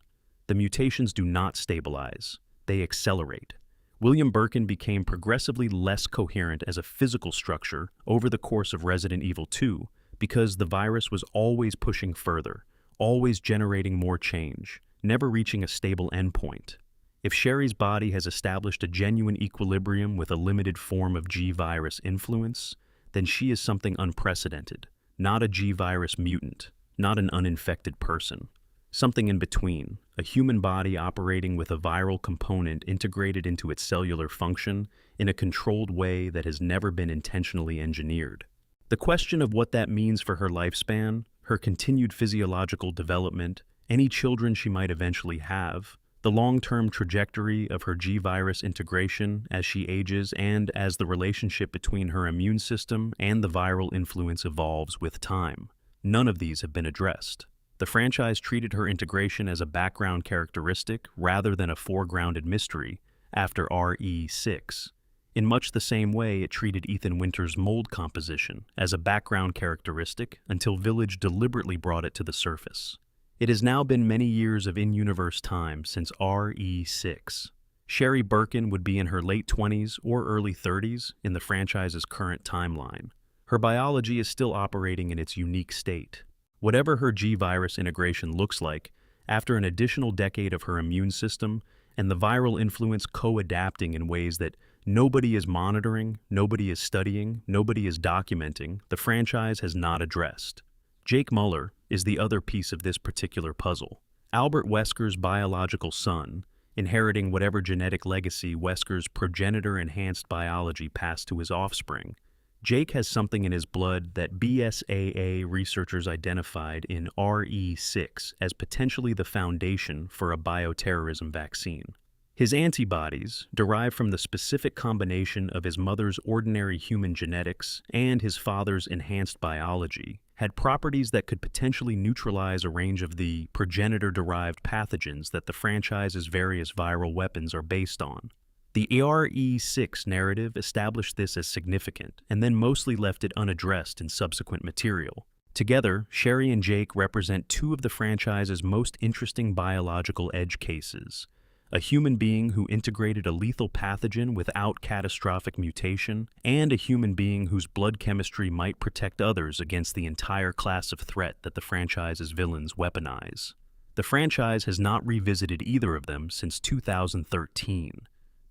The mutations do not stabilize, they accelerate. William Birkin became progressively less coherent as a physical structure over the course of Resident Evil 2 because the virus was always pushing further, always generating more change, never reaching a stable endpoint. If Sherry's body has established a genuine equilibrium with a limited form of G-virus influence, then she is something unprecedented, not a G-virus mutant, not an uninfected person. Something in between, a human body operating with a viral component integrated into its cellular function in a controlled way that has never been intentionally engineered. The question of what that means for her lifespan, her continued physiological development, any children she might eventually have, the long-term trajectory of her G-virus integration as she ages and as the relationship between her immune system and the viral influence evolves with time. None of these have been addressed. The franchise treated her integration as a background characteristic rather than a foregrounded mystery after RE6. In much the same way it treated Ethan Winter's mold composition as a background characteristic until Village deliberately brought it to the surface. It has now been many years of in-universe time since RE6. Sherry Birkin would be in her late 20s or early 30s in the franchise's current timeline. Her biology is still operating in its unique state. Whatever her G-virus integration looks like, after an additional decade of her immune system and the viral influence co-adapting in ways that nobody is monitoring, nobody is studying, nobody is documenting, the franchise has not addressed. Jake Muller is the other piece of this particular puzzle. Albert Wesker's biological son, inheriting whatever genetic legacy Wesker's progenitor-enhanced biology passed to his offspring. Jake has something in his blood that BSAA researchers identified in RE6 as potentially the foundation for a bioterrorism vaccine. His antibodies, derived from the specific combination of his mother's ordinary human genetics and his father's enhanced biology, had properties that could potentially neutralize a range of the progenitor-derived pathogens that the franchise's various viral weapons are based on. The RE6 narrative established this as significant and then mostly left it unaddressed in subsequent material. Together, Sherry and Jake represent two of the franchise's most interesting biological edge cases. A human being who integrated a lethal pathogen without catastrophic mutation, and a human being whose blood chemistry might protect others against the entire class of threat that the franchise's villains weaponize. The franchise has not revisited either of them since 2013.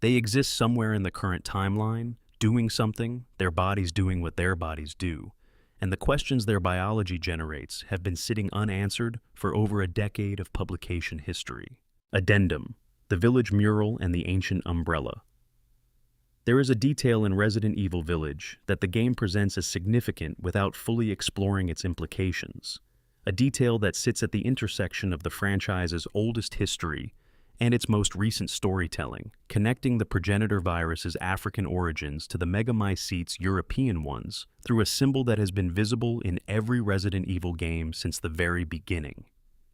They exist somewhere in the current timeline, doing something, their bodies doing what their bodies do, and the questions their biology generates have been sitting unanswered for over a decade of publication history. Addendum: the Village mural and the ancient umbrella. There is a detail in Resident Evil Village that the game presents as significant without fully exploring its implications. A detail that sits at the intersection of the franchise's oldest history and its most recent storytelling, connecting the progenitor virus's African origins to the megamycete's European ones through a symbol that has been visible in every Resident Evil game since the very beginning.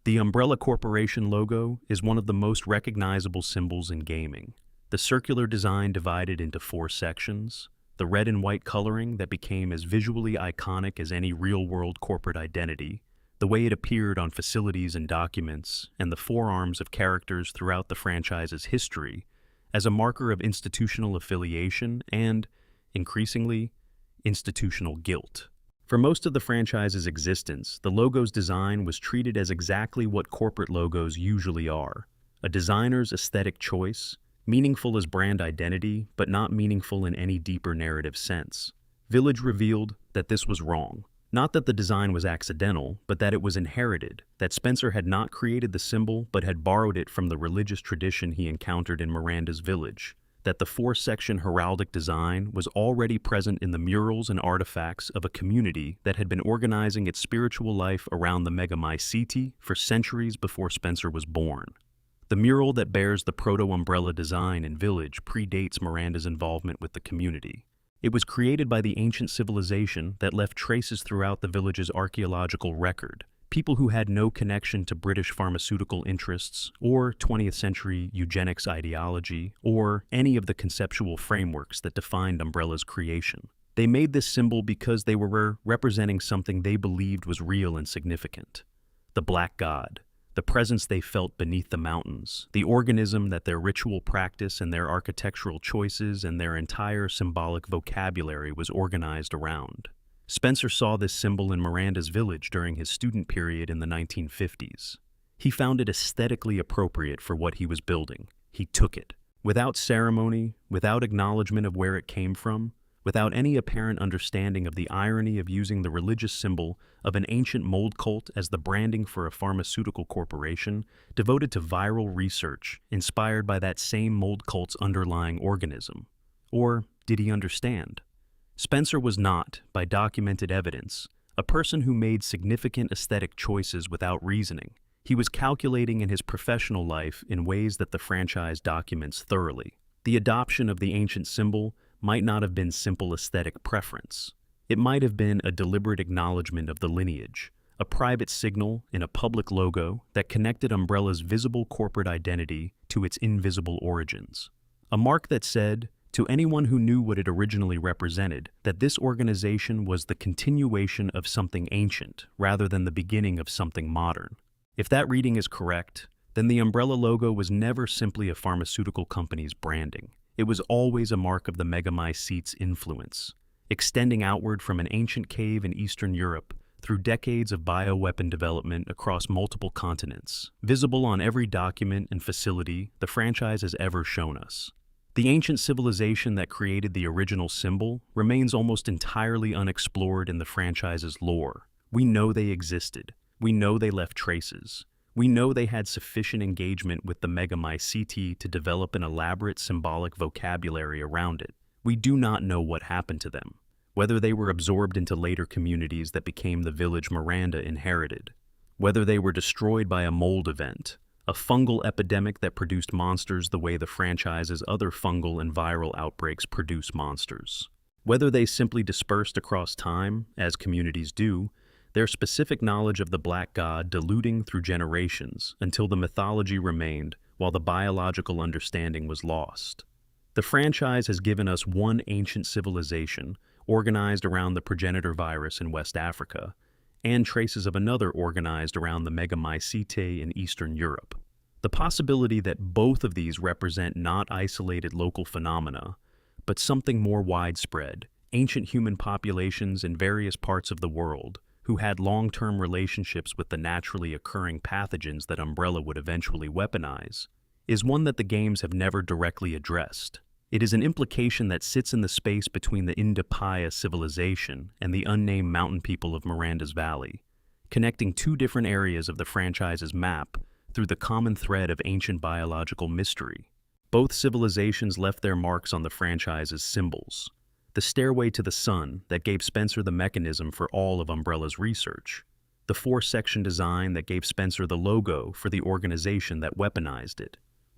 The Umbrella Corporation logo is one of the most recognizable symbols in gaming. The circular design divided into 4 sections, the red and white coloring that became as visually iconic as any real-world corporate identity, the way it appeared on facilities and documents, and the forearms of characters throughout the franchise's history as a marker of institutional affiliation and, increasingly, institutional guilt. For most of the franchise's existence, the logo's design was treated as exactly what corporate logos usually are: a designer's aesthetic choice, meaningful as brand identity, but not meaningful in any deeper narrative sense. Village revealed that this was wrong. Not that the design was accidental, but that it was inherited, that Spencer had not created the symbol but had borrowed it from the religious tradition he encountered in Miranda's village, that the four-section heraldic design was already present in the murals and artifacts of a community that had been organizing its spiritual life around the Megamycete for centuries before Spencer was born. The mural that bears the proto-umbrella design in Village predates Miranda's involvement with the community. It was created by the ancient civilization that left traces throughout the village's archaeological record, people who had no connection to British pharmaceutical interests or 20th century eugenics ideology or any of the conceptual frameworks that defined Umbrella's creation. They made this symbol because they were representing something they believed was real and significant. The Black God, the presence they felt beneath the mountains, the organism that their ritual practice and their architectural choices and their entire symbolic vocabulary was organized around. Spencer saw this symbol in Miranda's village during his student period in the 1950s. He found it aesthetically appropriate for what he was building. He took it. Without ceremony, without acknowledgement of where it came from, without any apparent understanding of the irony of using the religious symbol of an ancient mold cult as the branding for a pharmaceutical corporation devoted to viral research inspired by that same mold cult's underlying organism. Or did he understand? Spencer was not, by documented evidence, a person who made significant aesthetic choices without reasoning. He was calculating in his professional life in ways that the franchise documents thoroughly. The adoption of the ancient symbol might not have been simple aesthetic preference. It might have been a deliberate acknowledgement of the lineage, a private signal in a public logo that connected Umbrella's visible corporate identity to its invisible origins. A mark that said, to anyone who knew what it originally represented, that this organization was the continuation of something ancient rather than the beginning of something modern. If that reading is correct, then the Umbrella logo was never simply a pharmaceutical company's branding. It was always a mark of the Megamycete's influence, extending outward from an ancient cave in Eastern Europe through decades of bioweapon development across multiple continents, visible on every document and facility the franchise has ever shown us. The ancient civilization that created the original symbol remains almost entirely unexplored in the franchise's lore. We know they existed. We know they left traces. We know they had sufficient engagement with the Megamycete to develop an elaborate symbolic vocabulary around it. We do not know what happened to them, whether they were absorbed into later communities that became the village Miranda inherited, whether they were destroyed by a mold event, a fungal epidemic that produced monsters the way the franchise's other fungal and viral outbreaks produce monsters, whether they simply dispersed across time, as communities do, their specific knowledge of the Black God diluting through generations until the mythology remained while the biological understanding was lost. The franchise has given us one ancient civilization organized around the progenitor virus in West Africa, and traces of another organized around the Megamycete in Eastern Europe. The possibility that both of these represent not isolated local phenomena, but something more widespread, ancient human populations in various parts of the world, who had long-term relationships with the naturally occurring pathogens that Umbrella would eventually weaponize, is one that the games have never directly addressed. It is an implication that sits in the space between the Indapaya civilization and the unnamed mountain people of Miranda's Valley, connecting two different areas of the franchise's map through the common thread of ancient biological mystery. Both civilizations left their marks on the franchise's symbols. The stairway to the sun that gave Spencer the mechanism for all of Umbrella's research. The four-section design that gave Spencer the logo for the organization that weaponized it.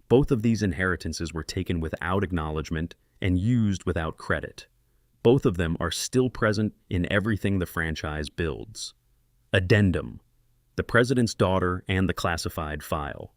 Both of these inheritances were taken without acknowledgement and used without credit. Both of them are still present in everything the franchise builds. Addendum: the President's Daughter and the classified file.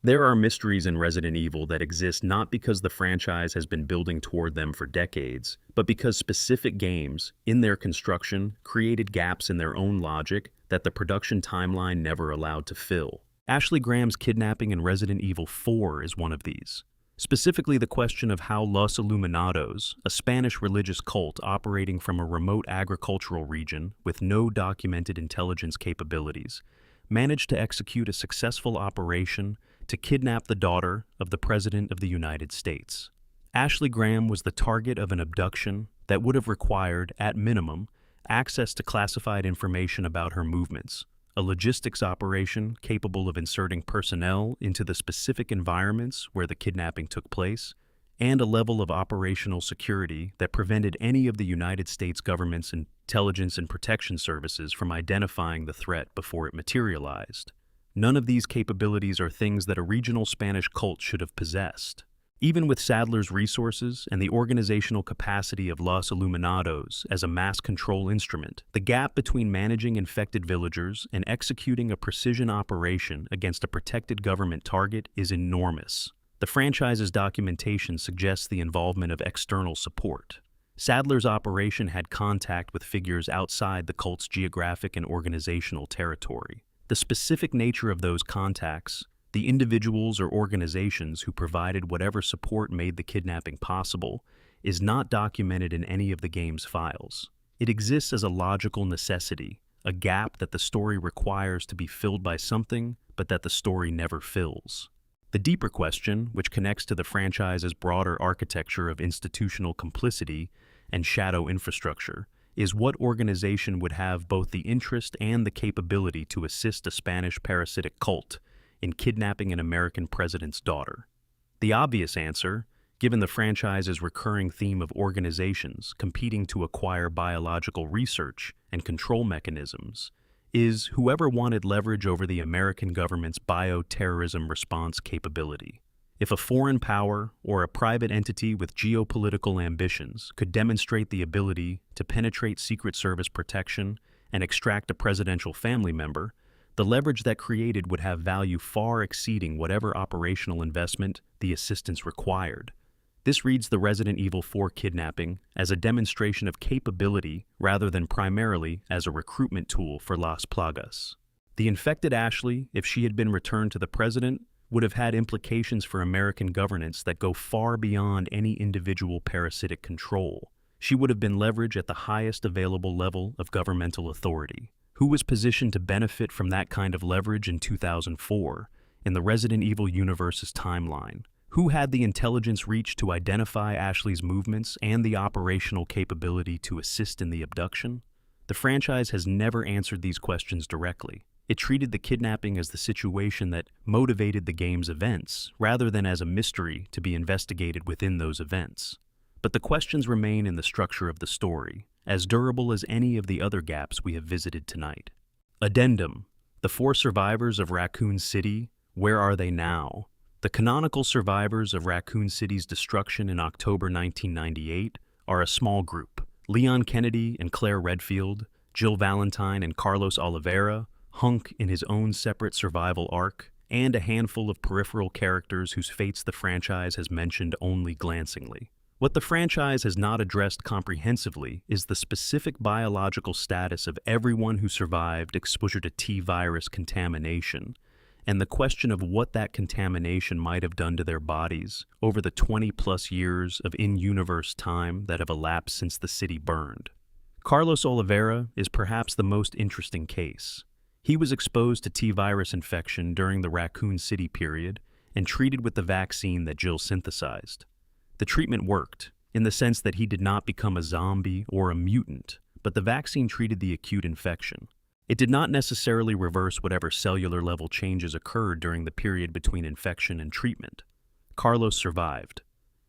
There are mysteries in Resident Evil that exist not because the franchise has been building toward them for decades, but because specific games, in their construction, created gaps in their own logic that the production timeline never allowed to fill. Ashley Graham's kidnapping in Resident Evil 4 is one of these. Specifically the question of how Los Illuminados, a Spanish religious cult operating from a remote agricultural region with no documented intelligence capabilities, managed to execute a successful operation to kidnap the daughter of the President of the United States. Ashley Graham was the target of an abduction that would have required, at minimum, access to classified information about her movements, a logistics operation capable of inserting personnel into the specific environments where the kidnapping took place, and a level of operational security that prevented any of the United States government's intelligence and protection services from identifying the threat before it materialized. None of these capabilities are things that a regional Spanish cult should have possessed. Even with Sadler's resources and the organizational capacity of Los Illuminados as a mass control instrument, the gap between managing infected villagers and executing a precision operation against a protected government target is enormous. The franchise's documentation suggests the involvement of external support. Sadler's operation had contact with figures outside the cult's geographic and organizational territory. The specific nature of those contacts, the individuals or organizations who provided whatever support made the kidnapping possible, is not documented in any of the game's files. It exists as a logical necessity, a gap that the story requires to be filled by something, but that the story never fills. The deeper question, which connects to the franchise's broader architecture of institutional complicity and shadow infrastructure, is what organization would have both the interest and the capability to assist a Spanish parasitic cult in kidnapping an American president's daughter? The obvious answer, given the franchise's recurring theme of organizations competing to acquire biological research and control mechanisms, is whoever wanted leverage over the American government's bioterrorism response capability. If a foreign power or a private entity with geopolitical ambitions could demonstrate the ability to penetrate Secret Service protection and extract a presidential family member, the leverage that created would have value far exceeding whatever operational investment the assistance required. This reads the Resident Evil 4 kidnapping as a demonstration of capability rather than primarily as a recruitment tool for Las Plagas. The infected Ashley, if she had been returned to the president, would have had implications for American governance that go far beyond any individual parasitic control. She would have been leverage at the highest available level of governmental authority. Who was positioned to benefit from that kind of leverage in 2004, in the Resident Evil universe's timeline? Who had the intelligence reach to identify Ashley's movements and the operational capability to assist in the abduction? The franchise has never answered these questions directly. It treated the kidnapping as the situation that motivated the game's events, rather than as a mystery to be investigated within those events. But the questions remain in the structure of the story, as durable as any of the other gaps we have visited tonight. Addendum: the 4 survivors of Raccoon City, where are they now? The canonical survivors of Raccoon City's destruction in October 1998 are a small group: Leon Kennedy and Claire Redfield, Jill Valentine and Carlos Oliveira, Hunk in his own separate survival arc, and a handful of peripheral characters whose fates the franchise has mentioned only glancingly. What the franchise has not addressed comprehensively is the specific biological status of everyone who survived exposure to T-virus contamination, and the question of what that contamination might have done to their bodies over the 20-plus years of in-universe time that have elapsed since the city burned. Carlos Oliveira is perhaps the most interesting case. He was exposed to T-virus infection during the Raccoon City period and treated with the vaccine that Jill synthesized. The treatment worked, in the sense that he did not become a zombie or a mutant, but the vaccine treated the acute infection. It did not necessarily reverse whatever cellular-level changes occurred during the period between infection and treatment. Carlos survived.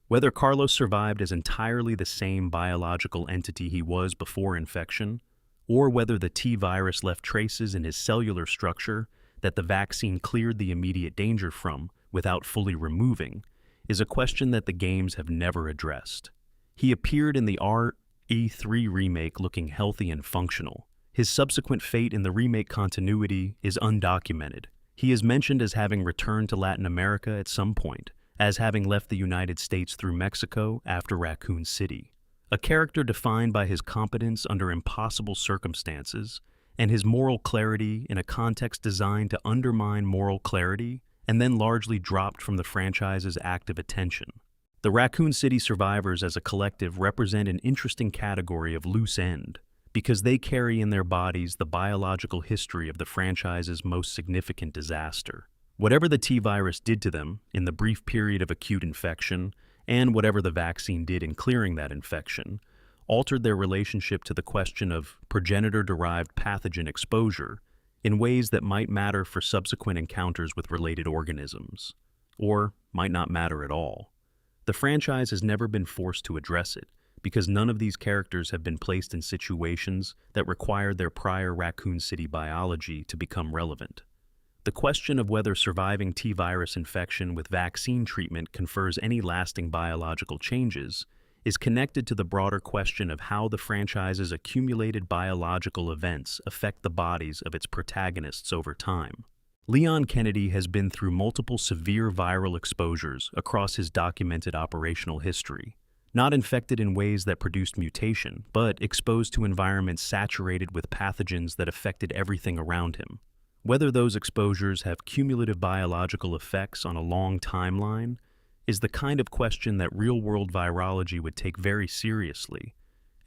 Whether Carlos survived as entirely the same biological entity he was before infection, or whether the T-virus left traces in his cellular structure that the vaccine cleared the immediate danger from without fully removing, is a question that the games have never addressed. He appeared in the RE3 remake looking healthy and functional. His subsequent fate in the remake continuity is undocumented. He is mentioned as having returned to Latin America at some point, as having left the United States through Mexico after Raccoon City. A character defined by his competence under impossible circumstances, and his moral clarity in a context designed to undermine moral clarity, and then largely dropped from the franchise's active attention. The Raccoon City survivors as a collective represent an interesting category of loose end, because they carry in their bodies the biological history of the franchise's most significant disaster. Whatever the T-virus did to them in the brief period of acute infection, and whatever the vaccine did in clearing that infection, altered their relationship to the question of progenitor-derived pathogen exposure in ways that might matter for subsequent encounters with related organisms, or might not matter at all. The franchise has never been forced to address it, because none of these characters have been placed in situations that required their prior Raccoon City biology to become relevant. The question of whether surviving T-virus infection with vaccine treatment confers any lasting biological changes is connected to the broader question of how the franchise's accumulated biological events affect the bodies of its protagonists over time. Leon Kennedy has been through multiple severe viral exposures across his documented operational history, not infected in ways that produced mutation, but exposed to environments saturated with pathogens that affected everything around him. Whether those exposures have cumulative biological effects on a long timeline is the kind of question that real-world virology would take very seriously,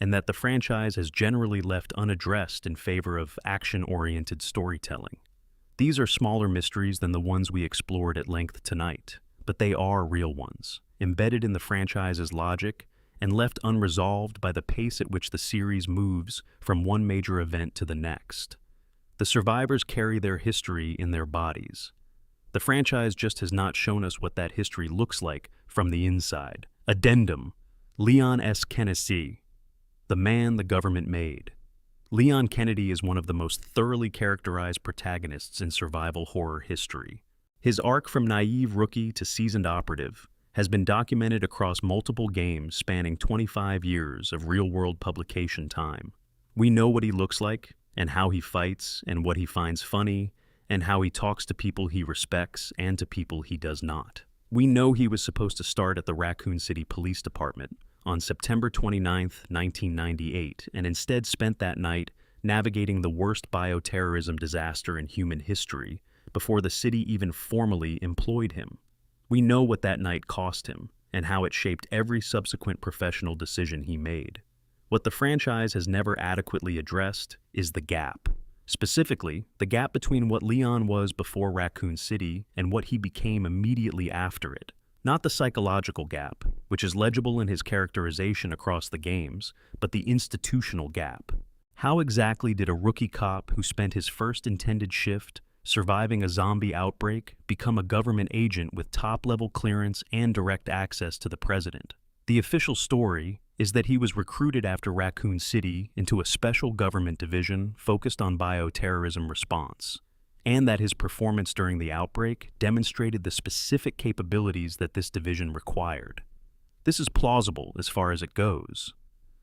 and that the franchise has generally left unaddressed in favor of action-oriented storytelling. These are smaller mysteries than the ones we explored at length tonight, but they are real ones, embedded in the franchise's logic and left unresolved by the pace at which the series moves from one major event to the next. The survivors carry their history in their bodies. The franchise just has not shown us what that history looks like from the inside. Addendum: Leon S. Kennedy, the man the government made. Leon Kennedy is one of the most thoroughly characterized protagonists in survival horror history. His arc from naive rookie to seasoned operative has been documented across multiple games spanning 25 years of real-world publication time. We know what he looks like, and how he fights, and what he finds funny, and how he talks to people he respects and to people he does not. We know he was supposed to start at the Raccoon City Police Department on September 29, 1998, and instead spent that night navigating the worst bioterrorism disaster in human history before the city even formally employed him. We know what that night cost him and how it shaped every subsequent professional decision he made. What the franchise has never adequately addressed is the gap. Specifically, the gap between what Leon was before Raccoon City and what he became immediately after it. Not the psychological gap, which is legible in his characterization across the games, but the institutional gap. How exactly did a rookie cop who spent his first intended shift surviving a zombie outbreak become a government agent with top-level clearance and direct access to the president? The official story is that he was recruited after Raccoon City into a special government division focused on bioterrorism response, and that his performance during the outbreak demonstrated the specific capabilities that this division required. This is plausible as far as it goes.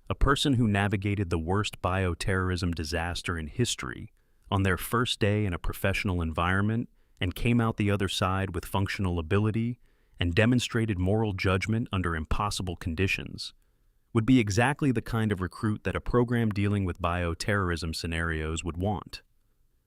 A person who navigated the worst bioterrorism disaster in history on their first day in a professional environment and came out the other side with functional ability and demonstrated moral judgment under impossible conditions would be exactly the kind of recruit that a program dealing with bioterrorism scenarios would want.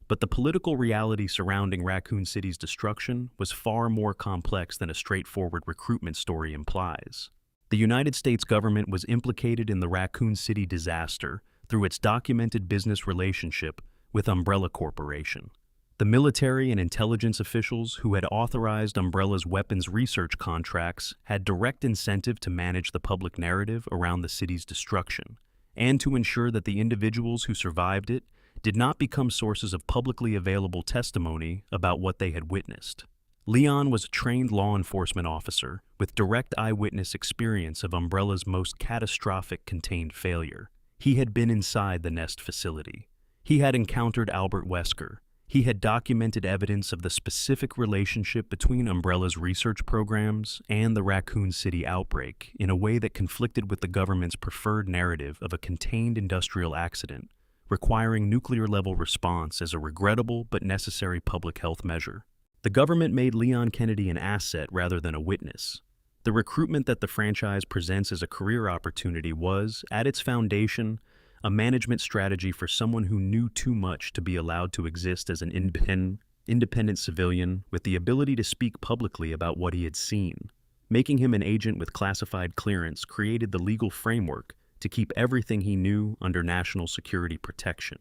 But the political reality surrounding Raccoon City's destruction was far more complex than a straightforward recruitment story implies. The United States government was implicated in the Raccoon City disaster through its documented business relationship with Umbrella Corporation. The military and intelligence officials who had authorized Umbrella's weapons research contracts had direct incentive to manage the public narrative around the city's destruction, and to ensure that the individuals who survived it did not become sources of publicly available testimony about what they had witnessed. Leon was a trained law enforcement officer with direct eyewitness experience of Umbrella's most catastrophic contained failure. He had been inside the Nest facility. He had encountered Albert Wesker. He had documented evidence of the specific relationship between Umbrella's research programs and the Raccoon City outbreak in a way that conflicted with the government's preferred narrative of a contained industrial accident requiring nuclear-level response as a regrettable but necessary public health measure. The government made Leon Kennedy an asset rather than a witness. The recruitment that the franchise presents as a career opportunity was, at its foundation, a management strategy for someone who knew too much to be allowed to exist as an independent civilian with the ability to speak publicly about what he had seen. Making him an agent with classified clearance created the legal framework to keep everything he knew under national security protection.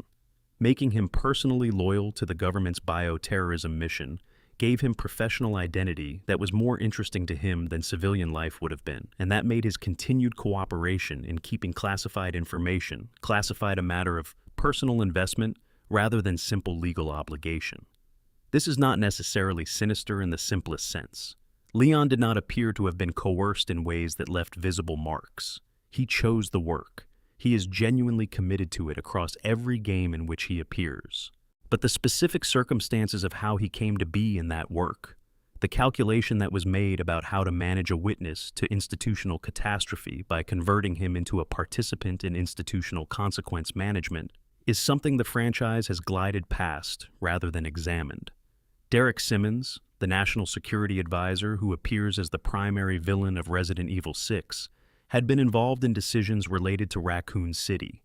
Making him personally loyal to the government's bioterrorism mission gave him professional identity that was more interesting to him than civilian life would have been, and that made his continued cooperation in keeping classified information classified a matter of personal investment rather than simple legal obligation. This is not necessarily sinister in the simplest sense. Leon did not appear to have been coerced in ways that left visible marks. He chose the work. He is genuinely committed to it across every game in which he appears. But the specific circumstances of how he came to be in that work, the calculation that was made about how to manage a witness to institutional catastrophe by converting him into a participant in institutional consequence management, is something the franchise has glided past rather than examined. Derek Simmons, the National Security Advisor who appears as the primary villain of Resident Evil 6, had been involved in decisions related to Raccoon City.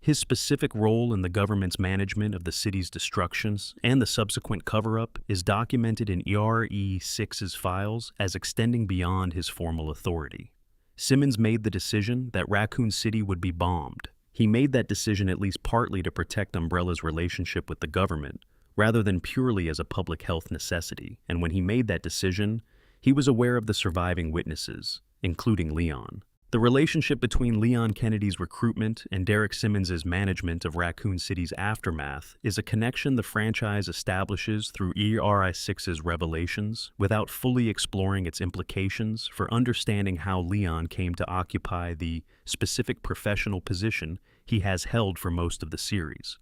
His specific role in the government's management of the city's destructions and the subsequent cover-up is documented in RE6's files as extending beyond his formal authority. Simmons made the decision that Raccoon City would be bombed. He made that decision at least partly to protect Umbrella's relationship with the government, rather than purely as a public health necessity, and when he made that decision, he was aware of the surviving witnesses, including Leon. The relationship between Leon Kennedy's recruitment and Derek Simmons' management of Raccoon City's aftermath is a connection the franchise establishes through RI6's revelations without fully exploring its implications for understanding how Leon came to occupy the specific professional position he has held for most of the series.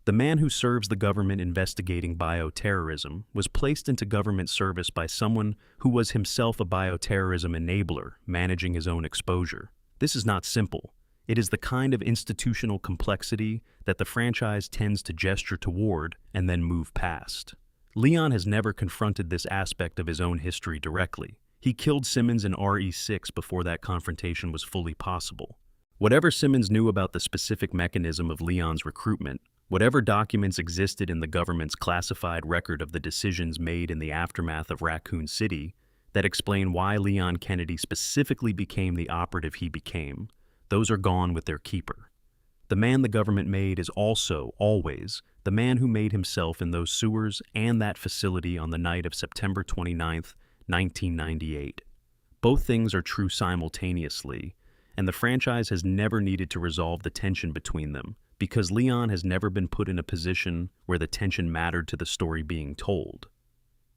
The man who serves the government investigating bioterrorism was placed into government service by someone who was himself a bioterrorism enabler, managing his own exposure. This is not simple. It is the kind of institutional complexity that the franchise tends to gesture toward and then move past. Leon has never confronted this aspect of his own history directly. He killed Simmons in RE6 before that confrontation was fully possible. Whatever Simmons knew about the specific mechanism of Leon's recruitment, whatever documents existed in the government's classified record of the decisions made in the aftermath of Raccoon City that explain why Leon Kennedy specifically became the operative he became, those are gone with their keeper. The man the government made is also, always, the man who made himself in those sewers and that facility on the night of September 29, 1998. Both things are true simultaneously, and the franchise has never needed to resolve the tension between them, because Leon has never been put in a position where the tension mattered to the story being told.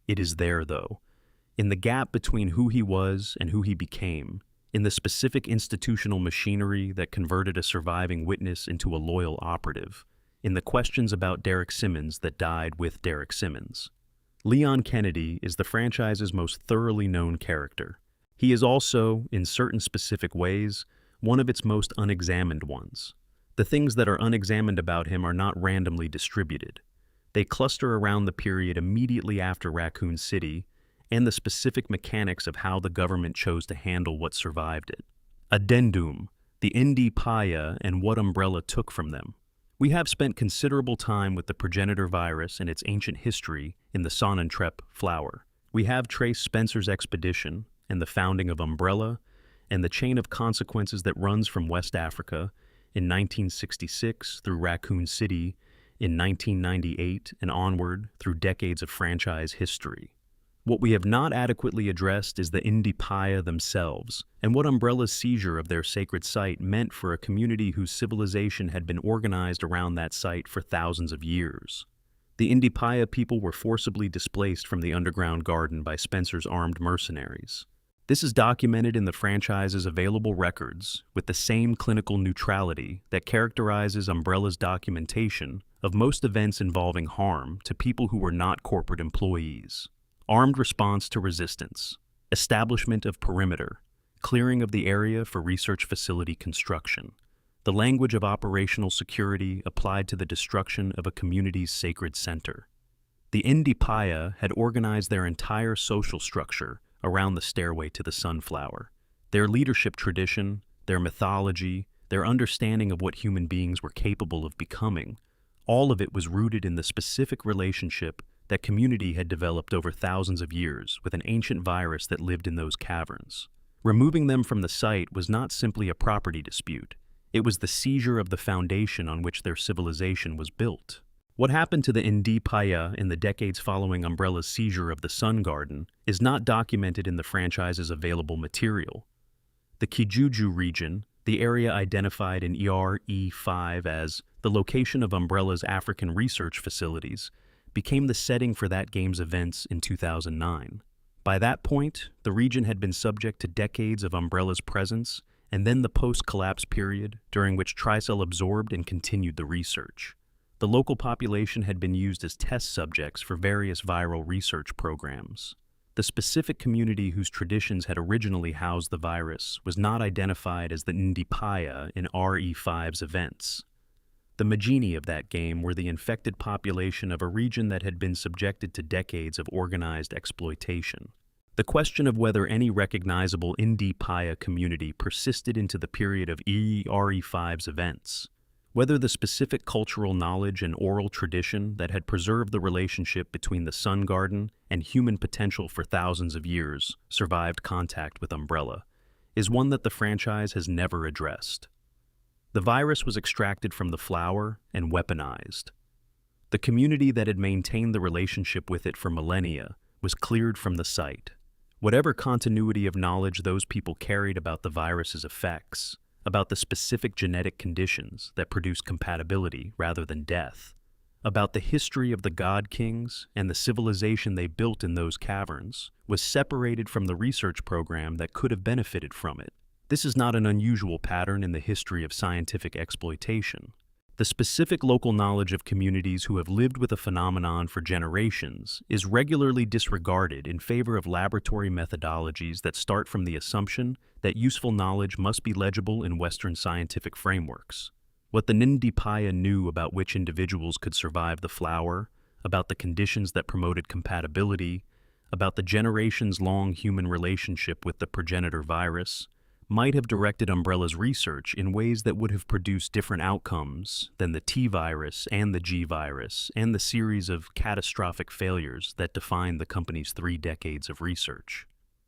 It is there, though, in the gap between who he was and who he became, in the specific institutional machinery that converted a surviving witness into a loyal operative, in the questions about Derek Simmons that died with Derek Simmons. Leon Kennedy is the franchise's most thoroughly known character. He is also, in certain specific ways, one of its most unexamined ones. The things that are unexamined about him are not randomly distributed. They cluster around the period immediately after Raccoon City and the specific mechanics of how the government chose to handle what survived it. Addendum, the Indi Paya and what Umbrella took from them. We have spent considerable time with the progenitor virus and its ancient history in the Sonnentrep flower. We have traced Spencer's expedition and the founding of Umbrella and the chain of consequences that runs from West Africa in 1966 through Raccoon City in 1998 and onward through decades of franchise history. What we have not adequately addressed is the Indi Paya themselves and what Umbrella's seizure of their sacred site meant for a community whose civilization had been organized around that site for thousands of years. The Indi Paya people were forcibly displaced from the underground garden by Spencer's armed mercenaries. This is documented in the franchise's available records with the same clinical neutrality that characterizes Umbrella's documentation of most events involving harm to people who were not corporate employees. Armed response to resistance, establishment of perimeter, clearing of the area for research facility construction, the language of operational security applied to the destruction of a community's sacred center. The Indi Paya had organized their entire social structure around the stairway to the sunflower. Their leadership tradition, their mythology, their understanding of what human beings were capable of becoming, all of it was rooted in the specific relationship that community had developed over thousands of years with an ancient virus that lived in those caverns. Removing them from the site was not simply a property dispute. It was the seizure of the foundation on which their civilization was built. What happened to the Ndipaya in the decades following Umbrella's seizure of the Sun Garden is not documented in the franchise's available material. The Kijuju region, the area identified in ER-E5 as the location of Umbrella's African research facilities, became the setting for that game's events in 2009. By that point, the region had been subject to decades of Umbrella's presence, and then the post-collapse period, during which Tricell absorbed and continued the research. The local population had been used as test subjects for various viral research programs. The specific community whose traditions had originally housed the virus was not identified as the Ndipaya in RE5's events. The Majini of that game were the infected population of a region that had been subjected to decades of organized exploitation. The question of whether any recognizable Ndipaya community persisted into the period of RE5's events, whether the specific cultural knowledge and oral tradition that had preserved the relationship between the Sun Garden and human potential for thousands of years survived contact with Umbrella, is one that the franchise has never addressed. The virus was extracted from the flower and weaponized. The community that had maintained the relationship with it for millennia was cleared from the site. Whatever continuity of knowledge those people carried about the virus's effects, about the specific genetic conditions that produce compatibility rather than death, about the history of the God Kings and the civilization they built in those caverns, was separated from the research program that could have benefited from it. This is not an unusual pattern in the history of scientific exploitation. The specific local knowledge of communities who have lived with a phenomenon for generations is regularly disregarded in favor of laboratory methodologies that start from the assumption that useful knowledge must be legible in Western scientific frameworks. What the Ndipaya knew about which individuals could survive the flower, about the conditions that promoted compatibility, about the generations-long human relationship with the progenitor virus, might have directed Umbrella's research in ways that would have produced different outcomes than the T-virus and the G-virus and the series of catastrophic failures that defined the company's 3 decades of research.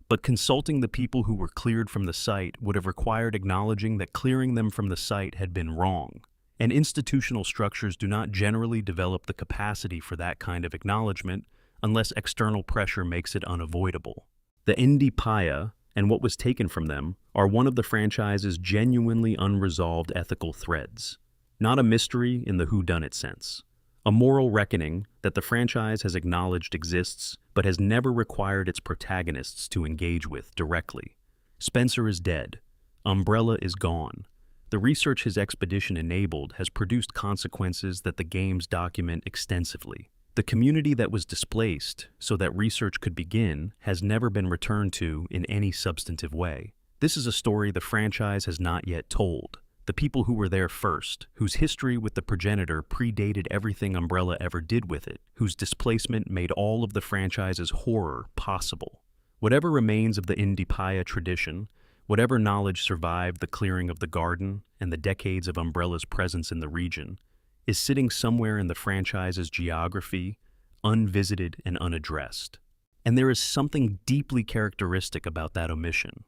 But consulting the people who were cleared from the site would have required acknowledging that clearing them from the site had been wrong, and institutional structures do not generally develop the capacity for that kind of acknowledgement unless external pressure makes it unavoidable. The Ndipaya and what was taken from them are one of the franchise's genuinely unresolved ethical threads. Not a mystery in the whodunit sense. A moral reckoning that the franchise has acknowledged exists, but has never required its protagonists to engage with directly. Spencer is dead. Umbrella is gone. The research his expedition enabled has produced consequences that the games document extensively. The community that was displaced so that research could begin has never been returned to in any substantive way. This is a story the franchise has not yet told. The people who were there first, whose history with the progenitor predated everything Umbrella ever did with it, whose displacement made all of the franchise's horror possible. Whatever remains of the Ndipaya tradition, whatever knowledge survived the clearing of the garden and the decades of Umbrella's presence in the region, is sitting somewhere in the franchise's geography, unvisited and unaddressed. And there is something deeply characteristic about that omission.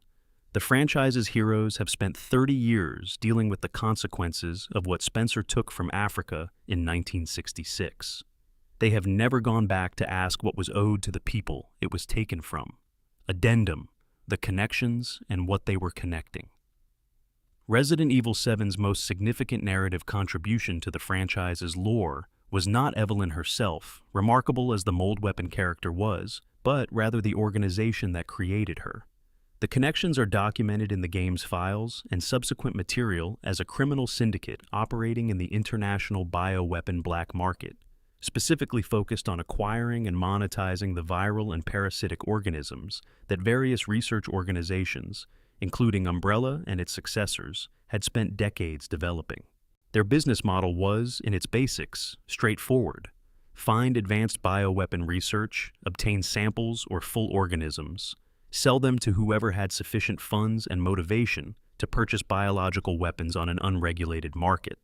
The franchise's heroes have spent 30 years dealing with the consequences of what Spencer took from Africa in 1966. They have never gone back to ask what was owed to the people it was taken from. Addendum, the connections and what they were connecting. Resident Evil 7's most significant narrative contribution to the franchise's lore was not Evelyn herself, remarkable as the mold weapon character was, but rather the organization that created her. The connections are documented in the game's files and subsequent material as a criminal syndicate operating in the international bioweapon black market, specifically focused on acquiring and monetizing the viral and parasitic organisms that various research organizations, including Umbrella and its successors, had spent decades developing. Their business model was, in its basics, straightforward. Find advanced bioweapon research, obtain samples or full organisms, sell them to whoever had sufficient funds and motivation to purchase biological weapons on an unregulated market.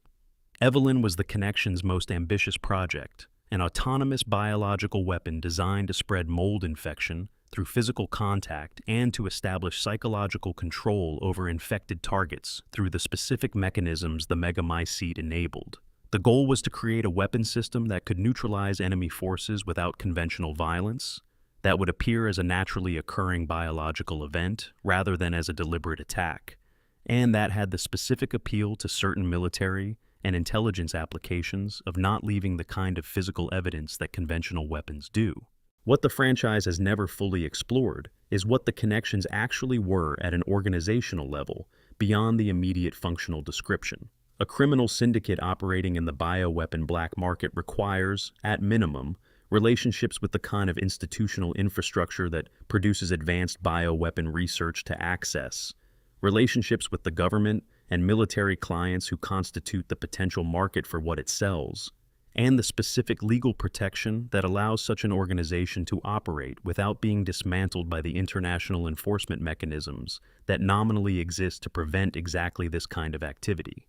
Evelyn was the Connection's most ambitious project, an autonomous biological weapon designed to spread mold infection through physical contact and to establish psychological control over infected targets through the specific mechanisms the megamycete enabled. The goal was to create a weapon system that could neutralize enemy forces without conventional violence, that would appear as a naturally occurring biological event rather than as a deliberate attack, and that had the specific appeal to certain military and intelligence applications of not leaving the kind of physical evidence that conventional weapons do. What the franchise has never fully explored is what the connections actually were at an organizational level beyond the immediate functional description. A criminal syndicate operating in the bioweapon black market requires, at minimum, relationships with the kind of institutional infrastructure that produces advanced bioweapon research to access, relationships with the government and military clients who constitute the potential market for what it sells, and the specific legal protection that allows such an organization to operate without being dismantled by the international enforcement mechanisms that nominally exist to prevent exactly this kind of activity.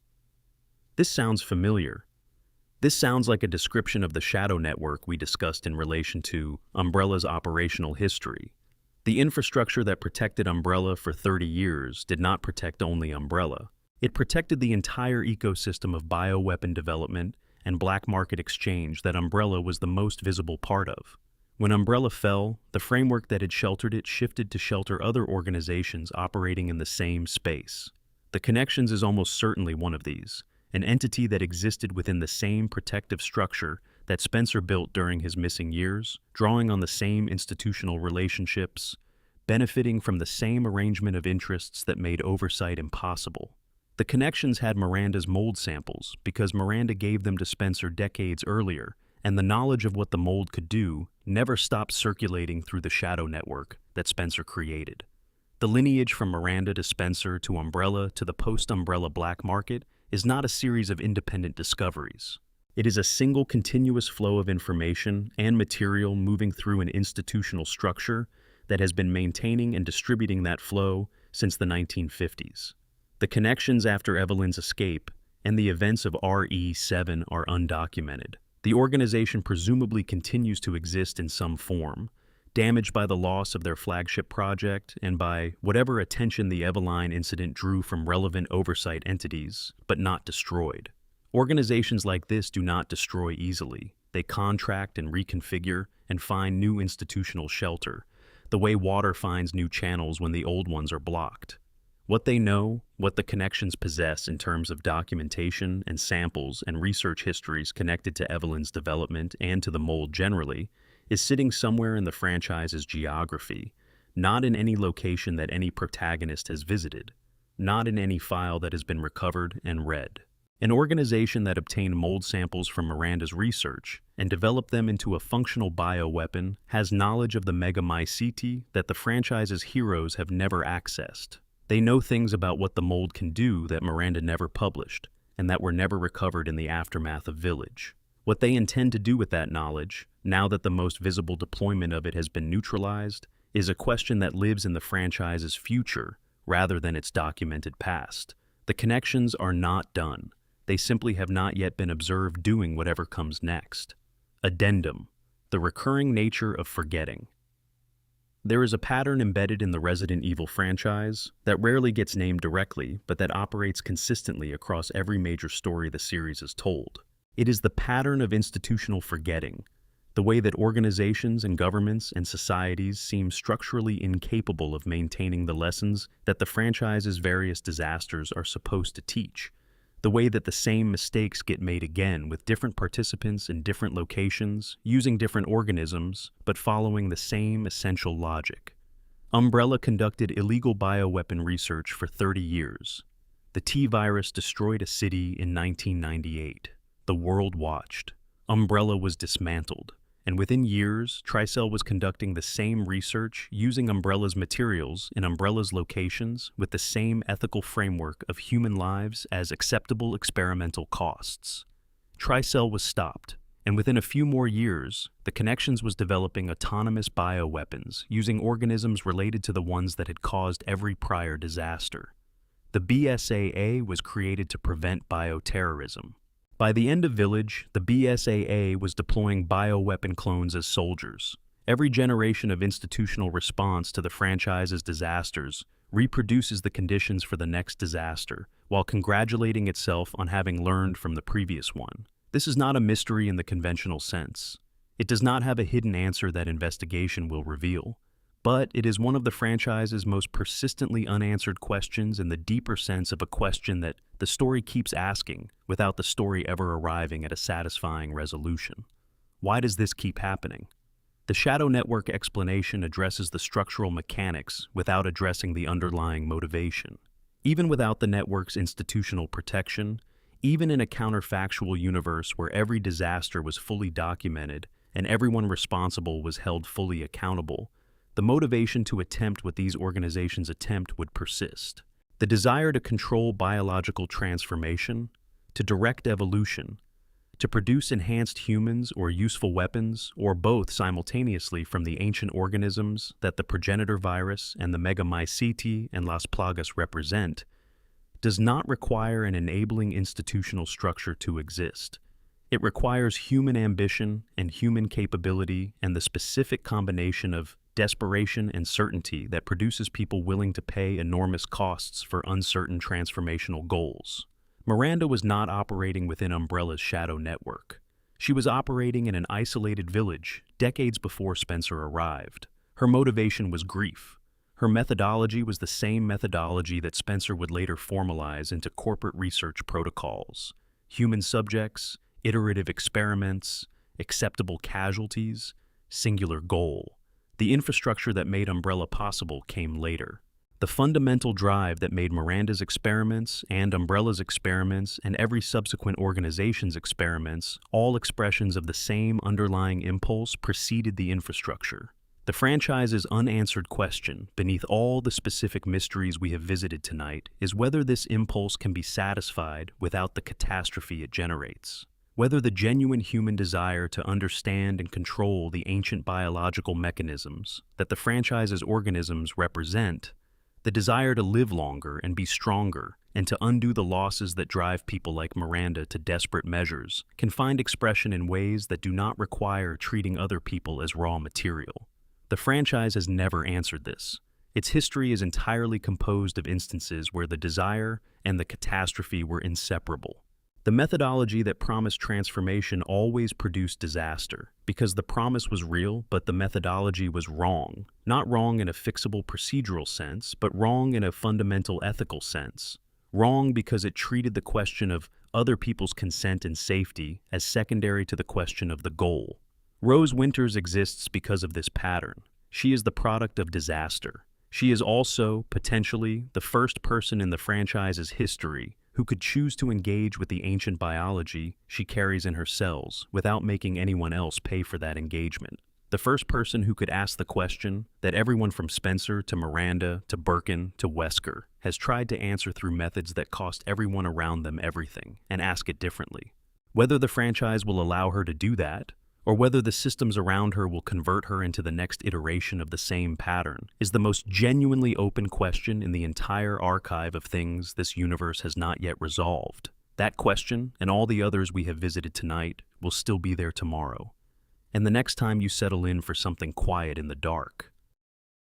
This sounds familiar. This sounds like a description of the shadow network we discussed in relation to Umbrella's operational history. The infrastructure that protected Umbrella for 30 years did not protect only Umbrella. It protected the entire ecosystem of bioweapon development and black market exchange that Umbrella was the most visible part of. When Umbrella fell, the framework that had sheltered it shifted to shelter other organizations operating in the same space. The Connections is almost certainly one of these, an entity that existed within the same protective structure that Spencer built during his missing years, drawing on the same institutional relationships, benefiting from the same arrangement of interests that made oversight impossible. The Connections had Miranda's mold samples because Miranda gave them to Spencer decades earlier, and the knowledge of what the mold could do never stopped circulating through the shadow network that Spencer created. The lineage from Miranda to Spencer to Umbrella to the post-Umbrella black market is not a series of independent discoveries. It is a single continuous flow of information and material moving through an institutional structure that has been maintaining and distributing that flow since the 1950s. The Connections after Evelyn's escape and the events of RE7 are undocumented. The organization presumably continues to exist in some form, damaged by the loss of their flagship project and by whatever attention the Eveline incident drew from relevant oversight entities, but not destroyed. Organizations like this do not destroy easily. They contract and reconfigure and find new institutional shelter, the way water finds new channels when the old ones are blocked. What they know, what the Connections possess in terms of documentation and samples and research histories connected to Evelyn's development and to the mold generally, is sitting somewhere in the franchise's geography, not in any location that any protagonist has visited, not in any file that has been recovered and read. An organization that obtained mold samples from Miranda's research and developed them into a functional bioweapon has knowledge of the megamycete that the franchise's heroes have never accessed. They know things about what the mold can do that Miranda never published and that were never recovered in the aftermath of Village. What they intend to do with that knowledge, now that the most visible deployment of it has been neutralized, is a question that lives in the franchise's future rather than its documented past. The Connections are not done. They simply have not yet been observed doing whatever comes next. Addendum: the recurring nature of forgetting. There is a pattern embedded in the Resident Evil franchise that rarely gets named directly, but that operates consistently across every major story the series has told. It is the pattern of institutional forgetting, the way that organizations and governments and societies seem structurally incapable of maintaining the lessons that the franchise's various disasters are supposed to teach, the way that the same mistakes get made again with different participants in different locations, using different organisms, but following the same essential logic. Umbrella conducted illegal bioweapon research for 30 years. The T-virus destroyed a city in 1998. The world watched. Umbrella was dismantled, and within years, Tricell was conducting the same research using Umbrella's materials in Umbrella's locations with the same ethical framework of human lives as acceptable experimental costs. Tricell was stopped, and within a few more years, the Connections was developing autonomous bioweapons using organisms related to the ones that had caused every prior disaster. The BSAA was created to prevent bioterrorism. By the end of Village, the BSAA was deploying bioweapon clones as soldiers. Every generation of institutional response to the franchise's disasters reproduces the conditions for the next disaster, while congratulating itself on having learned from the previous one. This is not a mystery in the conventional sense. It does not have a hidden answer that investigation will reveal, but it is one of the franchise's most persistently unanswered questions in the deeper sense of a question that the story keeps asking without the story ever arriving at a satisfying resolution. Why does this keep happening? The Shadow Network explanation addresses the structural mechanics without addressing the underlying motivation. Even without the network's institutional protection, even in a counterfactual universe where every disaster was fully documented and everyone responsible was held fully accountable, the motivation to attempt what these organizations attempt would persist. The desire to control biological transformation, to direct evolution, to produce enhanced humans or useful weapons, or both simultaneously from the ancient organisms that the progenitor virus and the megamycete and Las Plagas represent, does not require an enabling institutional structure to exist. It requires human ambition and human capability and the specific combination of desperation and certainty that produces people willing to pay enormous costs for uncertain transformational goals. Miranda was not operating within Umbrella's shadow network. She was operating in an isolated village decades before Spencer arrived. Her motivation was grief. Her methodology was the same methodology that Spencer would later formalize into corporate research protocols: human subjects, iterative experiments, acceptable casualties, singular goal. The infrastructure that made Umbrella possible came later. The fundamental drive that made Miranda's experiments and Umbrella's experiments and every subsequent organization's experiments all expressions of the same underlying impulse preceded the infrastructure. The franchise's unanswered question, beneath all the specific mysteries we have visited tonight, is whether this impulse can be satisfied without the catastrophe it generates. Whether the genuine human desire to understand and control the ancient biological mechanisms that the franchise's organisms represent, the desire to live longer and be stronger, and to undo the losses that drive people like Miranda to desperate measures, can find expression in ways that do not require treating other people as raw material. The franchise has never answered this. Its history is entirely composed of instances where the desire and the catastrophe were inseparable. The methodology that promised transformation always produced disaster, because the promise was real, but the methodology was wrong. Not wrong in a fixable procedural sense, but wrong in a fundamental ethical sense. Wrong because it treated the question of other people's consent and safety as secondary to the question of the goal. Rose Winters exists because of this pattern. She is the product of disaster. She is also, potentially, the first person in the franchise's history who could choose to engage with the ancient biology she carries in her cells without making anyone else pay for that engagement. The first person who could ask the question that everyone from Spencer to Miranda to Birkin to Wesker has tried to answer through methods that cost everyone around them everything and ask it differently. Whether the franchise will allow her to do that, or whether the systems around her will convert her into the next iteration of the same pattern, is the most genuinely open question in the entire archive of things this universe has not yet resolved. That question, and all the others we have visited tonight, will still be there tomorrow, and the next time you settle in for something quiet in the dark.